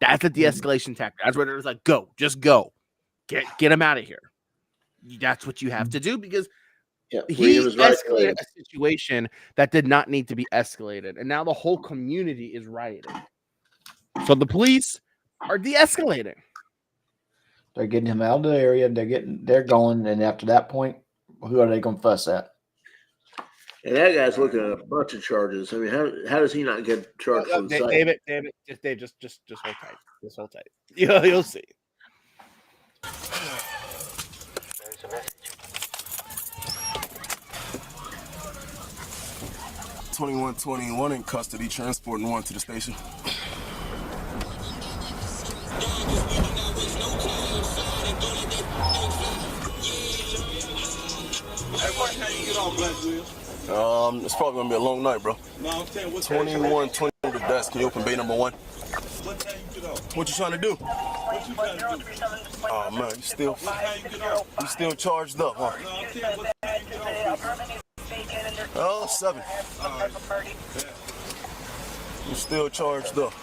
S9: That's a de-escalation tactic. That's where there's like, go, just go. Get him out of here. That's what you have to do because he escalated a situation that did not need to be escalated. And now the whole community is rioting. So the police are de-escalating.
S15: They're getting him out of the area. They're going. And after that point, who are they going to fuss at?
S16: And that guy's looking at a bunch of charges. I mean, how does he not get charged for the site?
S9: David, just hold tight. Just hold tight. You'll see.
S10: 2121 in custody, transporting one to the station. It's probably gonna be a long night, bro.
S3: No, I'm saying,
S10: 2120 to the desk. Can you open bay number 1?
S3: What time you get off?
S10: What you trying to do?
S3: What you trying to do?
S10: Oh man, you still charged up, huh?
S3: No, I'm saying, what time you get off?
S10: Oh, 7.
S3: All right.
S10: You still charged up.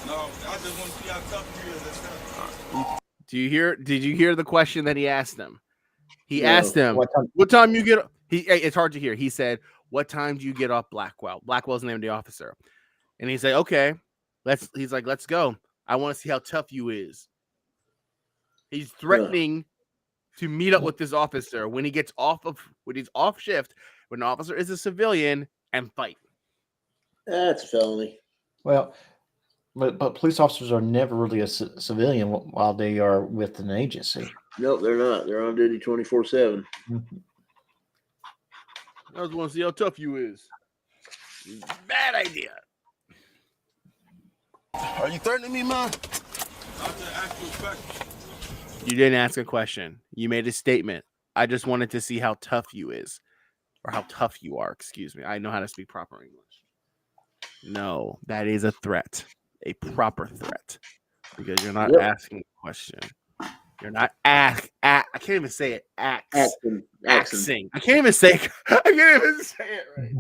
S3: No, I just want to see how tough you is. That's
S9: Did you hear the question that he asked him? He
S15: No.
S9: asked him,
S15: What time-
S9: what time you get it's hard to hear. He said, what time do you get off Blackwell? Blackwell's the name of the officer. And he said, okay, let's go. I want to see how tough you is. He's threatening to meet up with this officer when he's off shift, when the officer is a civilian, and fight.
S16: That's a felony.
S15: Well, but police officers are never really a civilian while they are with an agency.
S16: Nope, they're not. They're on duty 24/7.
S9: I just want to see how tough you is. Bad idea.
S10: Are you threatening me, man?
S9: You didn't ask a question. You made a statement. I just wanted to see how tough you is, or how tough you are. Excuse me. I know how to speak proper English. No, that is a threat, a proper threat, because you're not asking a question. You're not I can't even say it. Axing. I can't even say it. I can't even say it right.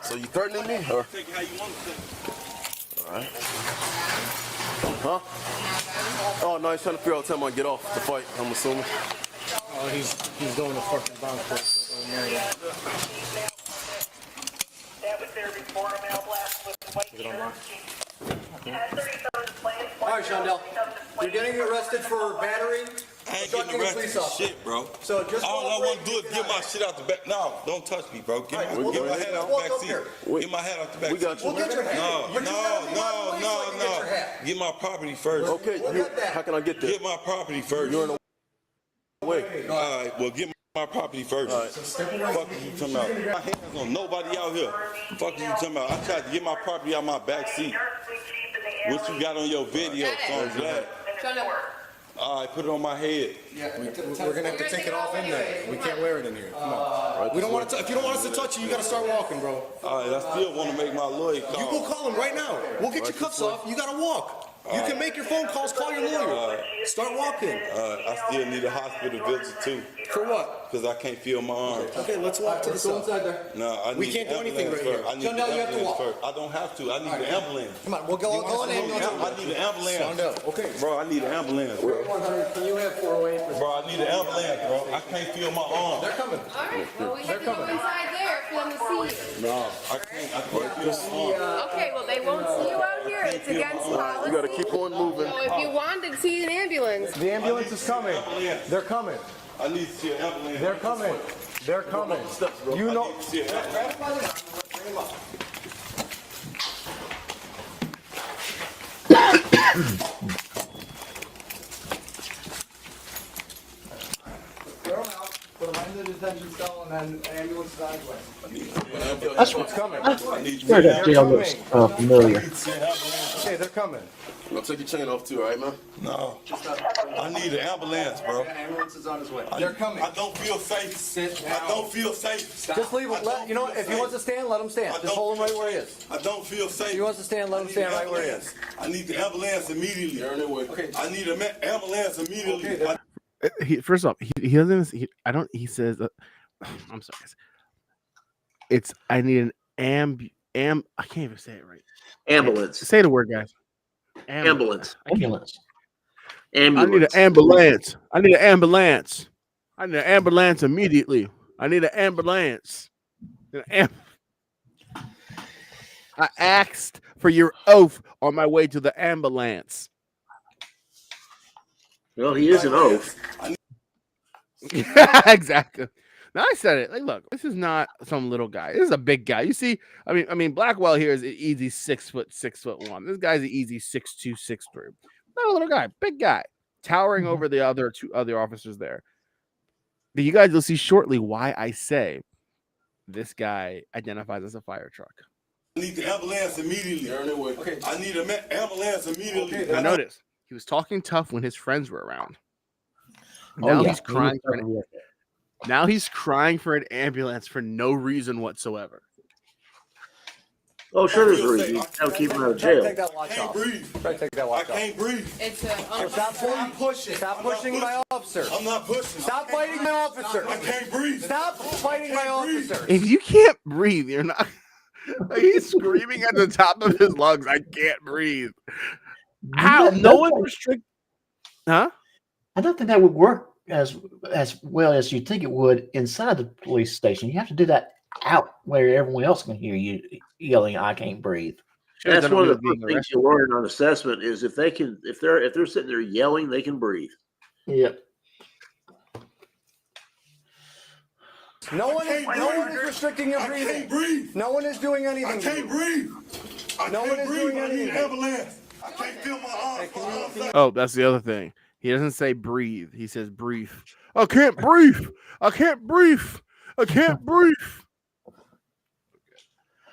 S10: So you threatening me? Or? All right. Huh? Oh no, he's trying to figure out time I get off the fight. I'm assuming.
S19: Oh, he's going to fucking Bronx. Is it online?
S7: All right, Shondell. You're getting arrested for battery.
S3: I ain't getting arrested for shit, bro.
S7: So just
S3: all I want to do is get my shit out the back. No, don't touch me, bro. Get my hat out the back seat. Get my hat out the back seat.
S10: We got you.
S7: We'll get your hat.
S3: No. Get my property first.
S10: Okay, how can I get there?
S3: Get my property first.
S10: You're in the way.
S3: All right, well, get my property first.
S10: All right.
S3: Fuck you talking about. My hands on nobody out here. Fuck you talking about. I tried to get my property out my back seat. What you got on your video, so I'm glad. All right, put it on my head.
S7: Yeah, we're gonna have to take it off in there. We can't wear it in here. Come on. We don't want to. If you don't want us to touch you, you gotta start walking, bro.
S3: All right, I still want to make my lawyer call.
S7: You go call him right now. We'll get your cuffs off. You gotta walk. You can make your phone calls. Call your lawyer. Start walking.
S3: I still need a hospital visit too.
S7: For what?
S3: Because I can't feel my arms.
S7: Okay, let's walk to the side. Inside there.
S3: No, I need
S7: we can't do anything right
S3: first.
S7: here.
S3: I need
S7: Shondell,
S3: the
S7: you have to
S3: ambulance
S7: walk.
S3: first. I don't have to. I need the ambulance.
S7: Come on, we'll go on ambulance.
S3: I need an ambulance.
S7: Shondell, okay.
S3: Bro, I need an ambulance, bro.
S7: 100. Can you have 408?
S3: Bro, I need an ambulance, bro. I can't feel my arms.
S7: They're coming.
S21: All right. Well, we have to go inside there for them to see you.
S3: No, I can't feel my arms.
S21: Okay. Well, they won't see you out here. It's against policy.
S10: You gotta keep on moving.
S21: So if you wanted to see an ambulance,
S7: The ambulance is coming. They're coming.
S3: I need to see an ambulance.
S7: They're coming. They're coming. You know. Throw them out. Put them in the detention cell and then ambulance sideways.
S15: That's
S7: what's coming.
S15: Where that jail looks familiar.
S7: Okay, they're coming.
S10: I'm gonna take your chain off too, all right, man?
S3: No. I need an ambulance, bro.
S7: The ambulance is on his way. They're coming.
S3: I don't feel safe. I don't feel safe.
S7: Just leave him. You know, if he wants to stand, let him stand. Just hold him right where he is.
S3: I don't feel safe.
S7: If he wants to stand, let him stand right where he is.
S3: I need the ambulance immediately.
S7: Okay.
S3: I need an ambulance immediately.
S9: First off, he doesn't. He says. I'm sorry. It's. I need an I can't even say it right.
S16: Ambulance.
S9: Say the word, guys.
S16: Ambulance.
S9: Ambulance.
S16: Ambulance.
S9: I need an ambulance. I need an ambulance. I need an ambulance immediately. I need an ambulance. I asked for your oath on my way to the ambulance.
S16: Well, he is an oath.
S9: Exactly. Now I said it. Like, look, this is not some little guy. This is a big guy. You see, I mean, Blackwell here is an easy 6'1". This guy's an easy 6'2", 6'3". Not a little guy, big guy, towering over the other two other officers there. But you guys will see shortly why I say this guy identifies as a fire truck.
S3: I need the ambulance immediately.
S7: Okay.
S3: I need an ambulance immediately.
S9: Now notice he was talking tough when his friends were around. Now he's crying for Now he's crying for an ambulance for no reason whatsoever.
S16: Oh, sure, there's a reason. That'll keep him out of
S7: Try to
S16: jail.
S7: take that watch off. Try to take that watch off.
S3: I can't breathe.
S11: It's
S7: Stop pushing. Stop pushing my officer.
S3: I'm not pushing.
S7: Stop fighting my officer.
S3: I can't breathe.
S7: Stop fighting my officer.
S9: If you can't breathe, you're not. He's screaming at the top of his lungs. I can't breathe. How? No one restrict. Huh?
S15: I don't think that would work as well as you think it would inside the police station. You have to do that out where everyone else can hear you yelling, "I can't breathe."
S16: That's one of the first things you learn on assessment is if they're sitting there yelling, they can breathe.
S15: Yep.
S7: No one is restricting your breathing.
S3: I can't breathe.
S7: No one is doing anything.
S3: I can't breathe.
S7: No one is doing
S3: I need
S7: anything.
S3: ambulance. I can't feel my arms.
S9: Oh, that's the other thing. He doesn't say breathe. He says brief. I can't breathe. I can't breathe. I can't breathe.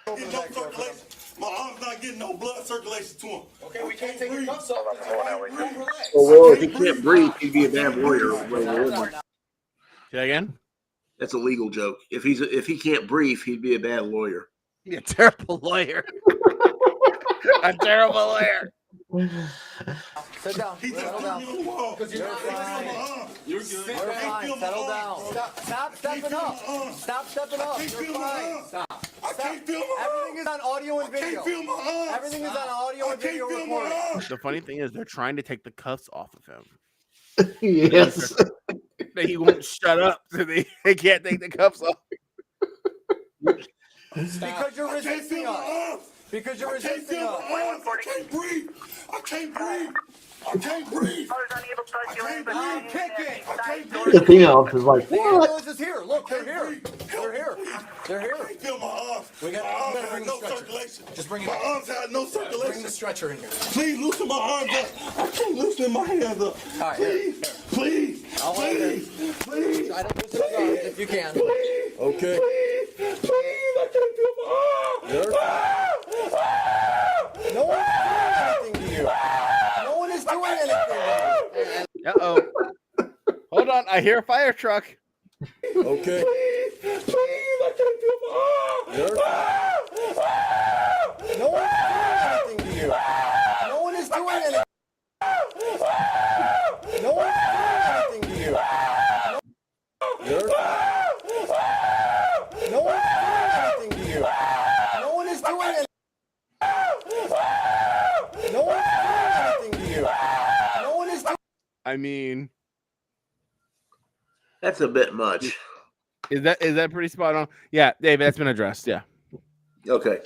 S3: My arm's not getting no blood circulation to him.
S7: Okay, we can't take your cuffs off.
S16: Well, if he can't breathe, he'd be a bad lawyer.
S9: Say again?
S16: That's a legal joke. If he can't breathe, he'd be a bad lawyer.
S9: Be a terrible lawyer. A terrible lawyer.
S7: Sit down. Settle down. Because you're fine. You're good. You're fine. Settle down. Stop stepping up. Stop stepping up. You're fine. Stop. Everything is on audio and video. Everything is on audio and video recording.
S9: The funny thing is, they're trying to take the cuffs off of him.
S15: Yes.
S9: He won't shut up, so they can't take the cuffs off.
S7: Because you're resisting us. Because you're resisting us.
S3: I can't breathe. I can't breathe. I can't breathe.
S7: You kick it.
S3: I can't breathe.
S15: The female is like,
S7: The
S15: what?
S7: ambulance is here. Look, they're here. They're here. They're here.
S3: I can't feel my arms.
S7: We got
S3: my
S7: to
S3: arms
S7: bring
S3: had
S7: the
S3: no
S7: stretcher.
S3: circulation.
S7: Just bring it.
S3: My arms had no circulation.
S7: Bring the stretcher in here.
S3: Please loosen my arms up. I can't loosen my hands up.
S7: All right.
S3: Please. Please.
S7: Please.
S3: Please.
S7: Try to loosen his arms if you can.
S3: Please.
S7: Okay.
S3: Please. Please. I can't feel my arms.
S7: You're fine. No one is doing anything to you. No one is doing anything.
S9: Uh-oh. Hold on. I hear a fire truck.
S7: Okay.
S3: Please. Please. I can't feel my arms.
S7: You're fine. No one is doing anything to you. No one is doing anything. No one is doing anything to you. You're fine. No one is doing anything to you. No one is doing anything. No one is doing anything to you. No one is doing.
S9: I mean,
S16: That's a bit much.
S9: is that pretty spot on? Yeah, David, that's been addressed. Yeah.
S16: Okay.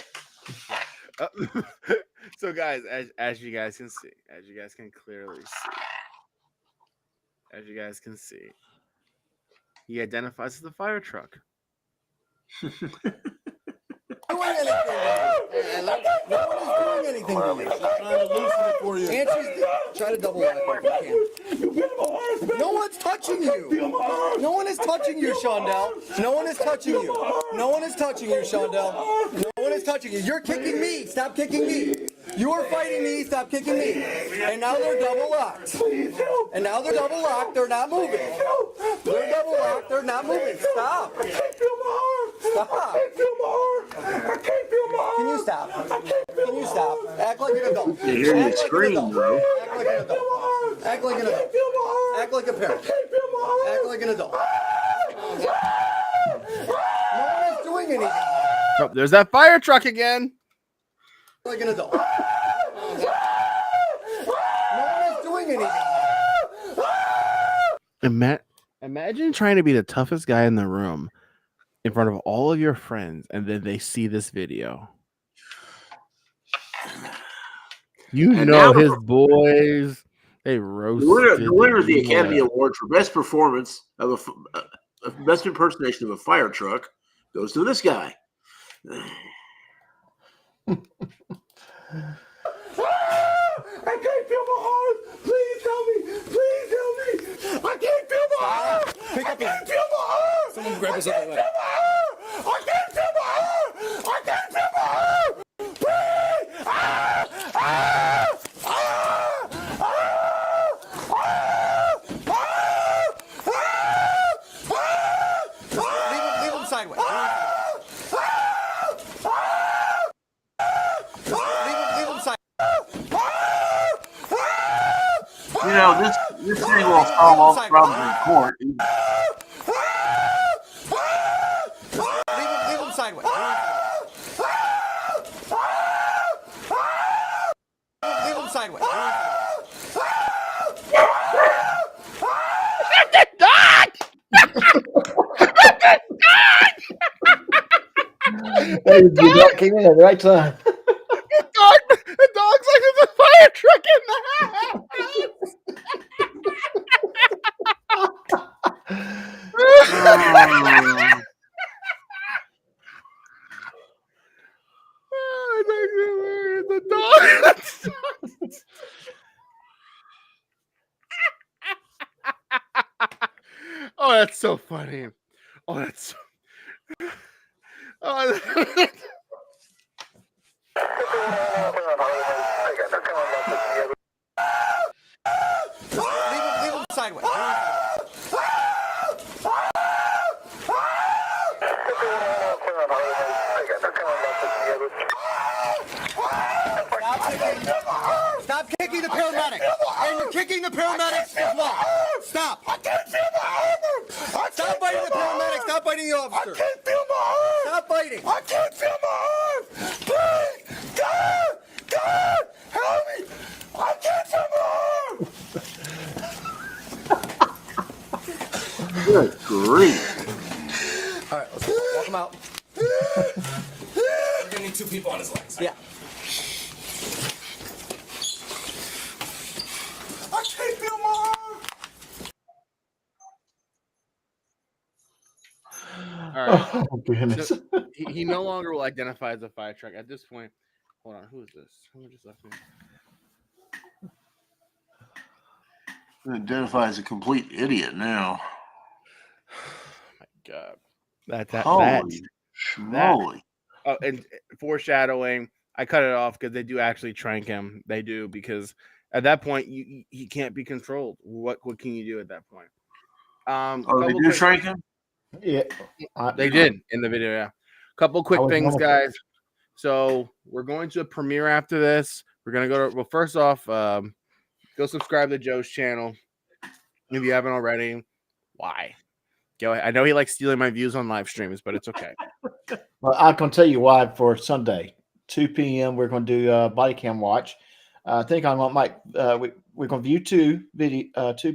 S9: So, guys, as you guys can see, as you guys can clearly see, as you guys can see, he identifies as the fire truck.
S7: No one is doing anything to you. Trying to loosen it for you. Try to double lock if you can. No one's touching you. No one is touching you, Shondell. No one is touching you. No one is touching you, Shondell. No one is touching you. You're kicking me. Stop kicking me. You are fighting me. Stop kicking me. And now they're double locked. And now they're double locked. They're not moving. They're double locked. They're not moving. Stop. Stop. Can you stop? Can you stop? Act like an adult.
S16: You hear you scream, bro.
S7: Act like an adult. Act like an adult. Act like a parent. Act like an adult. No one is doing anything.
S9: Oh, there's that fire truck again.
S7: Like an adult. No one is doing anything.
S9: Imagine trying to be the toughest guy in the room in front of all of your friends, and then they see this video. You
S16: And
S9: know
S16: now
S9: his boys. They roasted.
S16: The winner of the Academy Award for Best Performance of a Best Impersonation of a Fire Truck goes to this guy.
S3: I can't feel my arms. Please help me. Please help me. I can't feel my arms. I can't feel my arms.
S7: Someone grab us up the leg.
S3: I can't feel my arms. I can't feel my arms. Please.
S7: Leave him sideways.
S16: You know, this thing will solve all the problems in court.
S7: Leave him sideways. Leave him sideways.
S15: Hey, the dog came in at the right time.
S9: The dog's like there's a fire truck in the house. The dog. Oh, that's so funny. Oh, that's so. Oh,
S7: Leave him sideways. Stop kicking the paramedic. And you're kicking the paramedics as well. Stop. I can't feel my arm. Stop biting the paramedic. Stop biting the officer. I can't feel my arm. Stop biting. I can't feel my arm. Please. God, help me. I can't feel my arm.
S16: Good grief.
S7: All right, let's walk him out.
S5: We're gonna need 2 people on his legs.
S7: Yeah.
S12: I can't feel my arm.
S9: all right.
S15: Oh, goodness.
S9: So he no longer will identify as a fire truck at this point. Hold on, who is this? Who just left me?
S16: Identify as a complete idiot now.
S9: My God, that.
S16: Holy schmoly.
S9: Oh, and foreshadowing. I cut it off because they do actually trank him. They do, because at that point he can't be controlled. What can you do at that point?
S16: They do trank him?
S15: Yeah,
S9: they did in the video. Yeah, couple quick things, guys. So we're going to a premiere after this. We're gonna go to, well, first off, go subscribe to Joe's channel if you haven't already. Why? Go ahead. I know he likes stealing my views on live streams, but it's okay.
S15: Well, I can tell you why. For Sunday, 2 p.m., we're going to do body cam watch. I think I might. We're going to view 2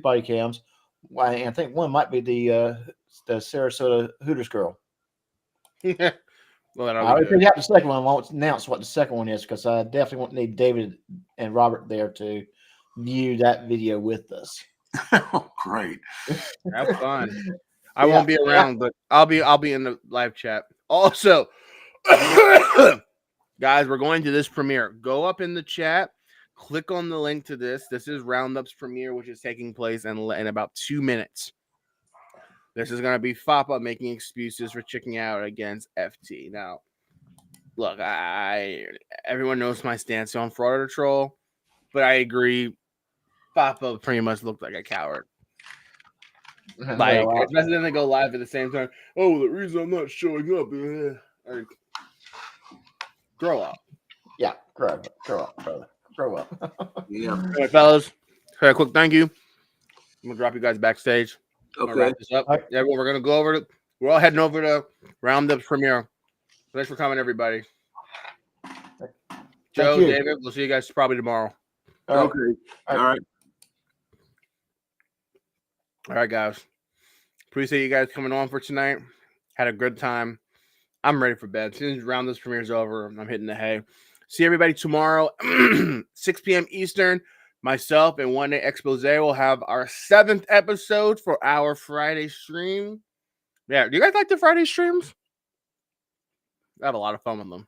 S15: body cams. And I think one might be the Sarasota Hooters girl.
S9: Yeah. Well,
S15: if we have the second one, I won't announce what the second one is, because I definitely want to need David and Robert there to view that video with us.
S16: Oh, great!
S9: Have fun. I won't be around, but I'll be in the live chat. Also, guys, we're going to this premiere. Go up in the chat, click on the link to this. This is Roundup's premiere, which is taking place in about 2 minutes. This is going to be Fapa making excuses for checking out against FT. Now, look, everyone knows my stance on fraud or troll, but I agree. Fapa pretty much looked like a coward. Like, especially when they go live at the same time. Oh, the reason I'm not showing up. Like, grow up.
S15: Yeah, grow up, brother. Grow up.
S16: Yeah.
S9: All right, fellas. Okay, a quick thank you. I'm gonna drop you guys backstage.
S16: Okay.
S9: Wrap this up. Yeah, well, we're gonna go over to. We're all heading over to Roundup's premiere. Thanks for coming, everybody. Joe, David, we'll see you guys probably tomorrow.
S16: Okay. All right.
S9: All right, guys. Appreciate you guys coming on for tonight. Had a good time. I'm ready for bed. As soon as Roundup's premiere is over, I'm hitting the hay. See everybody tomorrow, 6 p.m. Eastern. Myself and One Day Expose will have our 7th episode for our Friday stream. Yeah, do you guys like the Friday streams? I have a lot of fun with them.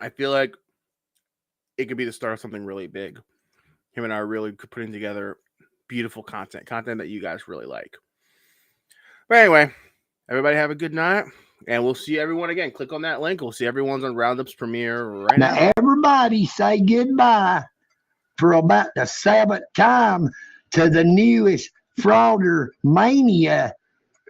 S9: I feel like it could be the start of something really big. Him and I are really putting together beautiful content that you guys really like. But anyway, everybody have a good night, and we'll see everyone again. Click on that link. We'll see everyone's on Roundup's premiere right now.
S8: Now, everybody say goodbye for about the 7th time to the newest Frauder Mania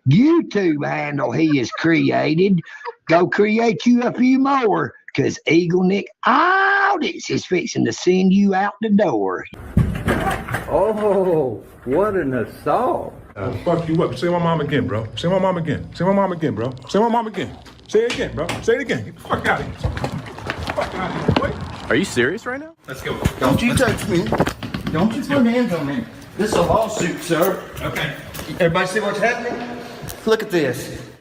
S8: YouTube handle he has created. Go create you a few more, because Eagle Nick Audits is fixing to send you out the door.
S5: Oh, what an assault.
S12: Fuck you up. Say my mom again, bro. Say my mom again. Say my mom again, bro. Say my mom again. Say it again, bro. Say it again. Get the fuck out of here. Get the fuck out of here, boy.
S9: Are you serious right now?
S12: Let's go.
S7: Don't you touch me. Don't you put hands on me. This is a lawsuit, sir.
S12: Okay.
S7: Everybody see what's happening? Look at this.